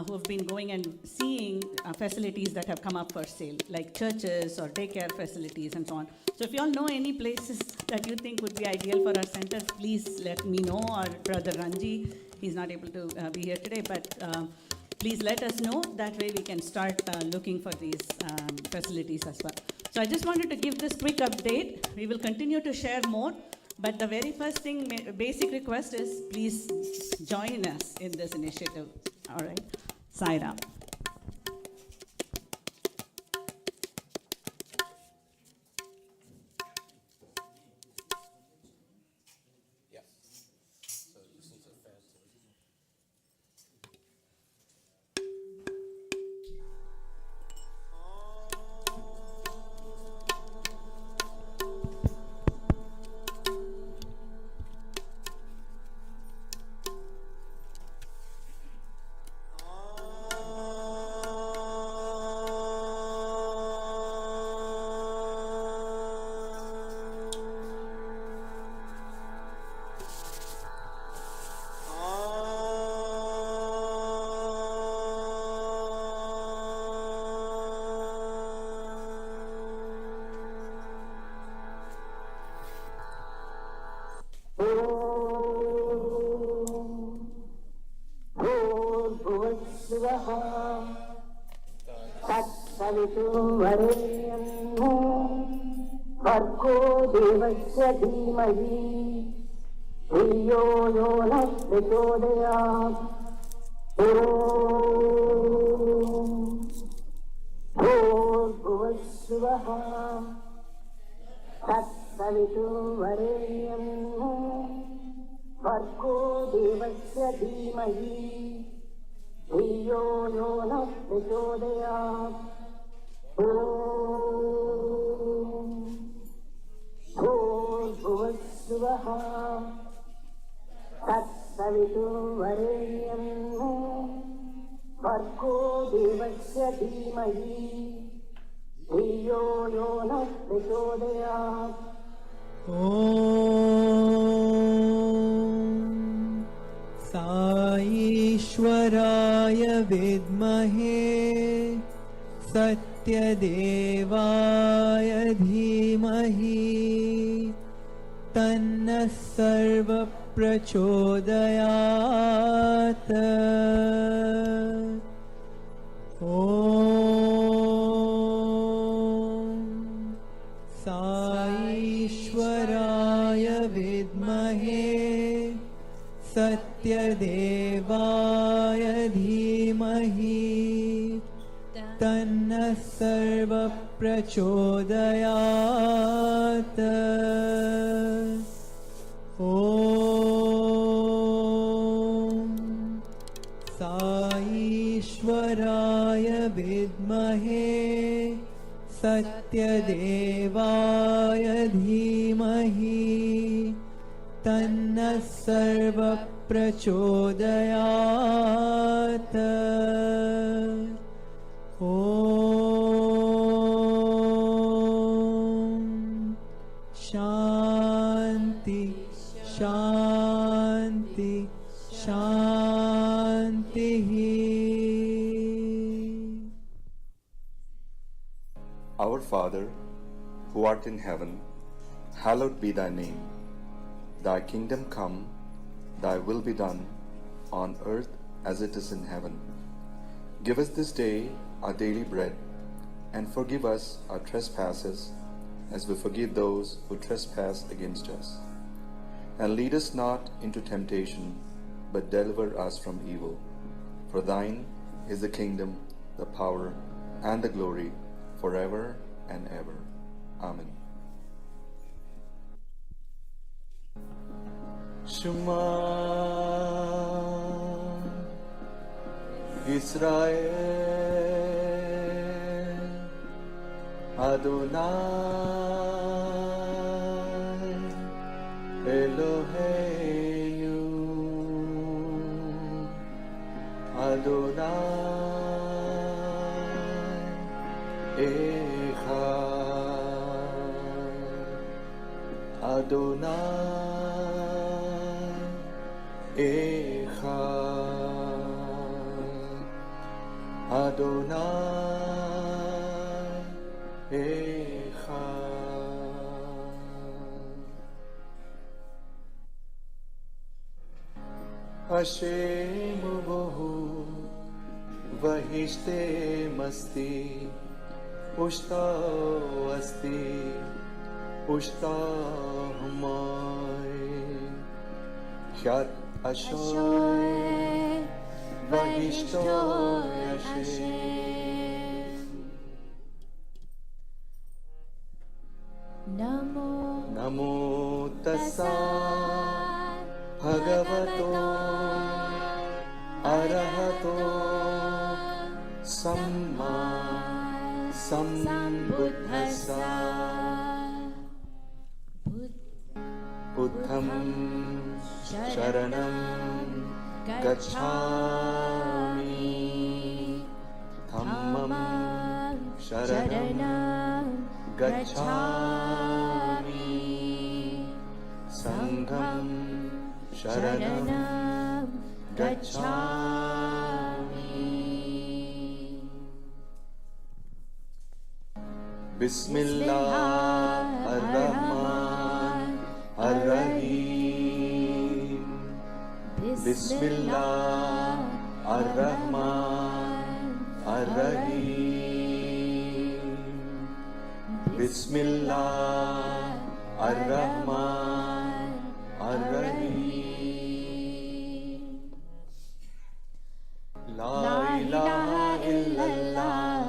who have been going and seeing facilities that have come up for sale, like churches or daycare facilities and so on. So if you all know any places that you think would be ideal for our center, please let me know, or Brother Ranji. He's not able to be here today, but please let us know. That way we can start looking for these facilities as well. So I just wanted to give this quick update. We will continue to share more, but the very first thing, basic request is please join us in this initiative. All right, Sai Ram. भूर्भुवस्सुवः तत्सवितुर्वरेण्यं भर्गो देवस्य धीमहि धियो यो नः प्रचोदयात् ॐ भूर्भुवस्सुवः तत्सवितुर्वरेण्यं भर्गो देवस्य धीमहि धियो यो नः प्रचोदयात् ॐ भूर्भुवस्सुवः तत्सवितुर्वरेण्यं भर्गो देवस्य धीमहि धियो यो नः प्रचोदयात् ॐ साईश्वराय विद्महे सत्यदेवाय धीमहि तन्नः सर्वप्रचोदयात् ॐ साईश्वराय विद्महे सत्यदेवाय धीमहि तन्नः सर्वप्रचोदयात् ॐ साईश्वराय विद्महे सत्यदेवाय धीमहि तन्नः सर्वप्रचोदयात् ॐ शान्ति शान्ति शान्तिः Our Father, who art in heaven, hallowed be thy name. Thy kingdom come, thy will be done, on earth as it is in heaven. Give us this day our daily bread, and forgive us our trespasses, as we forgive those who trespass against us. And lead us not into temptation, but deliver us from evil. For thine is the kingdom, the power, and the glory, forever and ever. Amen. Shema Israel Adonai Eloheinu Adonai Echad Adonai Echad Adonai Echad Hashem Bohu Vahishte Masti Ushta Asti Ushta Humai Hyat Ashoy Vahishto Yashem Namo Tassa Bhagavato Arahato Samma Sambuddhassa Buddham Sharanam Gacchami Dhammam Sharanam Gacchami Sangham Sharanam Gacchami Bismillah Ar-Rahman Ar-Rahim Bismillah Ar-Rahman, Ar-Rahim. Bismillah, Ar-Rahman, Ar-Rahim. La ilaha illallah,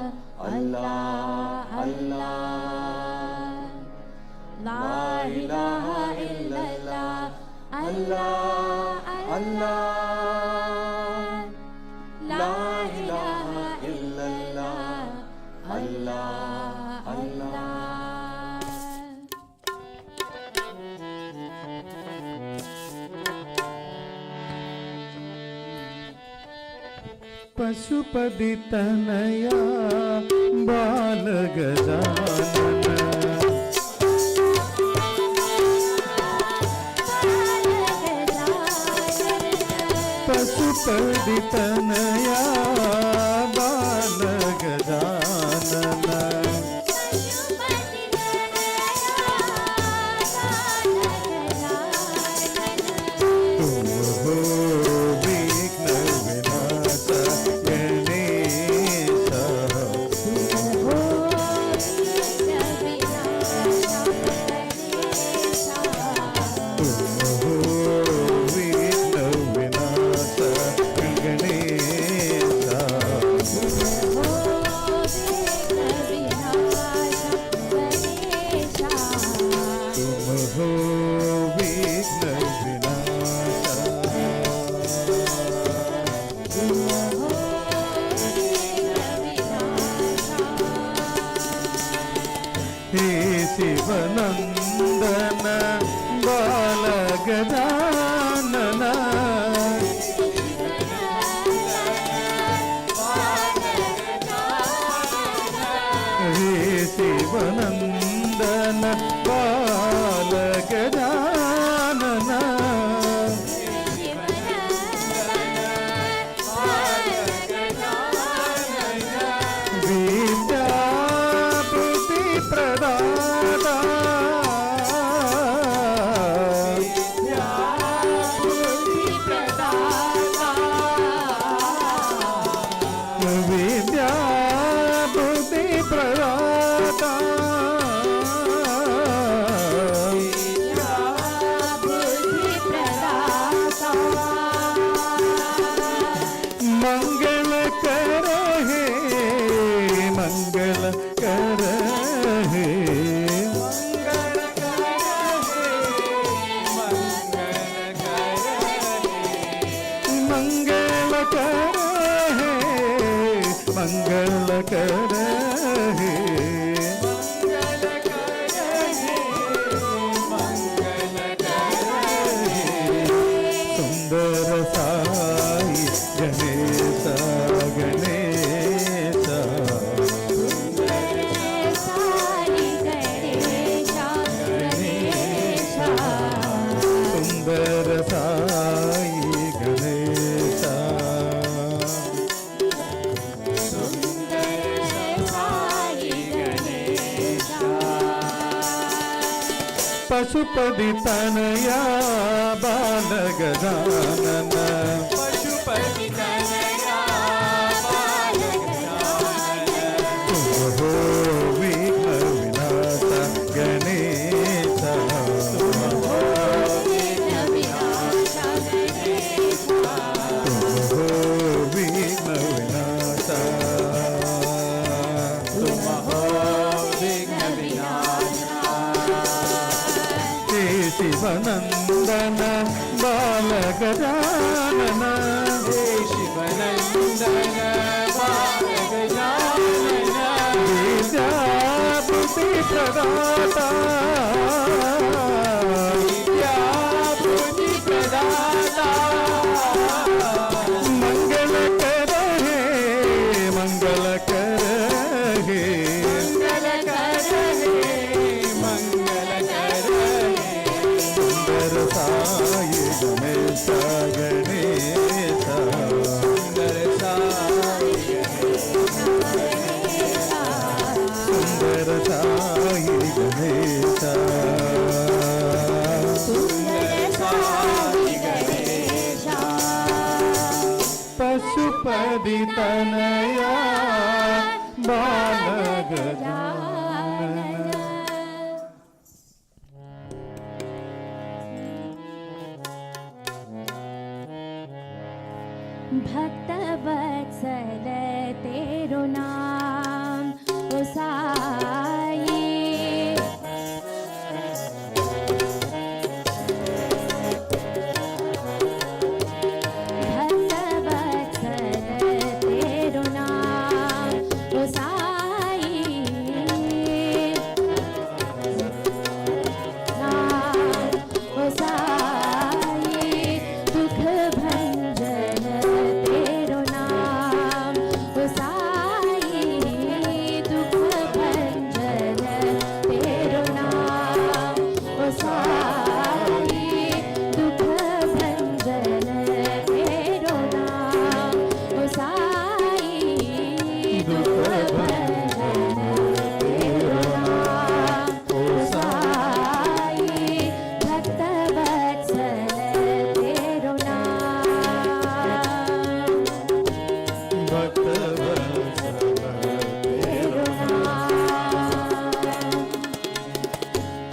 Allah, Allah. La ilaha illallah, Allah, Allah. La ilaha illallah, Allah, Allah. Pashupati Tanaya बाल गजानन पशुपति तनया बाल गजानन तुम हो विघ्न विनाश गणेश तुम हो विघ्न विनाश गणेश तुम हो विघ्न हे शिवनंदन बाल गजानन हे शिवनंदन बाल गजानन विद्या बुद्धि प्रदाता विद्या बुद्धि प्रदाता मंगल कर हे मंगल कर हे मंगल कर हे मंगल कर हे सुंदर साई गणेश गणेश सुंदर साई गणेश पशुपति तनया बाल गजानन पशुपति तनया बाल गजानन तुम हो विघ्न विनाश गणेश तुम हो विघ्न विनाश गणेश तुम हो विघ्न विनाश तुम हो विघ्न विनाश हे शिवनंदन बाल गजानन हे शिवनंदन बाल गजानन विद्या बुद्धि प्रदाता विद्या बुद्धि प्रदाता मंगल कर हे मंगल कर हे मंगल कर हे मंगल कर सुंदर साई गणेश गणेश सुंदर साई गणेश सुंदर साई गणेश द्रौपदी तनया बालगजानन। भक्त वत्सल तेरो नाम ओ साई। भक्त वत्सल तेरो नाम ओ साई। नाम ओ साई दुख भंजन तेरो नाम ओ साई। दुख भंजन तेरो नाम ओ साई। दुख भंजन तेरो नाम ओ साई। दुख भंजन तेरो नाम ओ साई। भक्त वत्सल तेरो नाम। भक्त वत्सल तेरो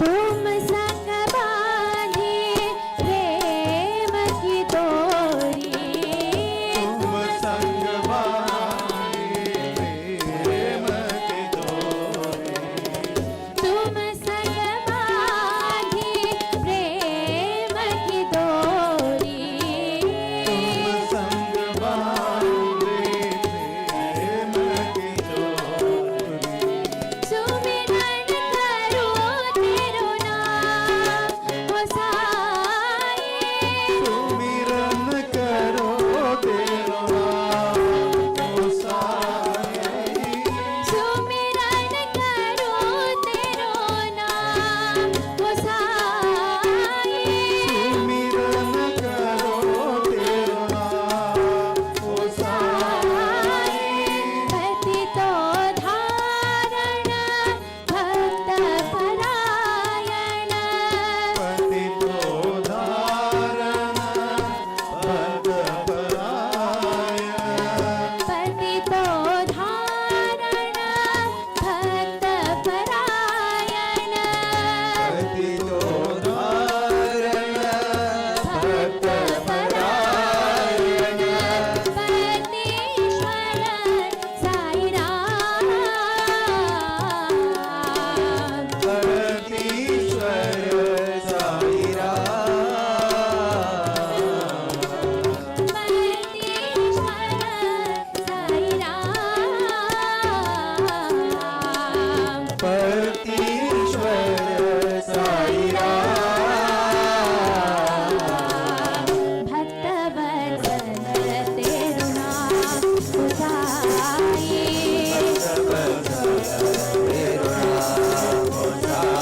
तुम संग बांधी प्रेम की डोरी। तुम संग बांधी प्रेम की डोरी। तुम संग बांधी प्रेम की डोरी। तुम संग बांधी प्रेम की डोरी। सुमिरन करो तेरो नाम ओ साई। सुमिरन करो तेरो नाम ओ साई। सुमिरन करो तेरो नाम ओ साई। सुमिरन करो तेरो नाम ओ साई। पतितो धारण भक्त परायण। पतितो धारण भक्त परायण। पतितो धारण भक्त परायण। पतितो धारण भक्त परायण। परमेश्वर साई राम। परमेश्वर साई राम। परमेश्वर साई राम। परमेश्वर साई राम। भक्त वत्सल तेरो नाम ओ साई। तेरो नाम ओ साई।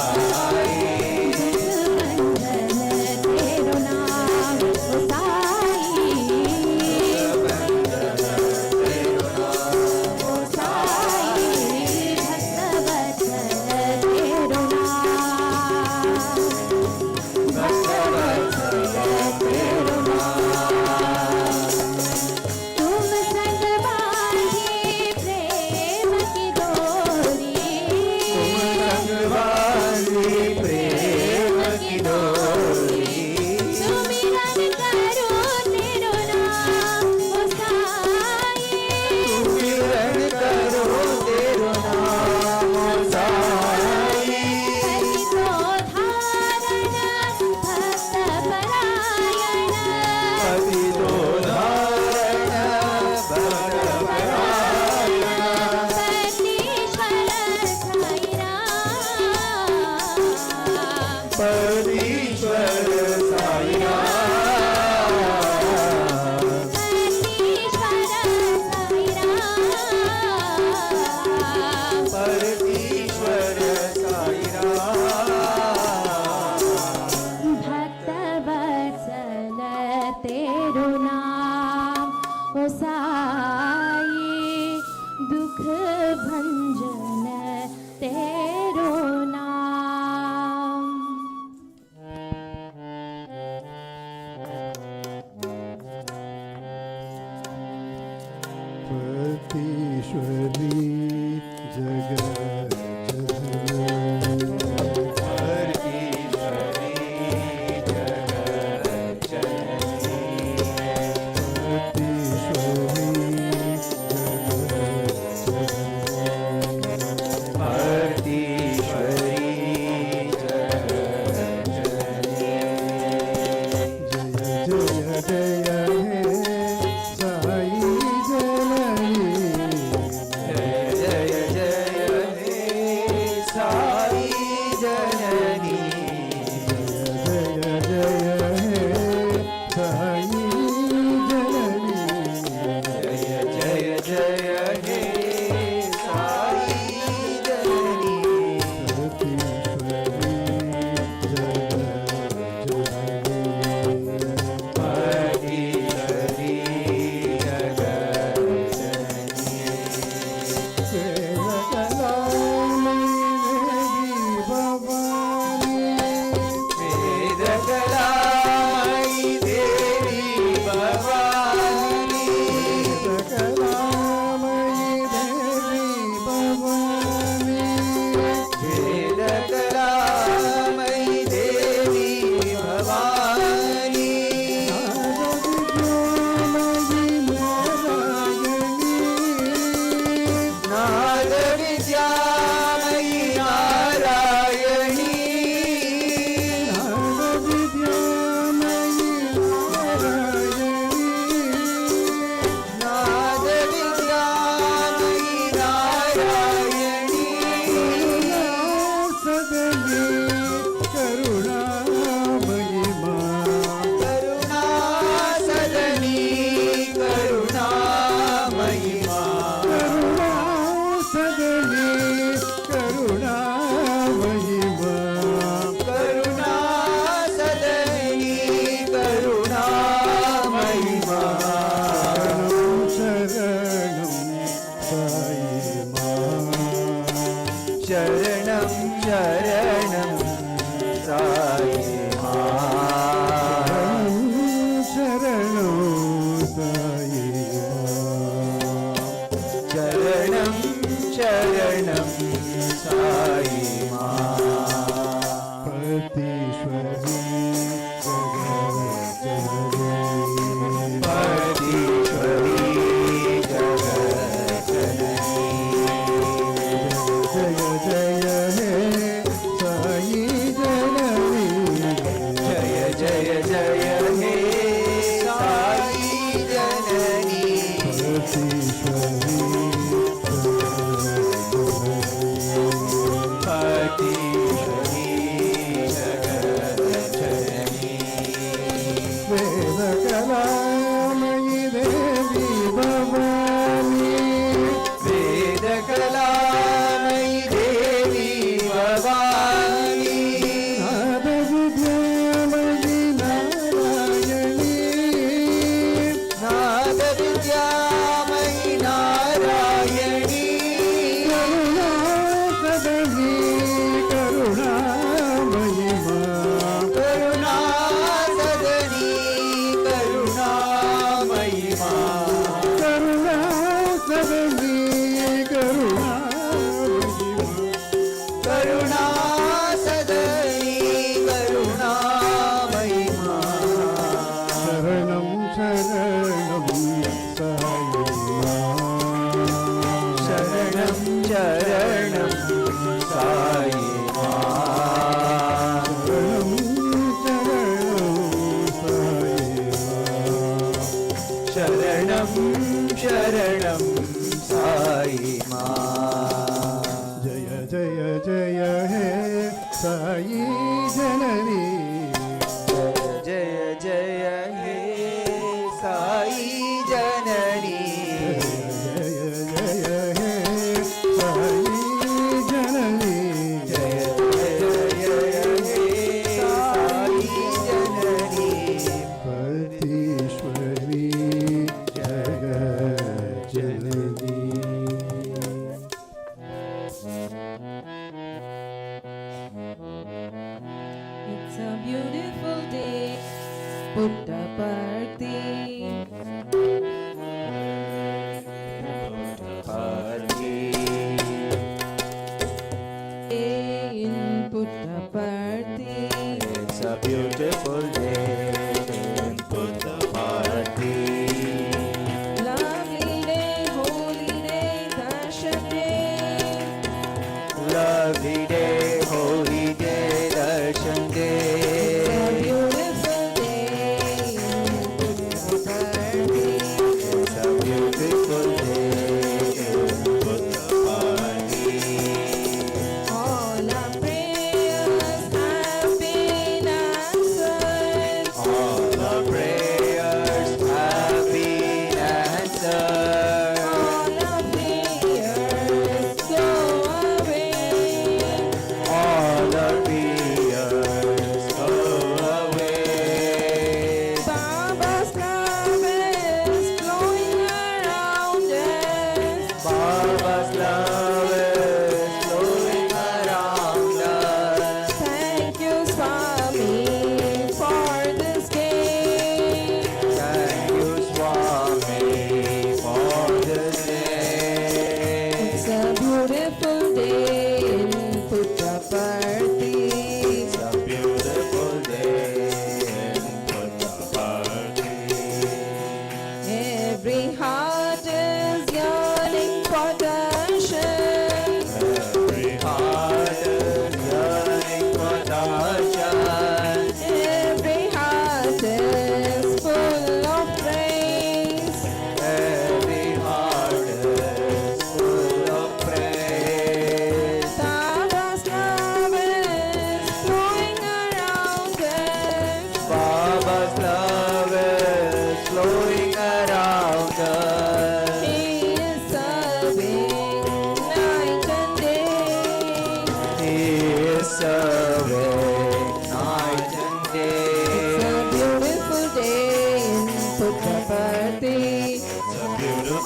भंजन तेरो नाम ओ साई। तेरो नाम ओ साई। भक्त वत्सल तेरो नाम। भक्त वत्सल तेरो नाम। तुम संग बांधी प्रेम की डोरी। तुम संग बांधी प्रेम की डोरी। सुमिरन करो तेरो नाम ओ साई। सुमिरन करो तेरो नाम ओ साई। पतितो धारण भक्त परायण। पतितो धारण भक्त परायण। परमेश्वर साई राम। परमेश्वर साई राम। परमेश्वर साई राम। भक्त वत्सल तेरो नाम ओ साई। दुख भंजन तेरो नाम। पतीश्वरी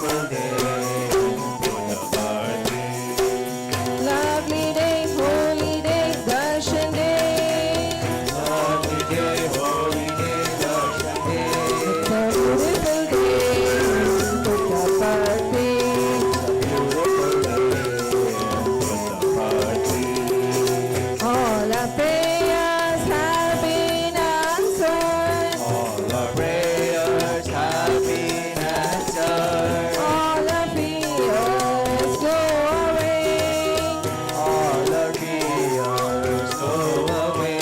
beautiful day in Puttaparthi. Lovely day, holy day, darshan day. Lovely day, holy day, darshan day. It's a beautiful day in Puttaparthi. Beautiful day in Puttaparthi. All our prayers have been answered. All our prayers have been answered. All our fears go away. All our fears go away.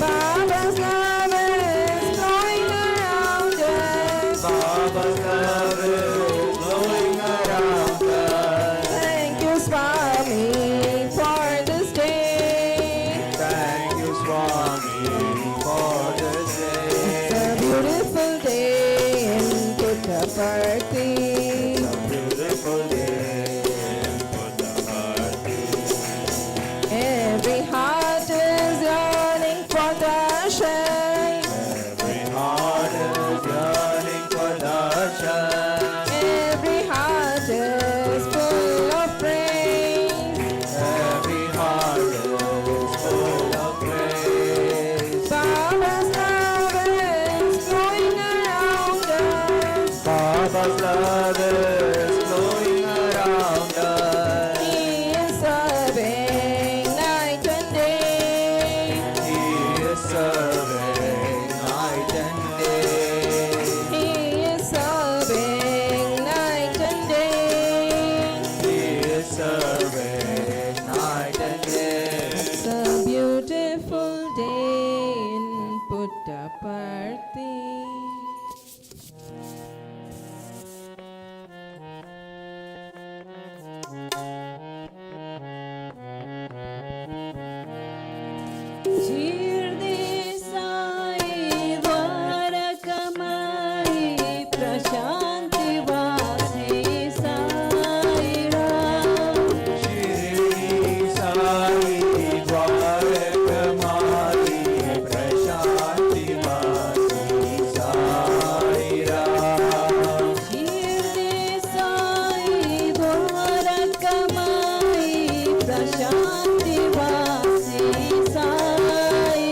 Baba's love is flowing around us. Baba's love is blowing around us. Thank you, Swami, for this day. Thank you, Swami, for this It's a day. beautiful day in Puttaparthi. It's a beautiful day in Puttaparthi. Every heart is yearning for darshan. Every heart is yearning for darshan. Every heart is full of praise. Every heart is full of praise. Baba's love is flowing around us. Baba's love is flowing around us. He is serving night and day. He is serving night and day. He is serving night and day. He is serving night and day. It's a beautiful day in Puttaparthi. Jirde sai dwarakamai prashanti vasi sai ram. Shirdi Sai Dwarakamai Prashanti Vasi Sai Ram. Shirdi sai dwarakamai prashanti vasi sai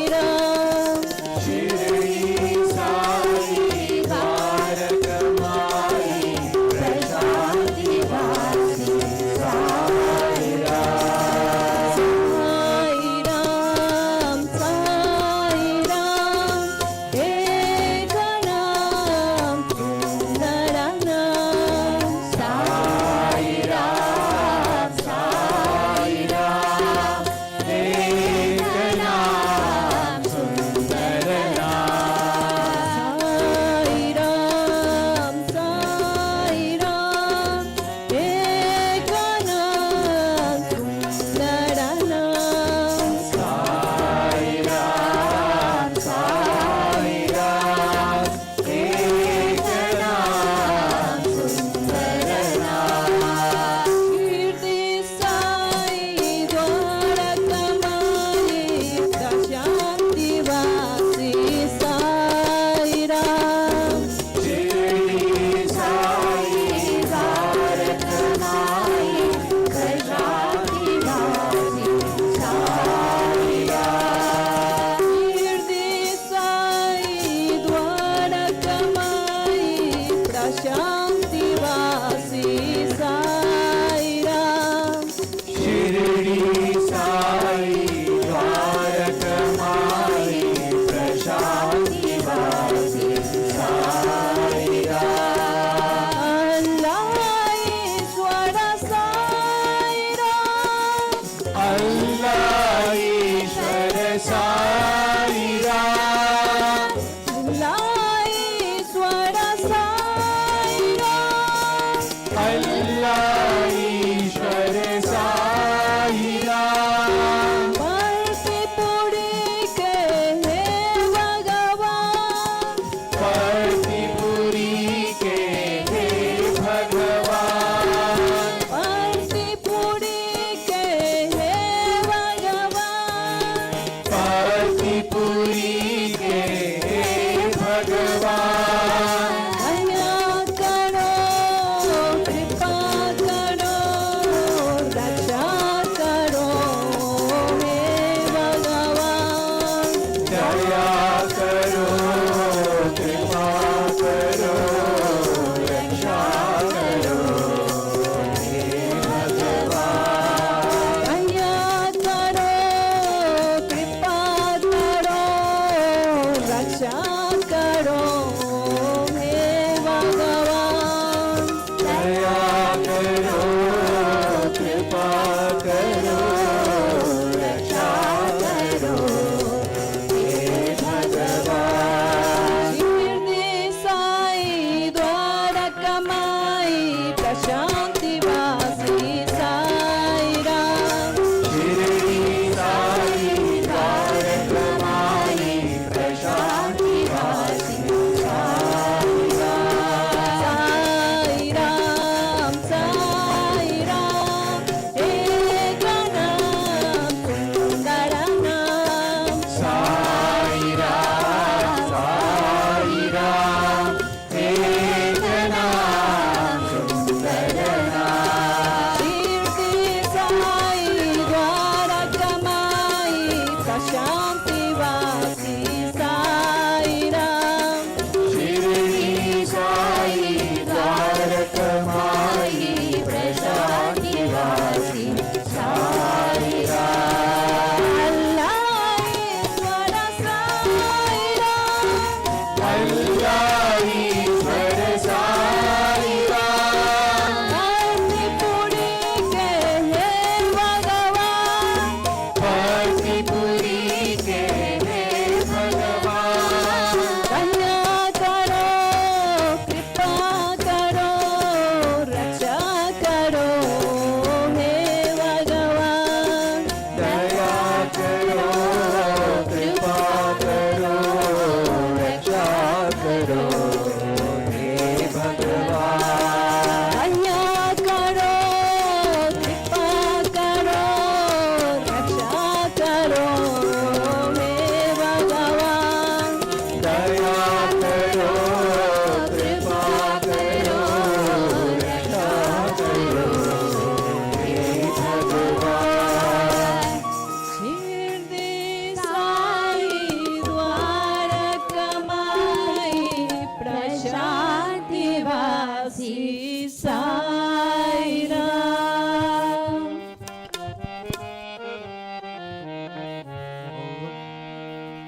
Sai Ram.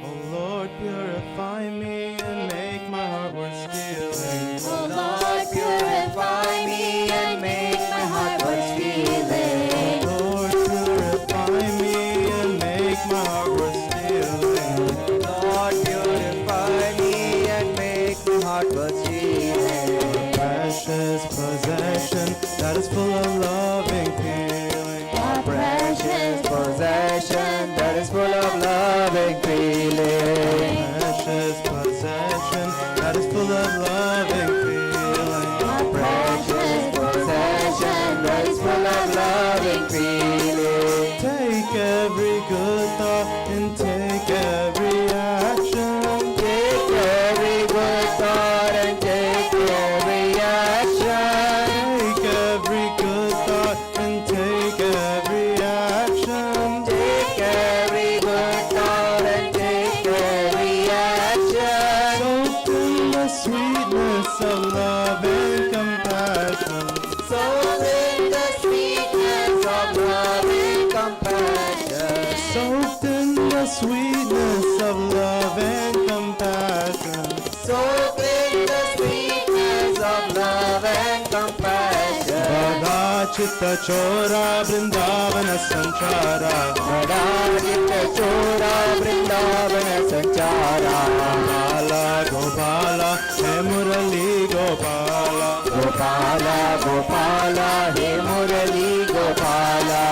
Oh Lord, purify me and make my heart worth stealing. Oh Lord, purify me and make my heart worth feeling. Oh Lord, purify me and make my heart worth stealing. Lord, purify me and make my heart worth stealing. Precious possession that is full of loving feeling. A precious possession that is full of loving feeling. Precious possession that is full of loving feeling. A precious possession that is full of loving feeling. Take every good thought and take every action. Take every good thought and take every action. Take every good thought and take every action. Take every good thought and take every action. Soaked in the sweetness of love and compassion. Soaked in the sweetness of love and compassion. Soaked in the sweetness of love and compassion. Soaked in the sweetness of love and compassion. Bada chitta chora vrindavana sanchara. Bada chitta chora vrindavana sanchara. Gopala Gopala He Murali Gopala. Gopala Gopala He Murali Gopala.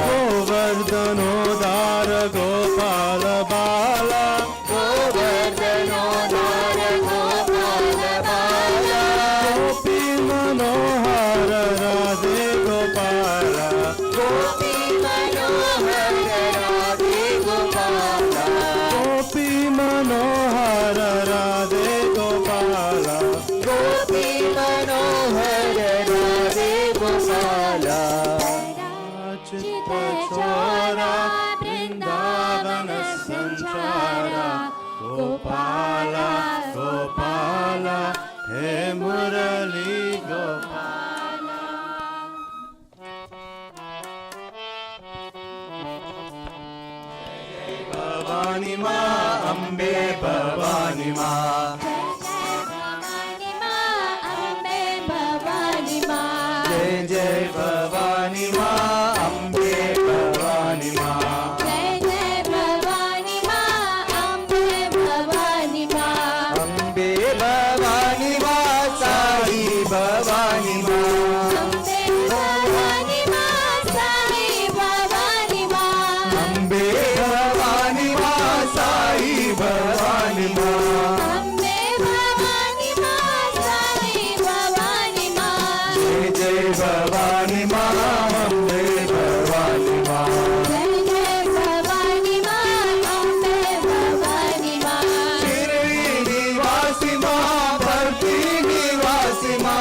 Govardhanodara Gopala Bala. Govardhanodara Gopala Bala. Gopi Manohara Radhe Gopala. Gopi Manohara Radhe Gopala. Gopi Manohara Radhe Gopala. Gopi Manohara Radhe Gopala. Chitta Chora Vrindavana Sanchara. Gopala Gopala He Murali Gopala. Bhavani Ma Ambe Bhavani Ma. Jai Jai Bhavani Ma Ambe Bhavani Ma. Ambe Bhavani Ma Sai Bhavani Ma. Ambe Bhavani Ma Sai Bhavani Ma. Jai Jai Bhavani Ma Ambe Bhavani Ma. Shirdi Nivasi Ma Bharti Nivasi Ma.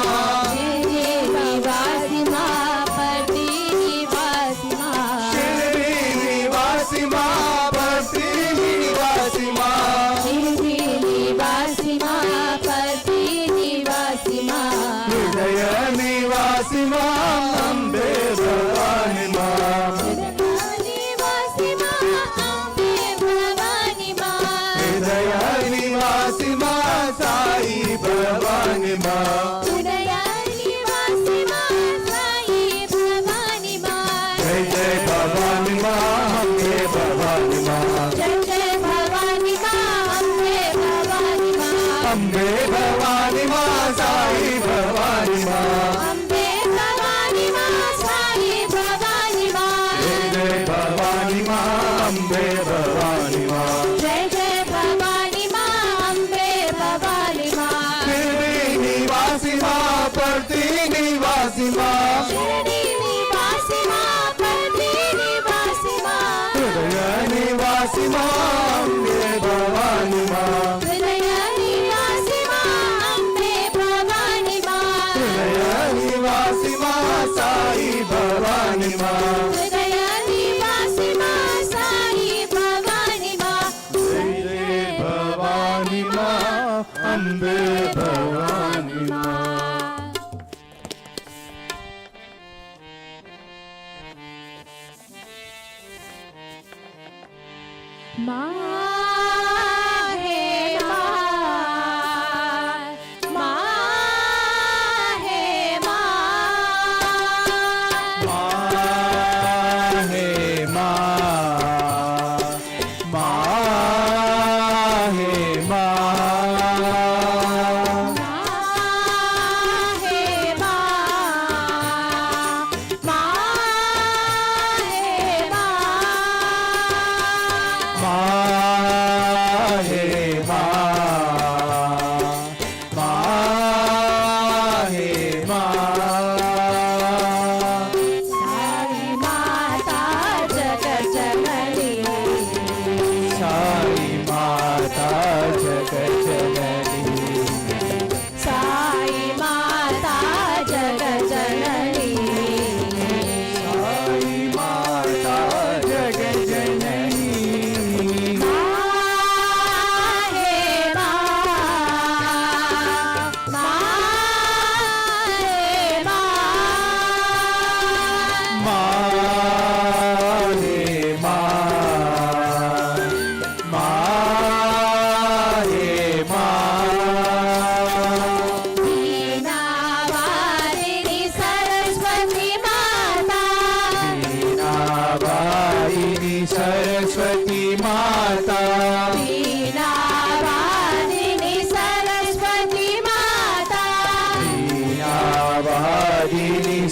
Shirdi Nivasi Ma Bharti Nivasi Ma. Hridaya Nivasi Ma Ambe Bhavani Ma. Hridaya Nivasi Ma Sai Bhavani Ma. Jai Jai Bhavani Ma Ambe Bhavani Ma. Ambe Bhavani Ma Sai Bhavani Ma. Jai Jai Bhavani Ma Ambe Bhavani Ma. Shirdi Nivasi Ma Bharti Nivasi Ma. Hridaya Nivasi Ma Ambe Bhavani Ma. Hridaya Nivasi Ma Sai Bhavani Ma. Jai Jai Bhavani Ma Ambe Bhavani Ma.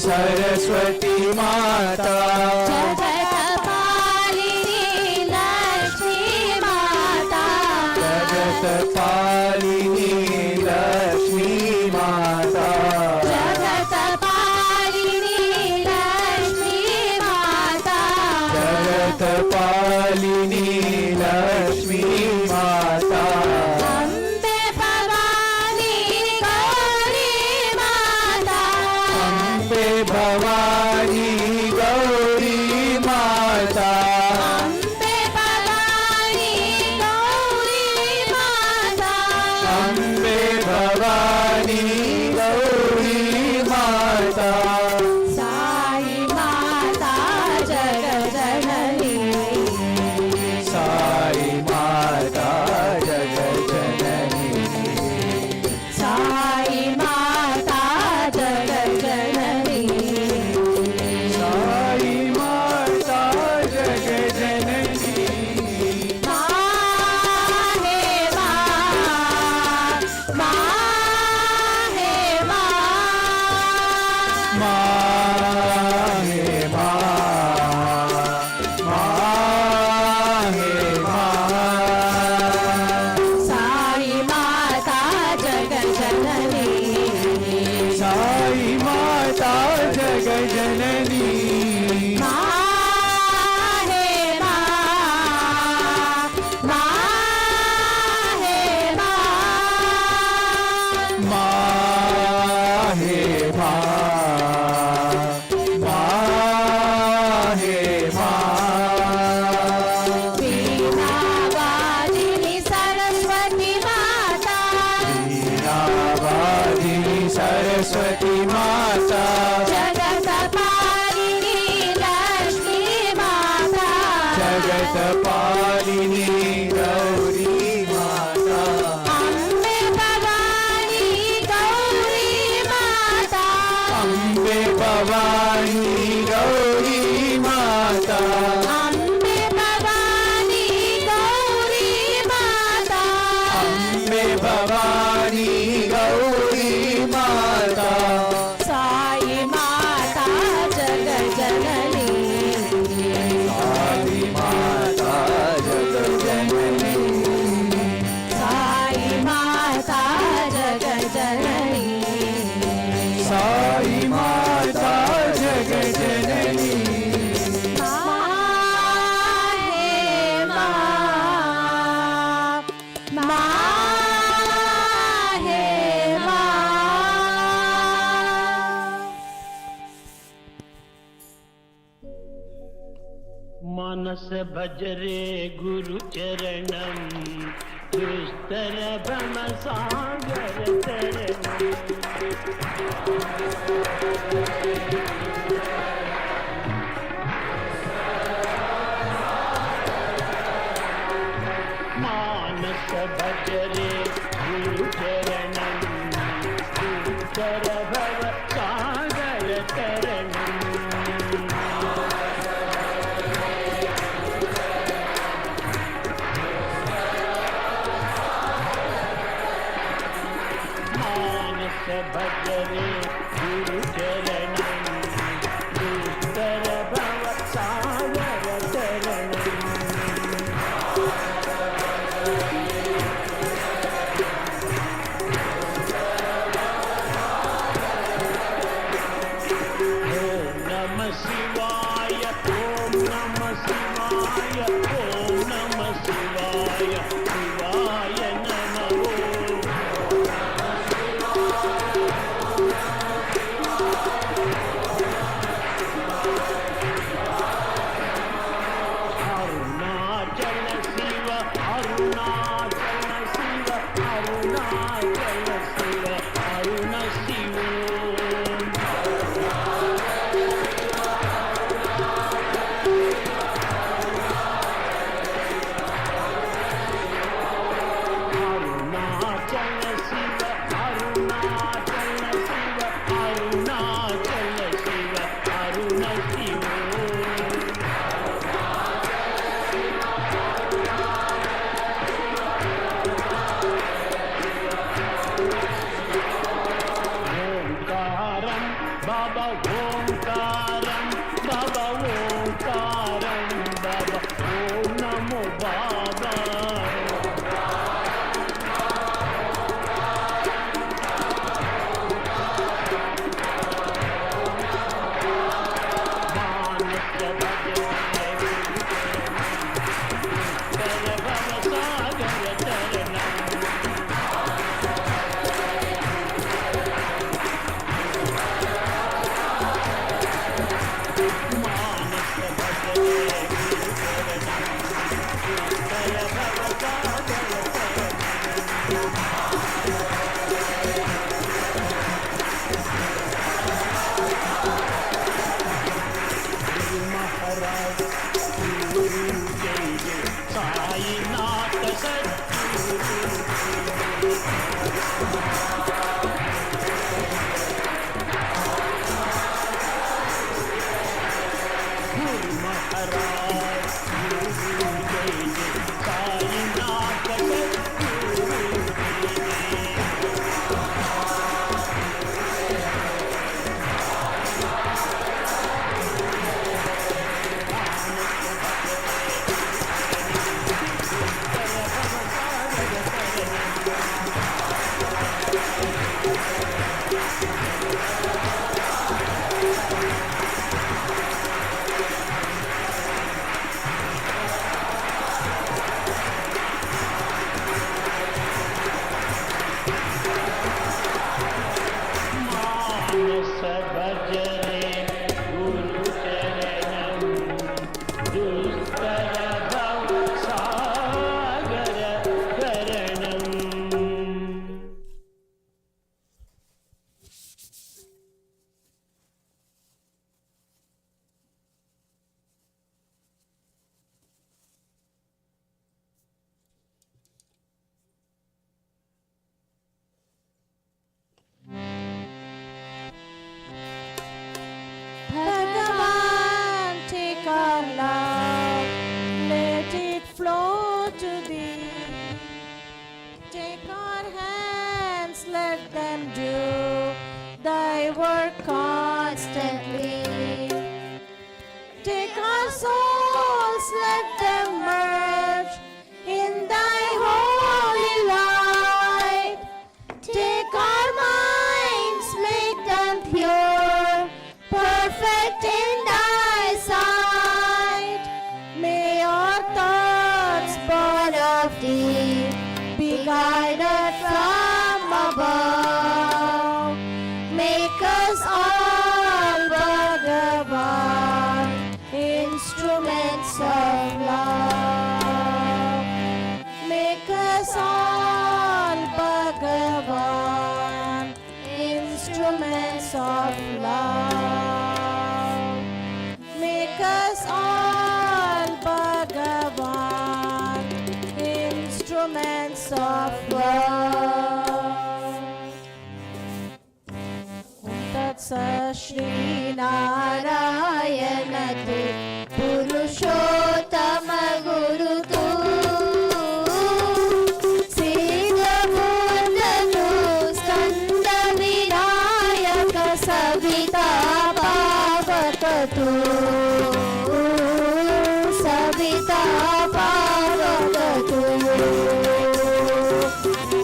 Saraswati माता जगतपालिनी लक्ष्मी माता जगतपालिनी लक्ष्मी माता जगतपालिनी लक्ष्मी माता अम्बे भवानी गौरी माता अम्बे भवानी गौरी माता अम्बे भवानी गौरी माता अम्बे भवानी गौरी माता साई माता जगजननी साई माता जगजननी साई माता जगजननी साई माता जगजननी माँ हे माँ हे माँ माँ हे माँ साई माता जगजननी साई माता जगजननी माँ हे माँ हे माँ हे माँ माँ हे माँ वीणा वादिनी सरस्वती माता वीणावादिनी सरस्वती माता जगतपालिनी लक्ष्मी माता जगतपालिनी गौरी माता अम्बे भवानी गौरी माता अम्बे भवानी गौरी माता अम्बे भवानी गौरी माता अम्बे भवानी गौरी माता साई माता जगजननी साई माता जगजननी साई माता जगजननी साई माता जगजननी माँ हे माँ हे मानस भजरे गुरु चरणम दुस्तर भ्रम सागर भजरे गुरु चरणं दुष्कर भव सागर तरणं मानस भजरे गुरु चरणं दुष्कर भव सागर तरणं शिवाय ओम नमः शिवाय ओम नमः शिवाय शिवाय नमः Arunachal Shiv Arunachal Shiv Arunachal Shiv Arun Shiv Baba Omkaram, Baba Omkaram, Baba Om Namo Baba. Guided from above, make us all Shrinarayan तू पुरुषोत्तम गुरु तू सिद्धबुद्ध तू स्कंद विनायक सविता पावक तू सविता पावक तू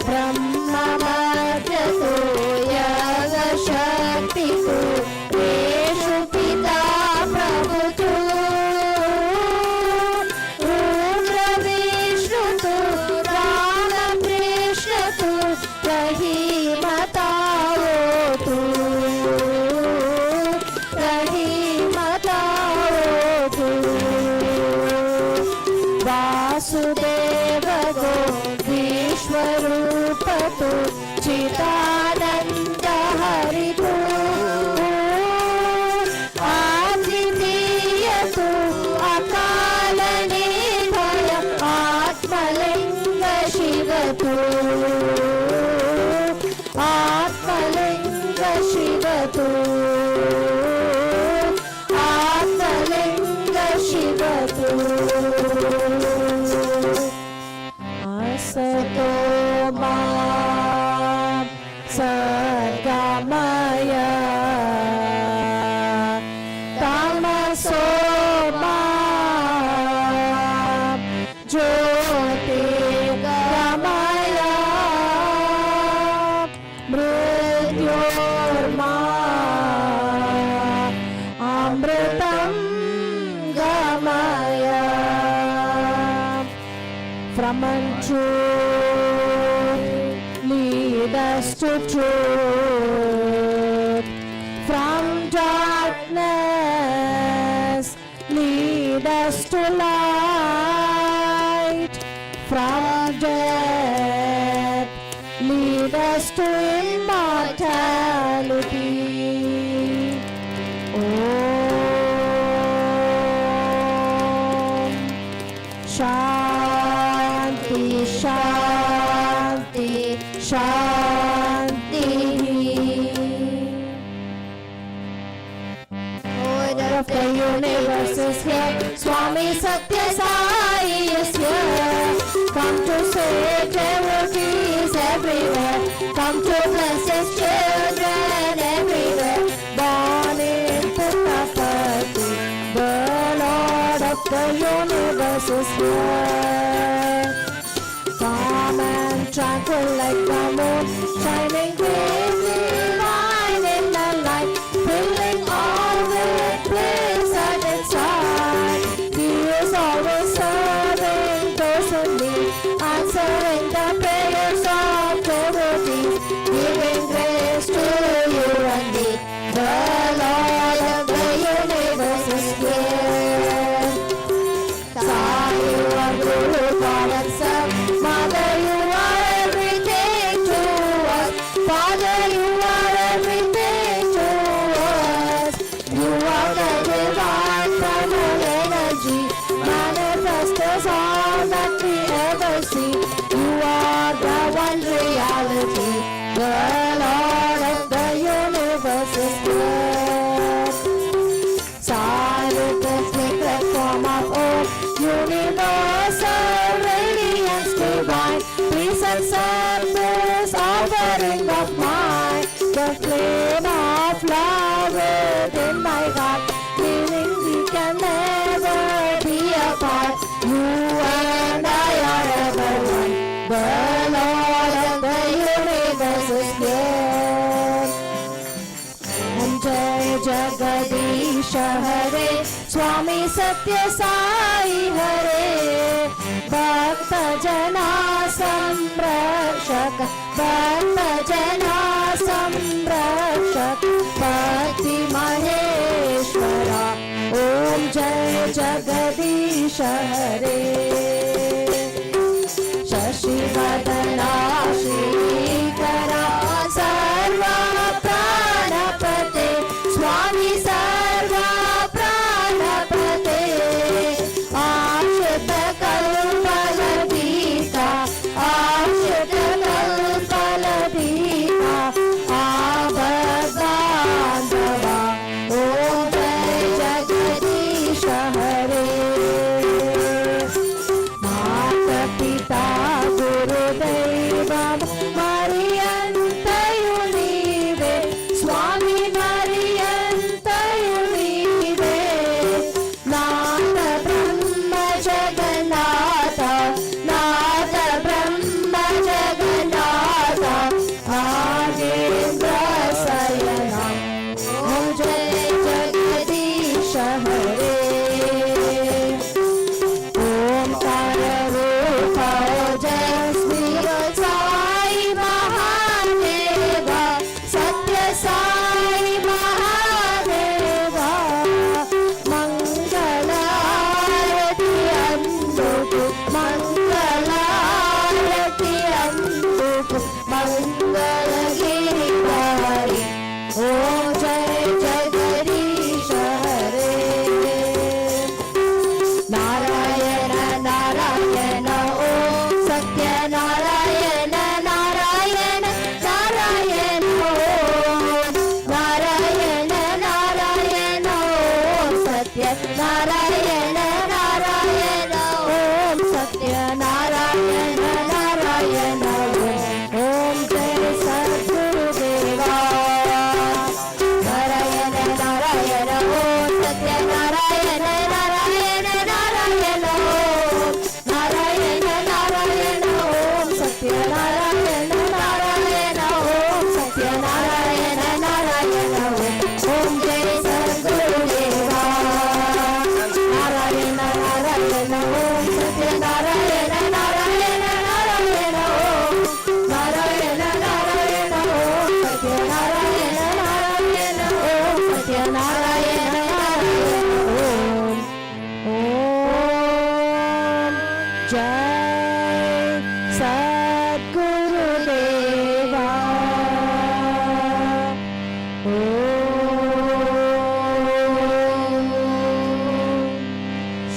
ब्रह्ममध्य तू योग शक्ति तू येषु पिता प्रभु तू रुद्र विष्णु तू राम कृष्ण तू रहीमताओ तू रहीमताओ तू वासुदेव गो विश्वरूप तू चिदानंद हरि तू आदितीय तू अकाल निर्भय आत्मलिंग शिव तू आत्मलिंग शिव तू आत्मलिंग शिव तू असतो मा सद्गमय तमसो मा ज्योतिर्गमय मृत्योर्मा अमृतं गमय from untruth lead us to truth, from darkness lead us to light, from death lead us to immortality. Om Shanti Shanti Shanti. Lord of the universe is here, Swami Satya Sai is here. Come to save devotees everywhere, come to bless his children everywhere. Born in Puttapati, the Lord of the universe is here. Calm and tranquil like the moon, shining brightly wide in the light, filling all the place at its heart. He is always serving those in need, answering the prayers of devotees, giving grace to you and me. The Lord of the universe is here. Sai, you are Guru, God and Son. Mother, you are everything to us. Father, you are everything to us. You are the divine primal energy, manifest as all that we ever see. You are the one reality. The Lord of the universe is here. Silent and sacred form of earth, universal radiance divine. Please accept this offering of mine, the flame of love within my heart, feeling we can never be apart. You and I are ever one. The Lord of the universe is here. Om Jai Jagadish Hare, Swami Satya Sai Hare, Bhakta Jana Samrakshak, Bhakta Jana Samrakshak, Bhakti Maheshwara. Om Jai Jagadish Hare. Shashi Vadana Shikara Sarva Pranapate, Swami Sarva Pranapate, Ashita Kalpaladita, Ashita Kalpaladita, Abhadanda Narayan Narayan ओम सत्य नारायण नारायण ओम जय सद्गुरुदेवा नारायण नारायण ओम सत्य नारायण नारायण नारायण ओम नारायण नारायण ओम सत्य नारायण नारायण ओम सत्य नारायण नारायण ओम जय सद्गुरुदेवा नारायण नारायण ओम सत्य नारायण नारायण नारायण ओम नारायण नारायण ओम सत्य नारायण नारायण ओम सत्य नारायण नारायण ओम जय सद्गुरुदेवा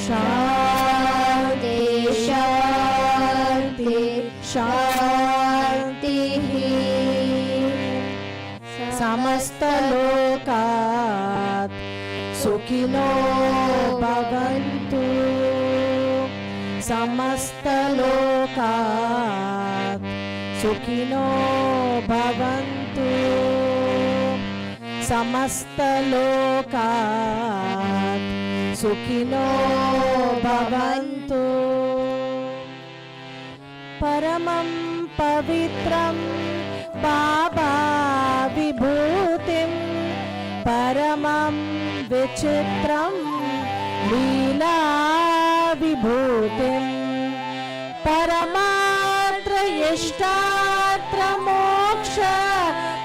शांति शांति शांति समस्त लोकात् सुखिनो भवन्तु समस्त लोकात् सुखिनो भवन्तु समस्त लोकात् सुखिनो भवन्तु परमं पवित्रं बाबा विभूतिं परमं विचित्रं लीला विभूतिं परमात्र इष्टात्र मोक्ष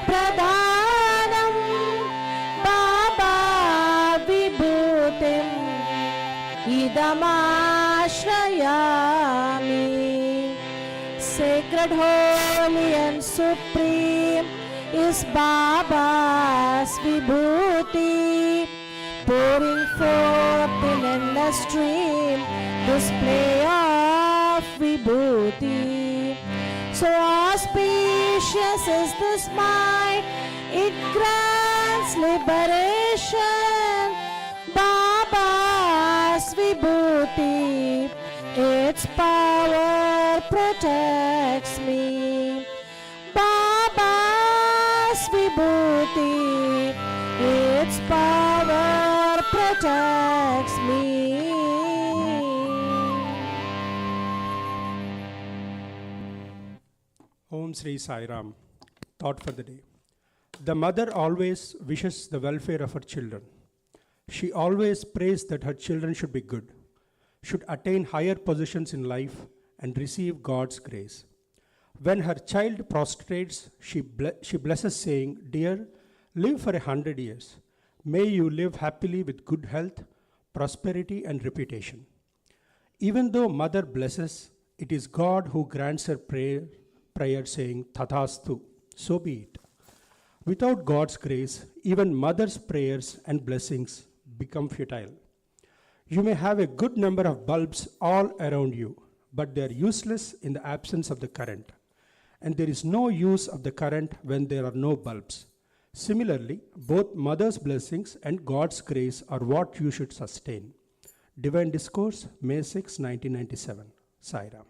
प्रदानं बाबा विभूतिम् idamaśhrayami. Sacred, holy and supreme is Baba's Vibhuti, pouring forth in endless stream, display of Vibhuti. So auspicious is this mind, it grants liberation. Baba's Vibhuti, its power protects me. Baba's Vibhuti, its power protects me. Om Sri Sai Ram. Thought for the day. The mother always wishes the welfare of her children. She always prays that her children should be good, should attain higher positions in life, and receive God's grace. When her child prostrates, she blesses, saying, "Dear, live for 100 years. May you live happily with good health, prosperity, and reputation." Even though mother blesses, it is God who grants her prayer saying, "Tathastu," so be it. Without God's grace, even mother's prayers and blessings become futile. You may have a good number of bulbs all around you, but they are useless in the absence of the current. And there is no use of the current when there are no bulbs. Similarly, both mother's blessings and God's grace are what you should sustain. Divine Discourse, May 6, 1997. Sai Ram.